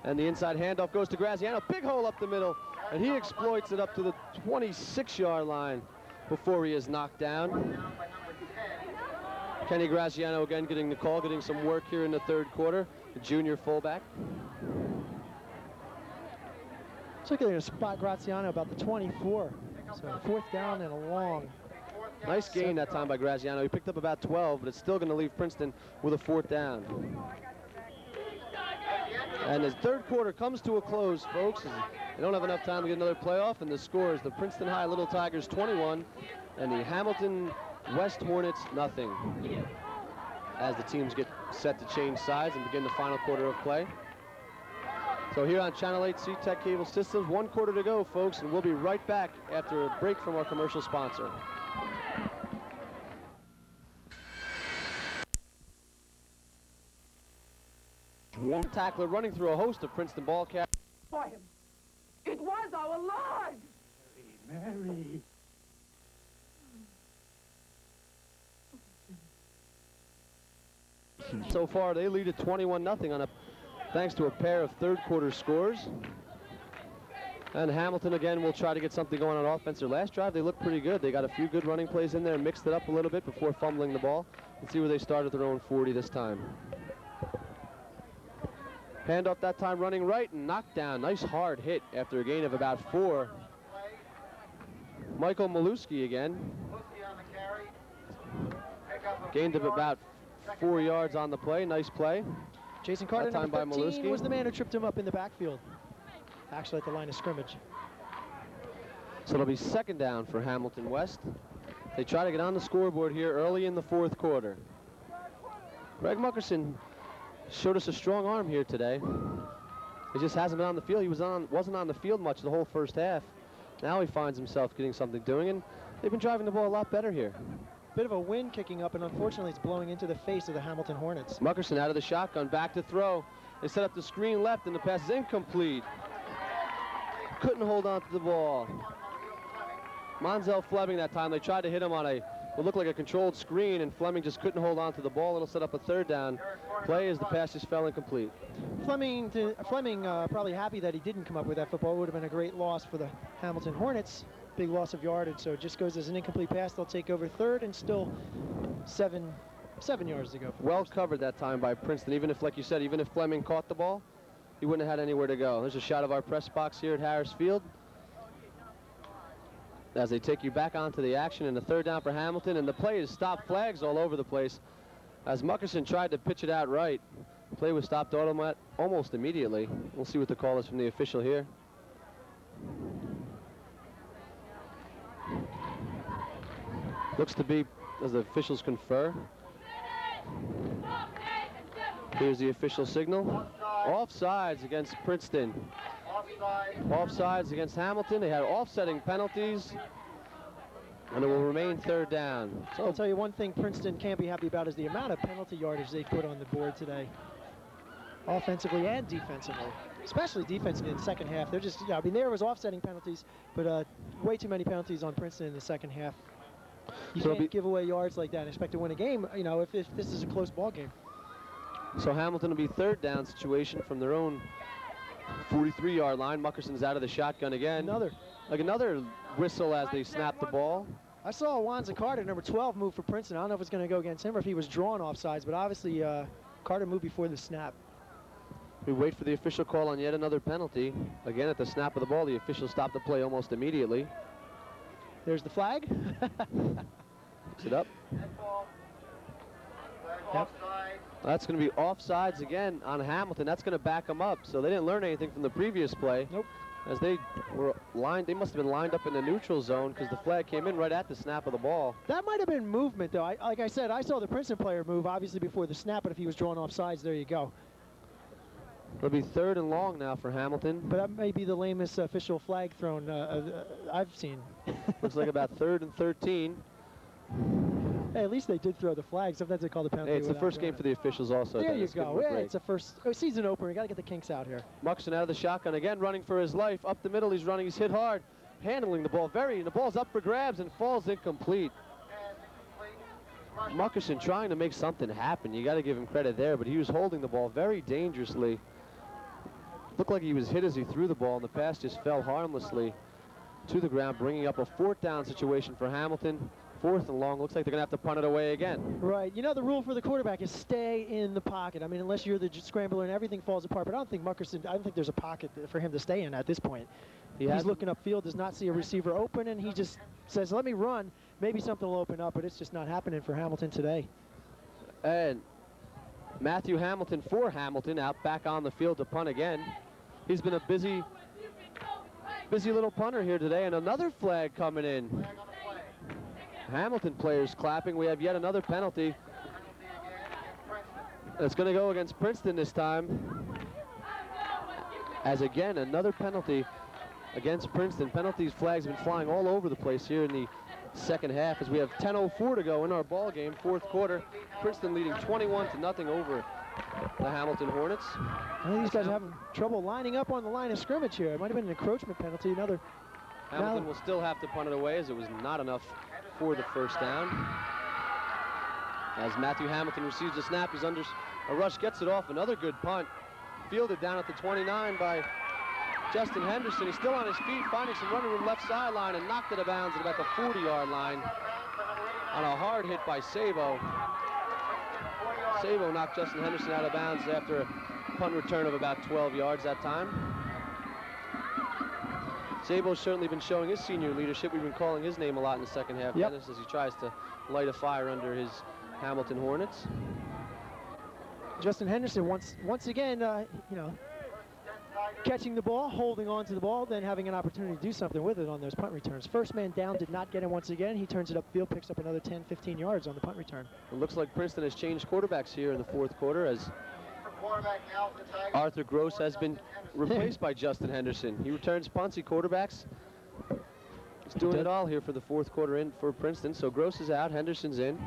And the inside handoff goes to Graziano. Big hole up the middle, and he exploits it up to the 26-yard line before he is knocked down. Kenny Graziano again getting the call, getting some work here in the third quarter, the junior fullback. Looks like they're going to spot Graziano about the 24. So 4th down and a long. Nice gain that time by Graziano. He picked up about 12, but it's still going to leave Princeton with a 4th down. And the third quarter comes to a close, folks. They don't have enough time to get another playoff, and the score is the Princeton High Little Tigers 21 and the Hamilton West Hornets nothing. As the teams get set to change sides and begin the final quarter of play. So here on Channel 8 SeaTech Cable Systems, 1 quarter to go, folks, and we'll be right back after a break from our commercial sponsor. One tackler running through a host of Princeton ball carriers. For him. It was our Lord. Mary. So far, they lead at 21-0 on thanks to a pair of third quarter scores. And Hamilton again will try to get something going on offense. Their last drive, they looked pretty good. They got a few good running plays in there, mixed it up a little bit before fumbling the ball. Let's see where they start at their own 40 this time. Handoff that time running right and knocked down. Nice hard hit after a gain of about 4. Michael Maluski again. Gained of about 4 yards on the play. Nice play. Jason Carter, that time by number 13, Maluski was the man who tripped him up in the backfield. Actually at the line of scrimmage. So it'll be 2nd down for Hamilton West. They try to get on the scoreboard here early in the 4th quarter. Greg Muckerson showed us a strong arm here today. He just hasn't been on the field. He wasn't on the field much the whole first half. Now he finds himself getting something doing, and they've been driving the ball a lot better here. Bit of a wind kicking up, and unfortunately it's blowing into the face of the Hamilton Hornets. Muckerson out of the shotgun, back to throw. They set up the screen left, and the pass is incomplete. Couldn't hold on to the ball. Monzel Fleming that time, they tried to hit him on what looked like a controlled screen, and Fleming just couldn't hold on to the ball. It'll set up a 3rd down play as the pass just fell incomplete. Fleming probably happy that he didn't come up with that football. It would have been a great loss for the Hamilton Hornets. Big loss of yardage, so it just goes as an incomplete pass. They'll take over 3rd and still 7 yards to go. Well covered that time by Princeton. Even if, like you said, even if Fleming caught the ball, he wouldn't have had anywhere to go. There's a shot of our press box here at Harris Field as they take you back onto the action in the 3rd down for Hamilton, and the play is stopped. Flags all over the place as Muckerson tried to pitch it out right. The play was stopped almost immediately. We'll see what the call is from the official here. Looks to be, as the officials confer. Here's the official signal. Offsides against Princeton. Offsides against Hamilton. They had offsetting penalties, and it will remain 3rd down. So I'll tell you one thing Princeton can't be happy about is the amount of penalty yardage they put on the board today, offensively and defensively. Especially defensively in the second half. They're just, I mean, there was offsetting penalties, but way too many penalties on Princeton in the second half. You can't give away yards like that and expect to win a game, you know, if this is a close ball game. So Hamilton will be 3rd down situation from their own 43-yard line. Muckerson's out of the shotgun again. Another whistle as they snap the ball. I saw Wanza Carter, number 12, move for Princeton. I don't know if it's going to go against him or if he was drawn offsides, but obviously Carter moved before the snap. We wait for the official call on yet another penalty. Again, at the snap of the ball, the official stopped the play almost immediately. There's the flag. Picks it up. Yep. That's going to be offsides again on Hamilton. That's going to back them up. So they didn't learn anything from the previous play. Nope. As they were lined, they must have been lined up in the neutral zone because the flag came in right at the snap of the ball. That might have been movement, though. Like I said, I saw the Princeton player move, obviously, before the snap, but if he was drawn offsides, there you go. It'll be 3rd and long now for Hamilton. But that may be the lamest official flag thrown I've seen. Looks like about 3rd and 13. Hey, at least they did throw the flag. Sometimes they call the penalty. Hey, it's the without first game doing for the officials also. There you Dennis. Give go. them a Yeah, break. it's a first season opener. You got to get the kinks out here. Muxon out of the shotgun again, running for his life. Up the middle, he's running. He's hit hard. Handling the ball and the ball's up for grabs and falls incomplete. Muckerson trying to make something happen. You got to give him credit there, but he was holding the ball very dangerously. Looked like he was hit as he threw the ball, and the pass just fell harmlessly to the ground, bringing up a 4th down situation for Hamilton. 4th and long. Looks like they're going to have to punt it away again. Right. You know, the rule for the quarterback is stay in the pocket. I mean, unless you're the scrambler and everything falls apart. But I don't think I don't think there's a pocket for him to stay in at this point. He's looking upfield, does not see a receiver open, and he just says, let me run. Maybe something will open up, but it's just not happening for Hamilton today. And Matthew Hamilton for Hamilton out back on the field to punt again. He's been a busy little punter here today, and another flag coming in. Hamilton players clapping. We have yet another penalty. It's going to go against Princeton this time. As again, another penalty against Princeton. Penalties flags have been flying all over the place here in the second half as we have 10:04 to go in our ball game, 4th quarter. Princeton leading 21-0 over the Hamilton Hornets. I think these guys are having trouble lining up on the line of scrimmage here. It might have been an encroachment penalty. Hamilton will still have to punt it away as it was not enough for the 1st down. As Matthew Hamilton receives the snap, he's under a rush, gets it off. Another good punt. Fielded down at the 29 by Justin Henderson. He's still on his feet, finding some running room left sideline and knocked it out of bounds at about the 40-yard line on a hard hit by Sabo. Sabo knocked Justin Henderson out of bounds after a punt return of about 12 yards that time. Sabo's certainly been showing his senior leadership. We've been calling his name a lot in the second half, Dennis, as he tries to light a fire under his Hamilton Hornets. Justin Henderson once again, catching the ball, holding on to the ball, then having an opportunity to do something with it on those punt returns. First man down, did not get him once again. He turns it upfield, picks up another 10, 15 yards on the punt return. It looks like Princeton has changed quarterbacks here in the 4th quarter as Arthur Gross has been replaced by Justin Henderson. He returns punts, he quarterbacks. He's doing it all here for the 4th quarter in for Princeton. So Gross is out, Henderson's in.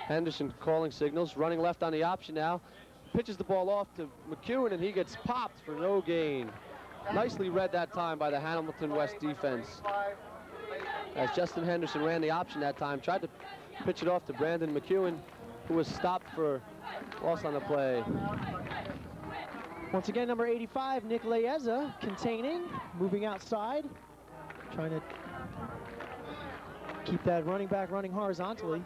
Henderson calling signals, running left on the option now. Pitches the ball off to McEwen, and he gets popped for no gain. Nicely read that time by the Hamilton West defense. As Justin Henderson ran the option that time, tried to pitch it off to Brandon McEwen, who was stopped for loss on the play. Once again, number 85, Nick Laeza, containing, moving outside, trying to keep that running back running horizontally,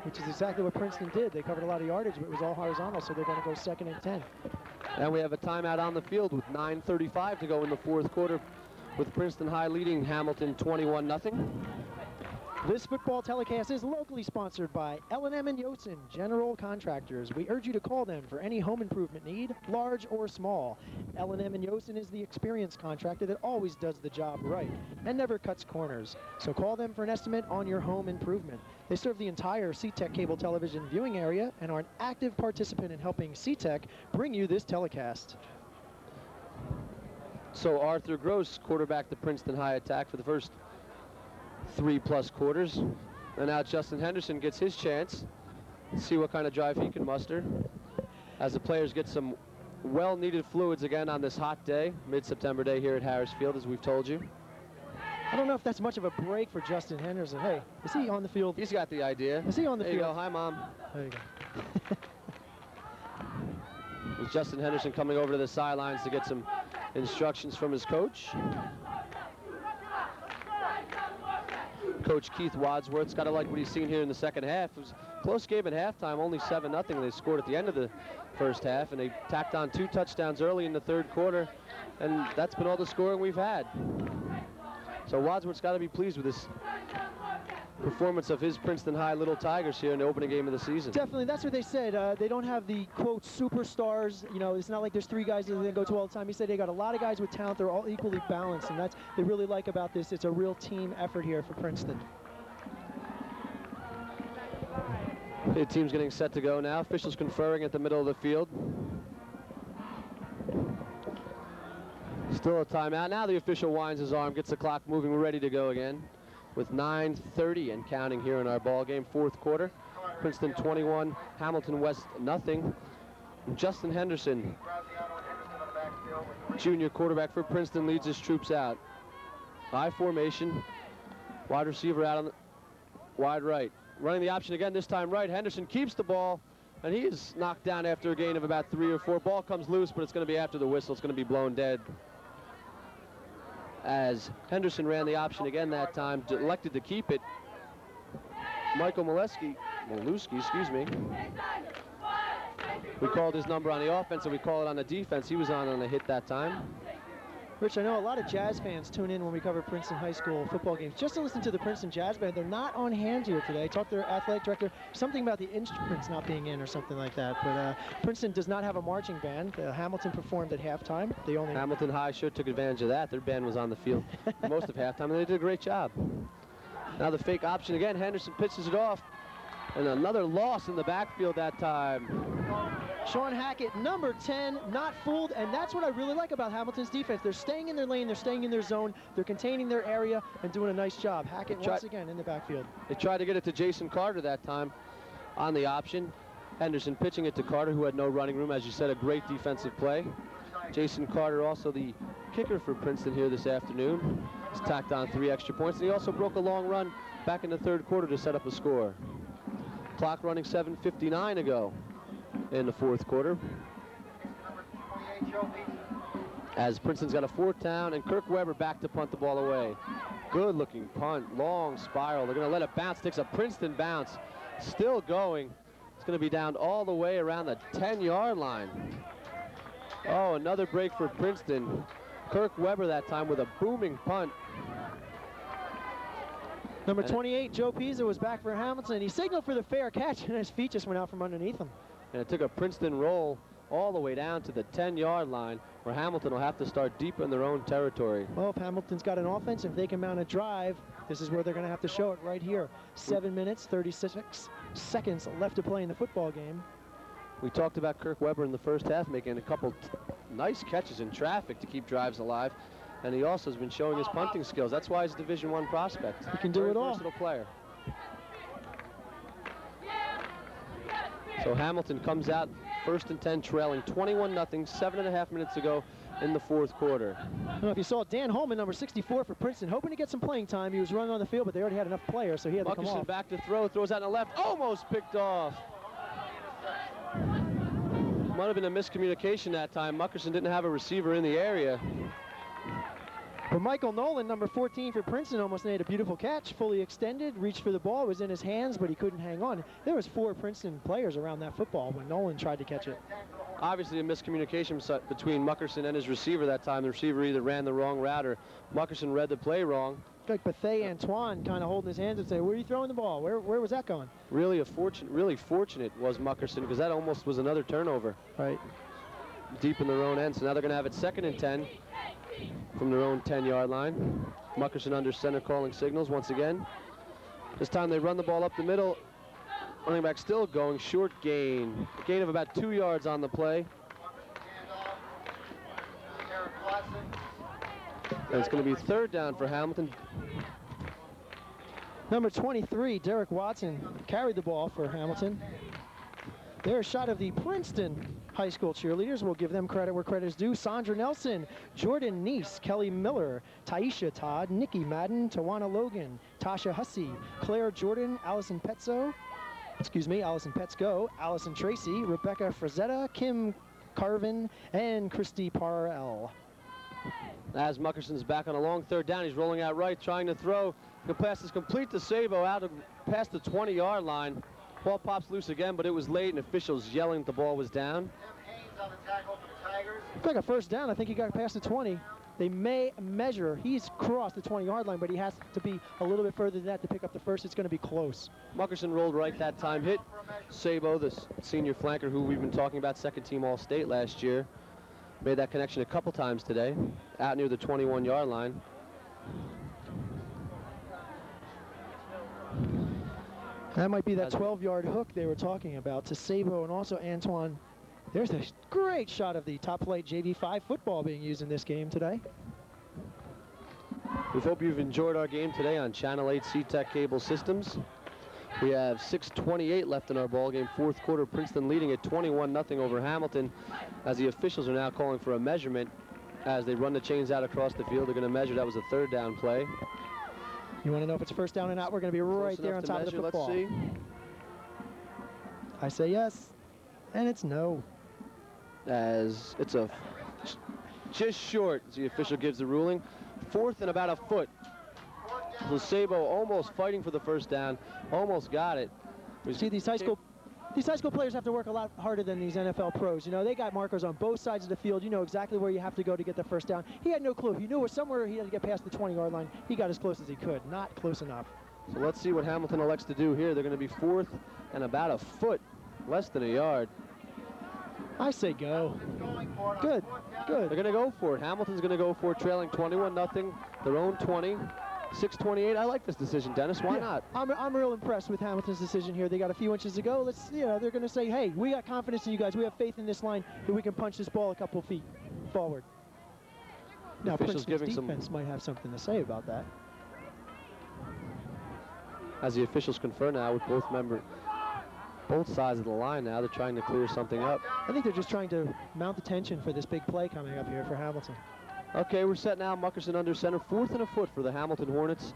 which is exactly what Princeton did. They covered a lot of yardage, but it was all horizontal, so they're going to go 2nd and 10. And we have a timeout on the field with 9:35 to go in the 4th quarter, with Princeton High leading Hamilton 21-0. This football telecast is locally sponsored by L&M and Yosin General Contractors. We urge you to call them for any home improvement need, large or small. L&M and Yosin is the experienced contractor that always does the job right and never cuts corners. So call them for an estimate on your home improvement. They serve the entire CTEC cable television viewing area and are an active participant in helping CTEC bring you this telecast. So Arthur Gross quarterbacked the Princeton High attack for the first 3+ quarters. And now Justin Henderson gets his chance. See what kind of drive he can muster as the players get some well-needed fluids again on this hot day, mid-September day here at Harris Field, as we've told you. I don't know if that's much of a break for Justin Henderson. Hey, is he on the field? He's got the idea. Is he on the there field? You go. Hi, Mom. There you go. With Justin Henderson coming over to the sidelines to get some instructions from his coach. Coach Keith Wadsworth's got to like what he's seen here in the second half. It was a close game at halftime, only 7-0. They scored at the end of the first half, and they tacked on 2 touchdowns early in the 3rd quarter, and that's been all the scoring we've had. So Wadsworth's got to be pleased with this performance of his Princeton High Little Tigers here in the opening game of the season. Definitely, that's what they said. They don't have the, quote, superstars. You know, it's not like there's 3 guys that they go to all the time. He said they got a lot of guys with talent. They're all equally balanced, and that's they really like about this. It's a real team effort here for Princeton. The team's getting set to go now. Officials conferring at the middle of the field. Still a timeout. Now the official winds his arm, gets the clock moving. We're ready to go again with 9:30 and counting here in our ball game, 4th quarter. Princeton 21, Hamilton West nothing. Justin Henderson, junior quarterback for Princeton, leads his troops out. I formation, wide receiver out on the wide right. Running the option again, this time right. Henderson keeps the ball, and he is knocked down after a gain of about 3 or 4. Ball comes loose, but it's going to be after the whistle. It's going to be blown dead. As Henderson ran the option again that time, elected to keep it. Michael Molewski, excuse me. We called his number on the offense, and we call it on the defense. He was on a hit that time. Rich, I know a lot of Jazz fans tune in when we cover Princeton High School football games just to listen to the Princeton Jazz Band. They're not on hand here today. Talked to their athletic director, something about the instruments not being in or something like that. But Princeton does not have a marching band. Hamilton performed at halftime. Hamilton High sure took advantage of that. Their band was on the field most of halftime, and they did a great job. Now the fake option again. Henderson pitches it off, and another loss in the backfield that time. Sean Hackett, number 10, not fooled, and that's what I really like about Hamilton's defense. They're staying in their lane, they're staying in their zone, they're containing their area and doing a nice job. Hackett once again in the backfield. They tried to get it to Jason Carter that time on the option. Henderson pitching it to Carter, who had no running room. As you said, a great defensive play. Jason Carter, also the kicker for Princeton here this afternoon. He's tacked on 3 extra points, and he also broke a long run back in the third quarter to set up a score. Clock running 7:59 to go in the fourth quarter. As Princeton's got a 4th down, and Kirk Weber back to punt the ball away. Good looking punt, long spiral. They're gonna let it bounce, takes a Princeton bounce. Still going. It's gonna be down all the way around the 10-yard line. Oh, another break for Princeton. Kirk Weber that time with a booming punt. Number 28, Joe Pisa, was back for Hamilton. He signaled for the fair catch, and his feet just went out from underneath him. And it took a Princeton roll all the way down to the 10-yard line, where Hamilton will have to start deep in their own territory. Well, if Hamilton's got an offense, if they can mount a drive, this is where they're going to have to show it right here. 7 minutes, 36 seconds left to play in the football game. We talked about Kirk Weber in the first half, making a couple nice catches in traffic to keep drives alive. And he also has been showing his punting skills. That's why he's a Division I prospect. He can do it all. Versatile player. So Hamilton comes out 1st and 10, trailing 21-0, 7.5 minutes to go in the fourth quarter. I don't know if you saw Dan Holman, number 64 for Princeton, hoping to get some playing time. He was running on the field, but they already had enough players, so he had to come off. Back to throw, throws out on the left, almost picked off. Might have been a miscommunication that time. Muckerson didn't have a receiver in the area. But Michael Nolan, number 14 for Princeton, almost made a beautiful catch, fully extended, reached for the ball, it was in his hands, but he couldn't hang on. There was 4 Princeton players around that football when Nolan tried to catch it. Obviously a miscommunication between Muckerson and his receiver that time. The receiver either ran the wrong route or Muckerson read the play wrong. Like Bethay Antoine kind of holding his hands and saying, where are you throwing the ball? Where was that going? Really fortunate was Muckerson, because that almost was another turnover. Right. Deep in their own end. So now they're going to have it 2nd and 10 from their own 10-yard line. Muckerson under center calling signals once again. This time they run the ball up the middle. Running back still going, short gain. A gain of about 2 yards on the play. And it's going to be 3rd down for Hamilton. Number 23, Derek Watson, carried the ball for Hamilton. Their shot of the Princeton High School cheerleaders. We'll give them credit where credit is due. Sandra Nelson, Jordan Neese, Kelly Miller, Taisha Todd, Nikki Madden, Tawana Logan, Tasha Hussey, Claire Jordan, Allison Petzko, Allison Tracy, Rebecca Frazetta, Kim Carvin, and Christy Parrell. As Muckerson's back on a long 3rd down, he's rolling out right, trying to throw. The pass is complete to Sabo out of past the 20-yard line. Ball pops loose again, but it was late, and officials yelling the ball was down. It's like a 1st down. I think he got past the 20. They may measure. He's crossed the 20-yard line, but he has to be a little bit further than that to pick up the 1st. It's going to be close. Muckerson rolled right that time, hit Sabo, the senior flanker who we've been talking about, 2nd team All-State last year. Made that connection a couple times today, out near the 21-yard line. That might be that 12-yard hook they were talking about to Sabo and also Antoine. There's a great shot of the top flight JV5 football being used in this game today. We hope you've enjoyed our game today on Channel 8 C-Tech Cable Systems. We have 6:28 left in our ball game. Fourth quarter, Princeton leading at 21-0 over Hamilton, as the officials are now calling for a measurement as they run the chains out across the field. They're going to measure. That was a third down play. You want to know if it's first down or not? We're going to be right there on top of the football. Let's see. I say yes, and it's no. As it's just short as the official gives the ruling. Fourth and about a foot. Sabo almost fighting for the first down, almost got it. See, these high school players have to work a lot harder than these NFL pros. You know, they got markers on both sides of the field. You know exactly where you have to go to get the first down. He had no clue. He knew somewhere he had to get past the 20-yard line. He got as close as he could. Not close enough. So let's see what Hamilton elects to do here. They're going to be fourth and about a foot, less than a yard. I say go. Good. They're going to go for it. Hamilton's going to go for it, trailing 21-0, their own 20. 6:28. I like this decision, Dennis. Why not? I'm real impressed with Hamilton's decision here. They got a few inches to go. They're going to say, hey, we got confidence in you guys. We have faith in this line that we can punch this ball a couple feet forward. Now, Princeton's defense might have something to say about that. As the officials confer now with both sides of the line now, they're trying to clear something up. I think they're just trying to mount the tension for this big play coming up here for Hamilton. Okay, we're set now. Muckerson under center. Fourth and a foot for the Hamilton Hornets.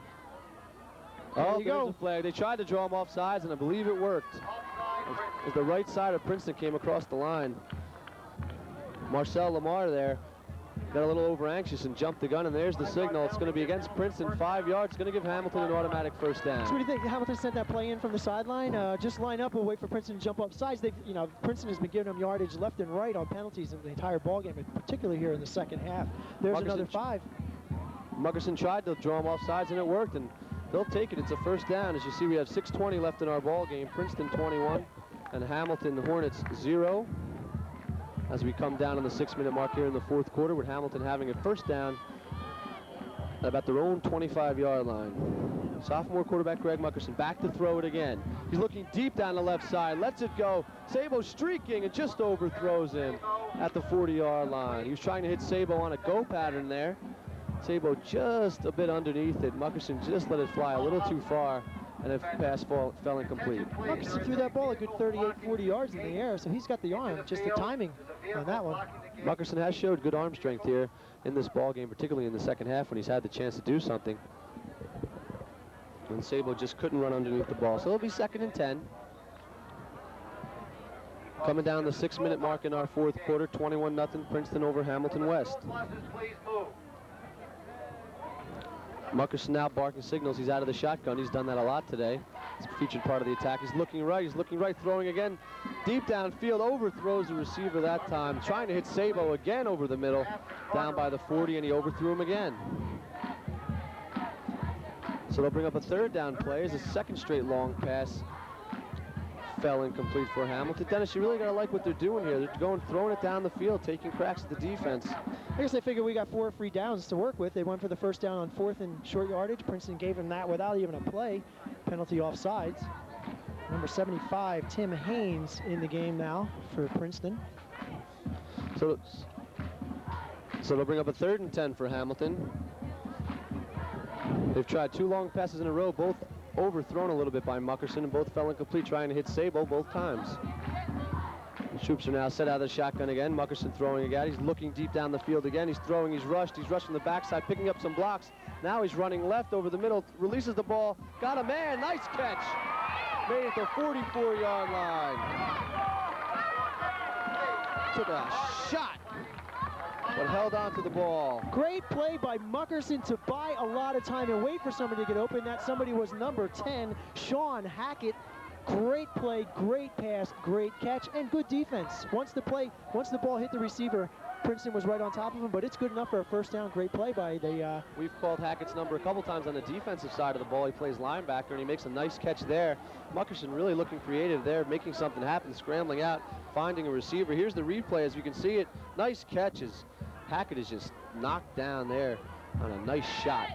Oh, there's the flag. They tried to draw him off sides, and I believe it worked. As the right side of Princeton came across the line. Marcel Lamar there got a little over anxious and jumped the gun, and there's the signal. It's going to be against Princeton, 5 yards. It's going to give Hamilton an automatic first down. So what do you think? Hamilton sent that play in from the sideline. Just line up. We'll wait for Princeton to jump up sides. Princeton has been giving them yardage left and right on penalties in the entire ball game, particularly here in the second half. There's another 5. Muckerson tried to draw him off sides, and it worked, and they'll take it. It's a first down. As you see, we have 6:20 left in our ball game. Princeton 21 and Hamilton Hornets 0. As we come down on the 6-minute mark here in the fourth quarter, with Hamilton having a first down at about their own 25-yard line. Sophomore quarterback Greg Muckerson back to throw it again. He's looking deep down the left side, lets it go. Sabo streaking and just overthrows him at the 40-yard line. He was trying to hit Sabo on a go pattern there. Sabo just a bit underneath it. Muckerson just let it fly a little too far, and the pass fell incomplete. Muckerson threw that ball a good 38, 40 yards in the air, so he's got the arm, just the timing on that one. Muckerson has showed good arm strength here in this ball game, particularly in the second half when he's had the chance to do something. And Sabo just couldn't run underneath the ball. So it'll be 2nd and 10. Coming down the 6-minute mark in our fourth quarter, 21-0 Princeton over Hamilton West. Muckerson now barking signals. He's out of the shotgun. He's done that a lot today. It's a featured part of the attack. He's looking right, throwing again. Deep downfield, overthrows the receiver that time. Trying to hit Sabo again over the middle, down by the 40, and he overthrew him again. So they'll bring up a third down play as a second straight long pass fell incomplete for Hamilton. Dennis, you really got to like what they're doing here. They're throwing it down the field, taking cracks at the defense. I guess they figured we got 4 free downs to work with. They went for the first down on 4th and short yardage. Princeton gave them that without even a play. Penalty offsides. Number 75, Tim Haynes, in the game now for Princeton. So they'll bring up a 3rd and 10 for Hamilton. They've tried 2 long passes in a row, both overthrown a little bit by Muckerson, and both fell incomplete, trying to hit Sabo both times. The troops are now set out of the shotgun again. Muckerson throwing again. He's looking deep down the field again. He's throwing, he's rushed from the backside, picking up some blocks. Now he's running left over the middle, releases the ball, got a man, nice catch. Made it to the 44-yard line. Took a shot, but held on to the ball. Great play by Muckerson to buy a lot of time and wait for somebody to get open. That somebody was number 10, Sean Hackett. Great play, great pass, great catch, and good defense. Once the ball hit the receiver, Princeton was right on top of him, but it's good enough for a first down. Great play by the... We've called Hackett's number a couple times on the defensive side of the ball. He plays linebacker, and he makes a nice catch there. Muckerson really looking creative there, making something happen, scrambling out, finding a receiver. Here's the replay as you can see it. Nice catches. Hackett is just knocked down there on a nice shot.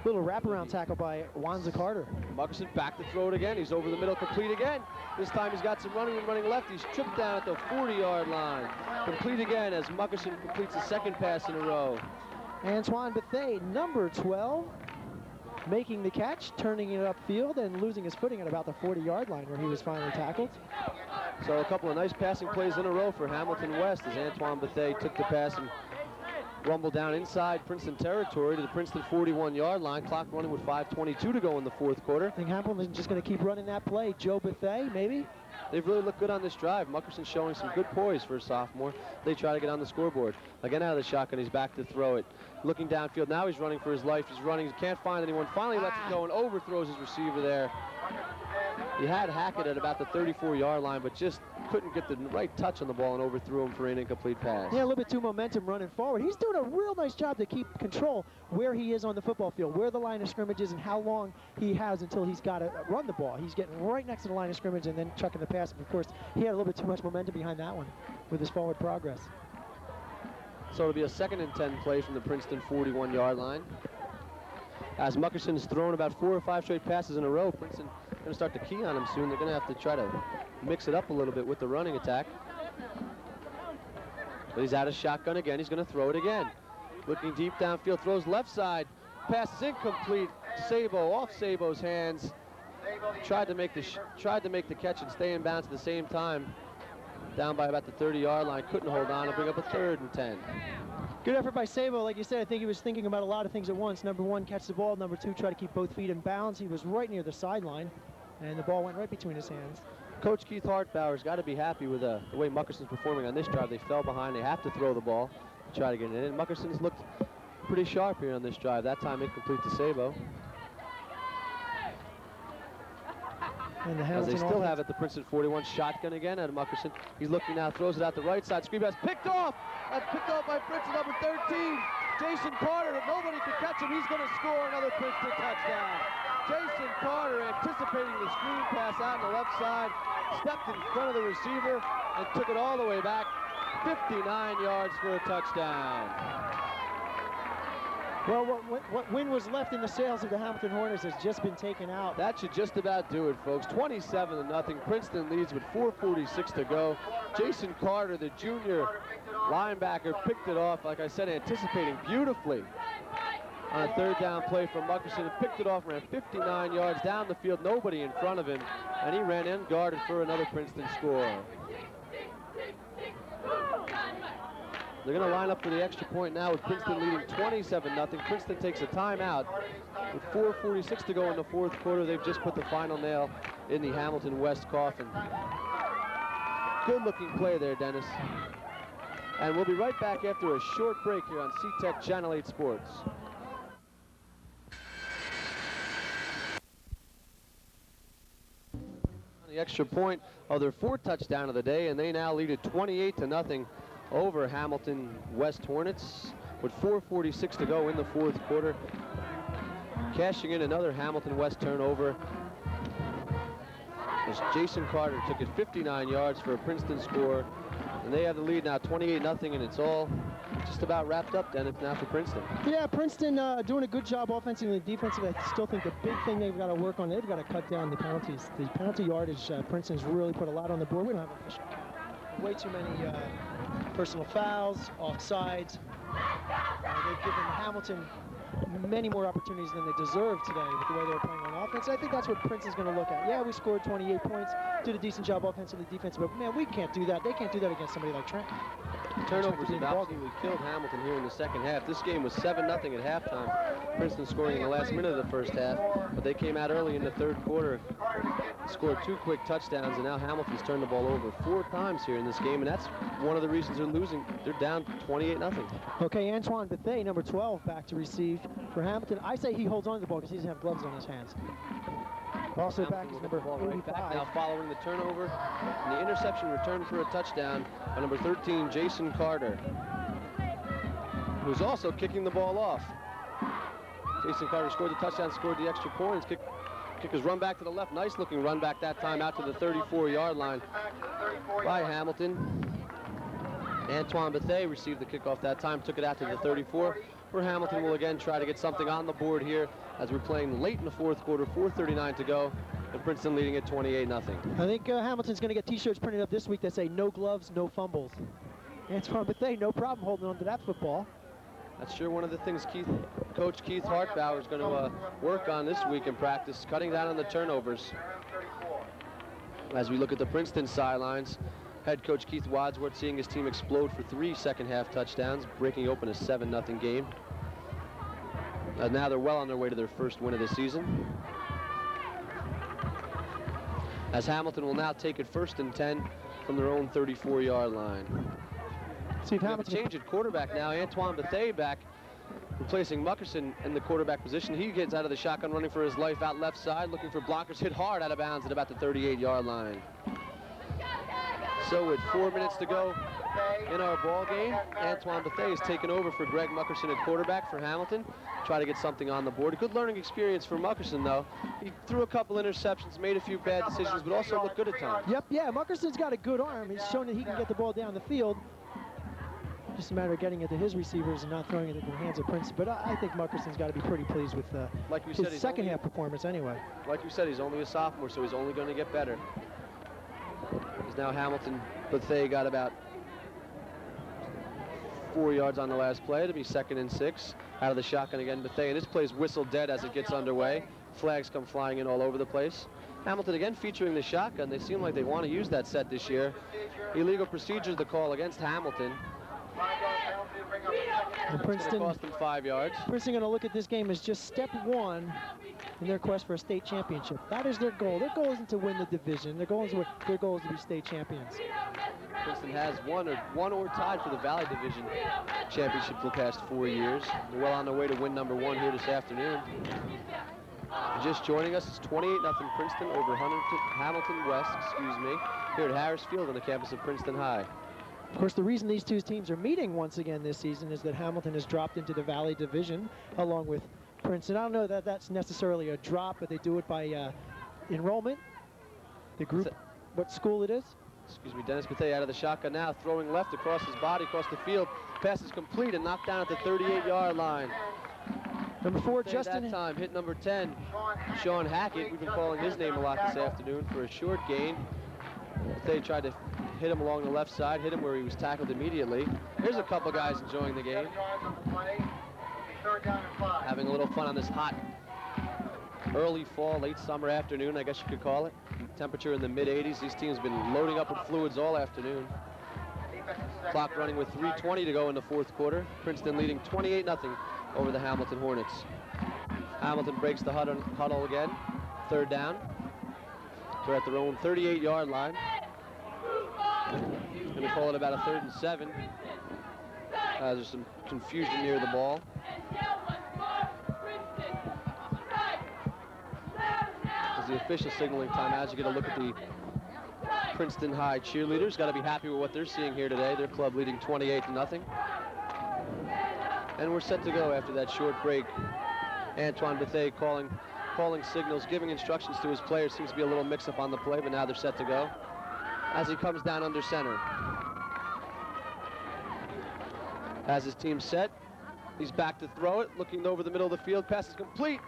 Little wraparound tackle by Wanza Carter. Muckerson back to throw it again. He's over the middle, complete again. This time he's got some running left. He's tripped down at the 40-yard line. Complete again as Muckerson completes the second pass in a row. Antoine Bethea, number 12. making the catch, turning it upfield, and losing his footing at about the 40-yard line where he was finally tackled. So a couple of nice passing plays in a row for Hamilton West as Antoine Bethea took the pass and rumbled down inside Princeton territory to the Princeton 41-yard line. Clock running with 5:22 to go in the fourth quarter. I think Hamilton's just going to keep running that play. Joe Bethea, maybe? They've really looked good on this drive. Muckerson's showing some good poise for a sophomore. They try to get on the scoreboard. Again, out of the shotgun, he's back to throw it. Looking downfield, now he's running for his life. He's running, he can't find anyone. Finally lets it go and overthrows his receiver there. He had Hackett at about the 34-yard line, but just couldn't get the right touch on the ball and overthrew him for an incomplete pass. Yeah, a little bit too momentum running forward. He's doing a real nice job to keep control where he is on the football field, where the line of scrimmage is, and how long he has until he's got to run the ball. He's getting right next to the line of scrimmage and then chucking the pass. Of course, he had a little bit too much momentum behind that one with his forward progress. So it'll be a 2nd and 10 play from the Princeton 41-yard line. As Muckerson has thrown about 4 or 5 straight passes in a row, Princeton going to start to key on him soon. They're going to have to try to mix it up a little bit with the running attack. But he's out of shotgun again. He's going to throw it again. Looking deep downfield, throws left side. Pass is incomplete. Sabo off Sabo's hands. Tried to make the catch and stay in bounds at the same time. Down by about the 30-yard line. Couldn't hold on and bring up a 3rd and 10. Good effort by Sabo. Like you said, I think he was thinking about a lot of things at once. Number 1, catch the ball. Number 2, try to keep both feet in bounds. He was right near the sideline, and the ball went right between his hands. Coach Keith Hartbauer's got to be happy with the way Muckerson's performing on this drive. They fell behind. They have to throw the ball to try to get it in. Muckerson's looked pretty sharp here on this drive. That time incomplete to Sabo. And the as they still have it, the Princeton 41 shotgun again at Muckerson. He's looking now, throws it out the right side. Screen pass picked off. That's picked off by Princeton number 13, Jason Carter. If nobody can catch him, he's going to score another Princeton touchdown. Jason Carter anticipating the screen pass out on the left side, stepped in front of the receiver and took it all the way back, 59 yards for a touchdown. Well, what wind was left in the sails of the Hamilton Hornets has just been taken out. That should just about do it, folks. 27-0. Princeton leads with 4:46 to go. Jason Carter, the junior linebacker, picked it off, like I said, anticipating beautifully on a 3rd down play from Muckerson, and picked it off, ran 59 yards down the field, nobody in front of him, and he ran unguarded for another Princeton score. They're going to line up for the extra point now with Princeton leading 27-0. Princeton takes a timeout with 4:46 to go in the fourth quarter. They've just put the final nail in the Hamilton West coffin. Good-looking play there, Dennis. And we'll be right back after a short break here on C-Tech Channel 8 Sports. The extra point of their 4th touchdown of the day, and they now lead it 28-0 over Hamilton West Hornets with 4:46 to go in the fourth quarter. Cashing in another Hamilton West turnover as Jason Carter took it 59 yards for a Princeton score, and they have the lead now 28-0, and it's all just about wrapped up, Dennis, now for Princeton. Yeah, Princeton doing a good job offensively and defensively. I still think the big thing they've got to work on, they've got to cut down the penalties. The penalty yardage, Princeton's really put a lot on the board. We don't have official. Way too many personal fouls, offsides. They've given Hamilton many more opportunities than they deserve today with the way they were playing on offense. I think that's what Princeton's going to look at. Yeah, we scored 28 points, did a decent job offensively, defensively, but man, we can't do that. They can't do that against somebody like Trenton. Turnovers have absolutely killed Hamilton here in the second half. This game was 7-0 at halftime. Princeton scoring in the last minute of the first half, but they came out early in the third quarter, scored 2 quick touchdowns, and now Hamilton's turned the ball over 4 times here in this game, and that's one of the reasons they're losing. They're down 28-0. Okay, Antoine Bethea, number 12, back to receive for Hamilton. I say he holds on to the ball because he doesn't have gloves on his hands. Also back is number 85. Back now following the turnover and the interception returned for a touchdown by number 13, Jason Carter, who's also kicking the ball off. Jason Carter scored the touchdown, scored the extra points. Kick is run back to the left. Nice looking run back that time out to the 34-yard line by Hamilton. Antoine Bethea received the kickoff that time, took it out to the 34. For Hamilton will again try to get something on the board here as we're playing late in the fourth quarter, 4:39 to go, and Princeton leading at 28-0. I think Hamilton's going to get T-shirts printed up this week that say "No gloves, no fumbles." Antoine Bethea, no problem holding on to that football. That's sure one of the things Keith Coach Keith Hartbauer is going to work on this week in practice, cutting down on the turnovers. As we look at the Princeton sidelines, head coach Keith Wadsworth seeing his team explode for 3 second-half touchdowns, breaking open a 7-0 game. Now they're well on their way to their first win of the season. As Hamilton will now take it 1st and 10 from their own 34-yard line. See if we have a change at quarterback now. Antoine Bethea back, replacing Muckerson in the quarterback position. He gets out of the shotgun running for his life out left side, looking for blockers, hit hard out of bounds at about the 38-yard line. So with 4 minutes to go in our ball game, Antoine Bethea is taking over for Greg Muckerson at quarterback for Hamilton. Try to get something on the board. A good learning experience for Muckerson, though. He threw a couple interceptions, made a few bad decisions, but also looked good at times. Yep, yeah, Muckerson's got a good arm. He's shown that he can get the ball down the field. Just a matter of getting it to his receivers and not throwing it into the hands of Princeton. But I think Muckerson's got to be pretty pleased with his second-half performance anyway. Like you said, he's only a sophomore, so he's only going to get better. He's now Hamilton. Bethea got about 4 yards on the last play to be 2nd and 6. Out of the shotgun again, Bethea. And this play's whistled dead as it gets underway. Flags come flying in all over the place. Hamilton again featuring the shotgun. They seem like they want to use that set this year. Illegal procedure the call against Hamilton. And Princeton cost them 5 yards. Princeton going to look at this game as just step one in their quest for a state championship. That is their goal. Their goal isn't to win the division. Their goal is to be state champions. Princeton has won or tied for the Valley Division championship for the past 4 years. They're well on their way to win number 1 here this afternoon. Just joining us, it's 28-0 Princeton over Hamilton West, here at Harris Field on the campus of Princeton High. Of course, the reason these two teams are meeting once again this season is that Hamilton has dropped into the Valley Division along with Princeton. I don't know that that's necessarily a drop, but they do it by enrollment. The group, what school it is? Dennis Bethea out of the shotgun now, throwing left across his body, across the field. Pass is complete and knocked down at the 38-yard line. Number 4, Justin. That time hit number 10, Sean Hackett. We've been calling his name a lot this afternoon for a short gain. They tried to hit him along the left side, hit him where he was tackled immediately. Here's a couple guys enjoying the game. Having a little fun on this hot early fall, late summer afternoon, I guess you could call it. Temperature in the mid-80s. These teams have been loading up with fluids all afternoon. Clock running with 3:20 to go in the 4th quarter. Princeton leading 28-0 over the Hamilton Hornets. Hamilton breaks the huddle again. 3rd down. They're at their own 38-yard line. Going to call it about a 3rd and 7. There's some confusion near the ball. As the official signaling time, as you get a look at the Princeton High cheerleaders, got to be happy with what they're seeing here today. Their club leading 28-0. And we're set to go after that short break. Antoine Bethea calling signals, giving instructions to his players. Seems to be a little mix-up on the play, but now they're set to go. As he comes down under center. As his team set, he's back to throw it, looking over the middle of the field. Pass is complete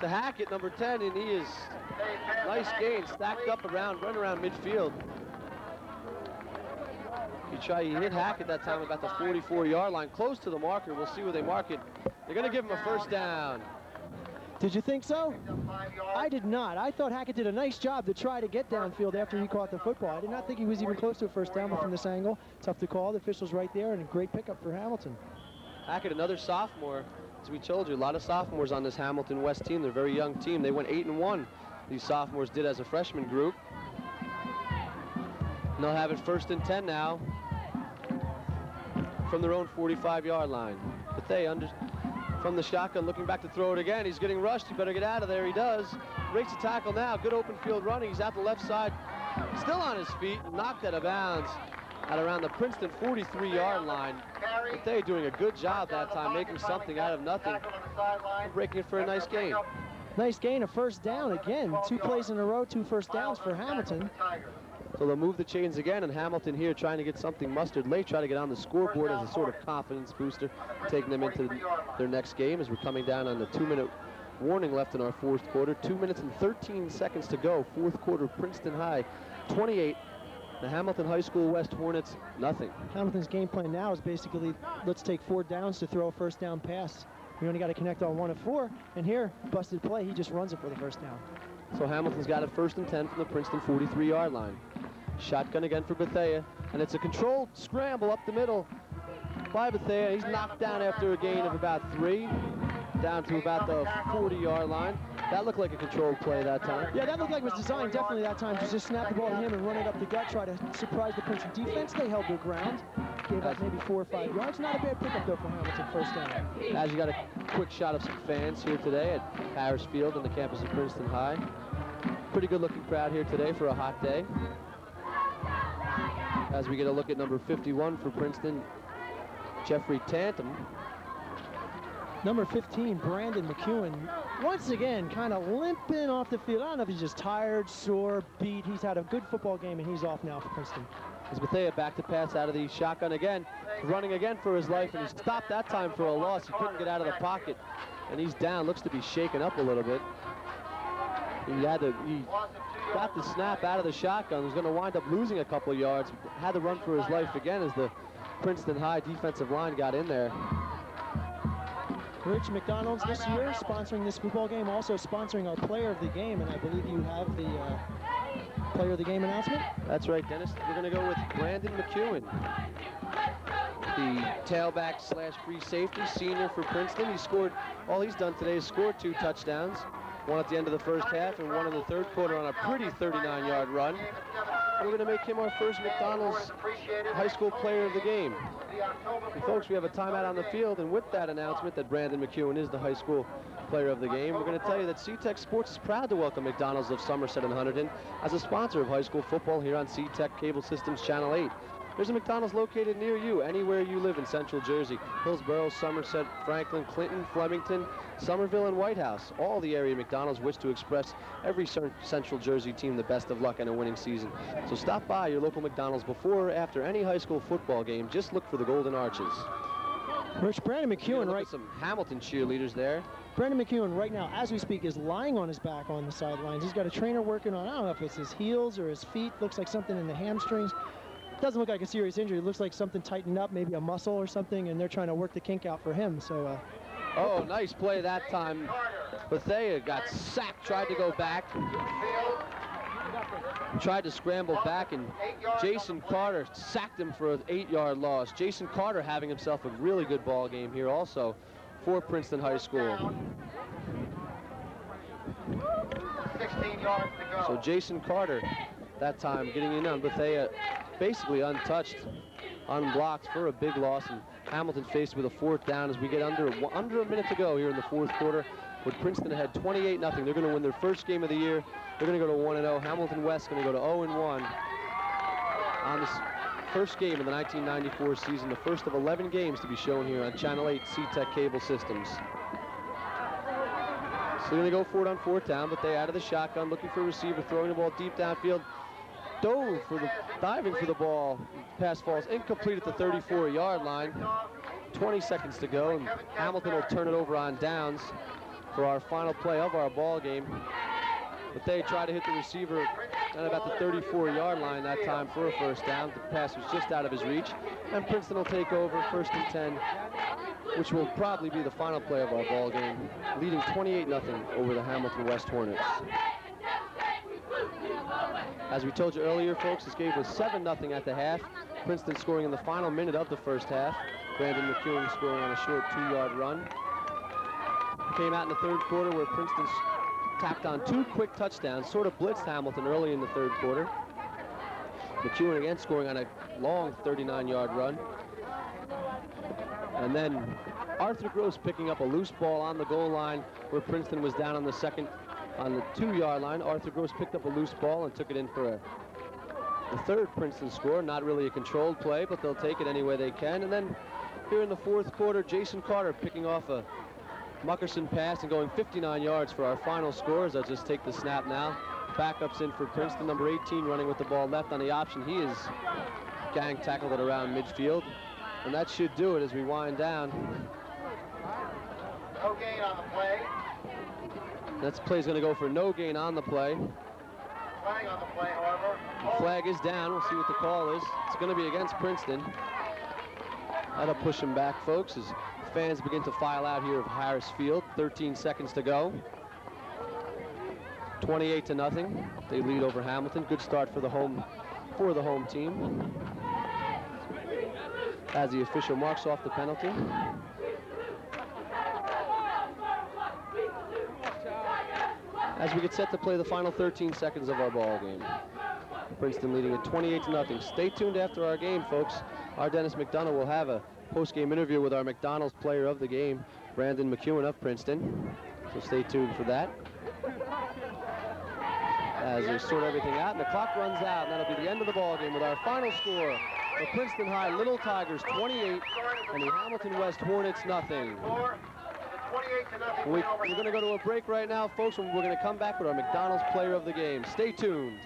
to Hackett, number 10, and he is nice gain, stacked up around, run around midfield. He hit Hackett that time about the 44-yard line, close to the marker. We'll see where they mark it. They're going to give him a 1st down. Did you think so? I did not. I thought Hackett did a nice job to try to get downfield after he caught the football. I did not think he was even close to a 1st down, but from this angle, tough to call. The official's right there, and a great pickup for Hamilton. Hackett, another sophomore. As we told you, a lot of sophomores on this Hamilton West team. They're a very young team. They went 8-1. These sophomores did as a freshman group. And they'll have it 1st and 10 now from their own 45-yard line. But they from the shotgun, looking back to throw it again. He's getting rushed. He better get out of there. He does. Breaks the tackle now. Good open field running. He's out the left side. Still on his feet. Knocked out of bounds at around the Princeton 43-yard line. But they're doing a good job that time, making something out of nothing. Breaking it for a nice gain. Nice gain, a 1st down again. 2 plays in a row, 2 1st downs for Hamilton. So they'll move the chains again, and Hamilton here trying to get something mustered late, try to get on the scoreboard as a sort of confidence booster, taking them into their next game as we're coming down on the 2-minute warning left in our 4th quarter. 2 minutes and 13 seconds to go. 4th quarter, Princeton High 28. The Hamilton High School West Hornets, nothing. Hamilton's game plan now is basically, let's take 4 downs to throw a 1st down pass. We only got to connect on 1 of 4, and here, busted play, he just runs it for the first down. So Hamilton's got it 1st and 10 from the Princeton 43-yard line. Shotgun again for Bethea, and it's a controlled scramble up the middle by Bethea. He's knocked down after a gain of about 3, down to about the 40-yard line. That looked like a controlled play that time. Yeah, that looked like it was designed definitely that time to just snap the ball to him and run it up the gut, try to surprise the Princeton defense. They held their ground, gave up maybe 4 or 5 yards. Not a bad pickup, though, for Hamilton, first down. As you got a quick shot of some fans here today at Harris Field on the campus of Princeton High. Pretty good-looking crowd here today for a hot day. As we get a look at number 51 for Princeton, Jeffrey Tantum. Number 15, Brandon McEwen, once again kind of limping off the field. I don't know if he's just tired, sore, beat. He's had a good football game, and he's off now for Princeton. As Bethea back to pass out of the shotgun again, running again for his life, and he stopped that time for a loss. He couldn't get out of the pocket, and he's down. Looks to be shaken up a little bit. He got the snap out of the shotgun. He's going to wind up losing a couple yards. Had to run for his life again as the Princeton High defensive line got in there. Rich, McDonald's this year sponsoring this football game, also sponsoring our player of the game, and I believe you have the player of the game announcement? That's right, Dennis. We're going to go with Brandon McEwen, the tailback / free safety, senior for Princeton. All he's done today is scored 2 touchdowns, one at the end of the first half and one in the third quarter on a pretty 39-yard run. And we're going to make him our first McDonald's high school player of the game. And folks, we have a timeout on the field, and with that announcement that Brandon McEwen is the high school player of the game, we're going to tell you that SeaTech Sports is proud to welcome McDonald's of Somerset and Hunterdon as a sponsor of high school football here on SeaTech Cable Systems Channel 8. There's a McDonald's located near you, anywhere you live in Central Jersey. Hillsborough, Somerset, Franklin, Clinton, Flemington, Somerville, and White House. All the area McDonald's wish to express every Central Jersey team the best of luck in a winning season. So stop by your local McDonald's before or after any high school football game. Just look for the Golden Arches. Rich, Brandon McEwen, right? Some Hamilton cheerleaders there. Brandon McEwen, right now, as we speak, is lying on his back on the sidelines. He's got a trainer working on, I don't know if it's his heels or his feet. Looks like something in the hamstrings. Doesn't look like a serious injury. It looks like something tightened up, maybe a muscle or something, and they're trying to work the kink out for him. So, oh, nice play that time. Bethea got sacked, tried to go back. Tried to scramble back, and Jason Carter sacked him for an 8-yard loss. Jason Carter having himself a really good ball game here also for Princeton High School. 16 yards to go. So Jason Carter that time getting in on Bethea, basically untouched, unblocked for a big loss, and Hamilton faced with a 4th down as we get under a minute to go here in the 4th quarter with Princeton ahead 28-0. They're going to win their first game of the year. They're going to go to 1-0. Hamilton West going to go to 0-1 on this first game of the 1994 season, the first of 11 games to be shown here on Channel 8 SeaTech Cable Systems. So they're going to go for it on 4th down, but they out of the shotgun, looking for a receiver, throwing the ball deep downfield. Diving for the ball. Pass falls incomplete at the 34-yard line. 20 seconds to go, and Hamilton will turn it over on downs for our final play of our ball game. But they try to hit the receiver at about the 34-yard line that time for a first down. The pass was just out of his reach, and Princeton will take over 1st and 10, which will probably be the final play of our ball game, leading 28-0 over the Hamilton West Hornets. As we told you earlier, folks, this game was 7-0 at the half. Princeton scoring in the final minute of the first half. Brandon McEwen scoring on a short 2-yard run. Came out in the 3rd quarter where Princeton tacked on 2 quick touchdowns, sort of blitzed Hamilton early in the 3rd quarter. McEwen again scoring on a long 39-yard run. And then Arthur Gross picking up a loose ball on the goal line where Princeton was down on the 2-yard line. Arthur Gross picked up a loose ball and took it in for the 3rd Princeton score. Not really a controlled play, but they'll take it any way they can. And then here in the 4th quarter, Jason Carter picking off a Muckerson pass and going 59 yards for our final score. As I'll just take the snap now. Backups in for Princeton. Number 18 running with the ball left on the option. He is gang tackled it around midfield. And that should do it as we wind down. No gain on the play. That play's going to go for no gain on the play. Flag on the play, however. The flag is down. We'll see what the call is. It's going to be against Princeton. That'll push him back, folks. As fans begin to file out here of Harris Field. 13 seconds to go. 28-0. They lead over Hamilton. Good start for the home team. As the official marks off the penalty. As we get set to play the final 13 seconds of our ball game. Princeton leading at 28-0. Stay tuned after our game, folks. Our Dennis McDonough will have a post-game interview with our McDonald's player of the game, Brandon McEwen of Princeton. So stay tuned for that. As they sort everything out, and the clock runs out, and that'll be the end of the ball game with our final score. The Princeton High Little Tigers 28 and the Hamilton West Hornets nothing. We're going to go to a break right now, folks, and we're going to come back with our McDonald's player of the game. Stay tuned.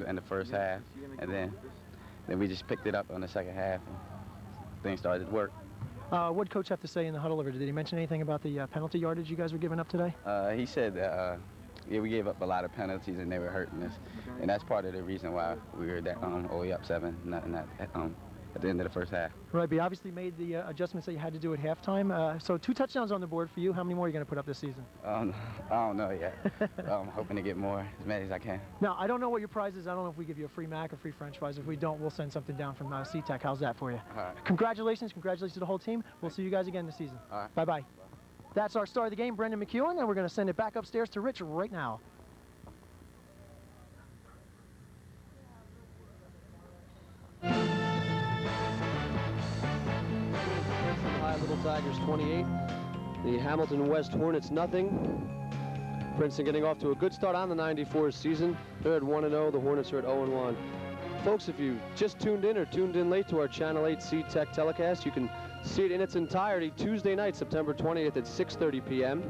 In the first half, and then we just picked it up on the second half, and things started to work. What did Coach have to say in the huddle over? Did he mention anything about the penalty yardage you guys were giving up today? He said that yeah, we gave up a lot of penalties and they were hurting us, and that's part of the reason why we were that only up 7-0 at the end of the first half. Right, but you obviously made the adjustments that you had to do at halftime. So 2 touchdowns on the board for you. How many more are you going to put up this season? I don't know yet. I'm hoping to get more, as many as I can. Now, I don't know what your prize is. I don't know if we give you a free Mac or free French fries. If we don't, we'll send something down from C-Tech. How's that for you? All right. Congratulations to the whole team. We'll see you guys again this season. All right. Bye-bye. That's our star of the game, Brendan McEwen, and we're going to send it back upstairs to Rich right now. Little Tigers 28, the Hamilton West Hornets nothing. Princeton getting off to a good start on the 94 season. They're at 1-0, the Hornets are at 0-1. Folks, if you just tuned in or tuned in late to our Channel 8 C-Tech telecast, you can see it in its entirety Tuesday night, September 20th at 6:30 p.m.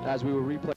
as we will replay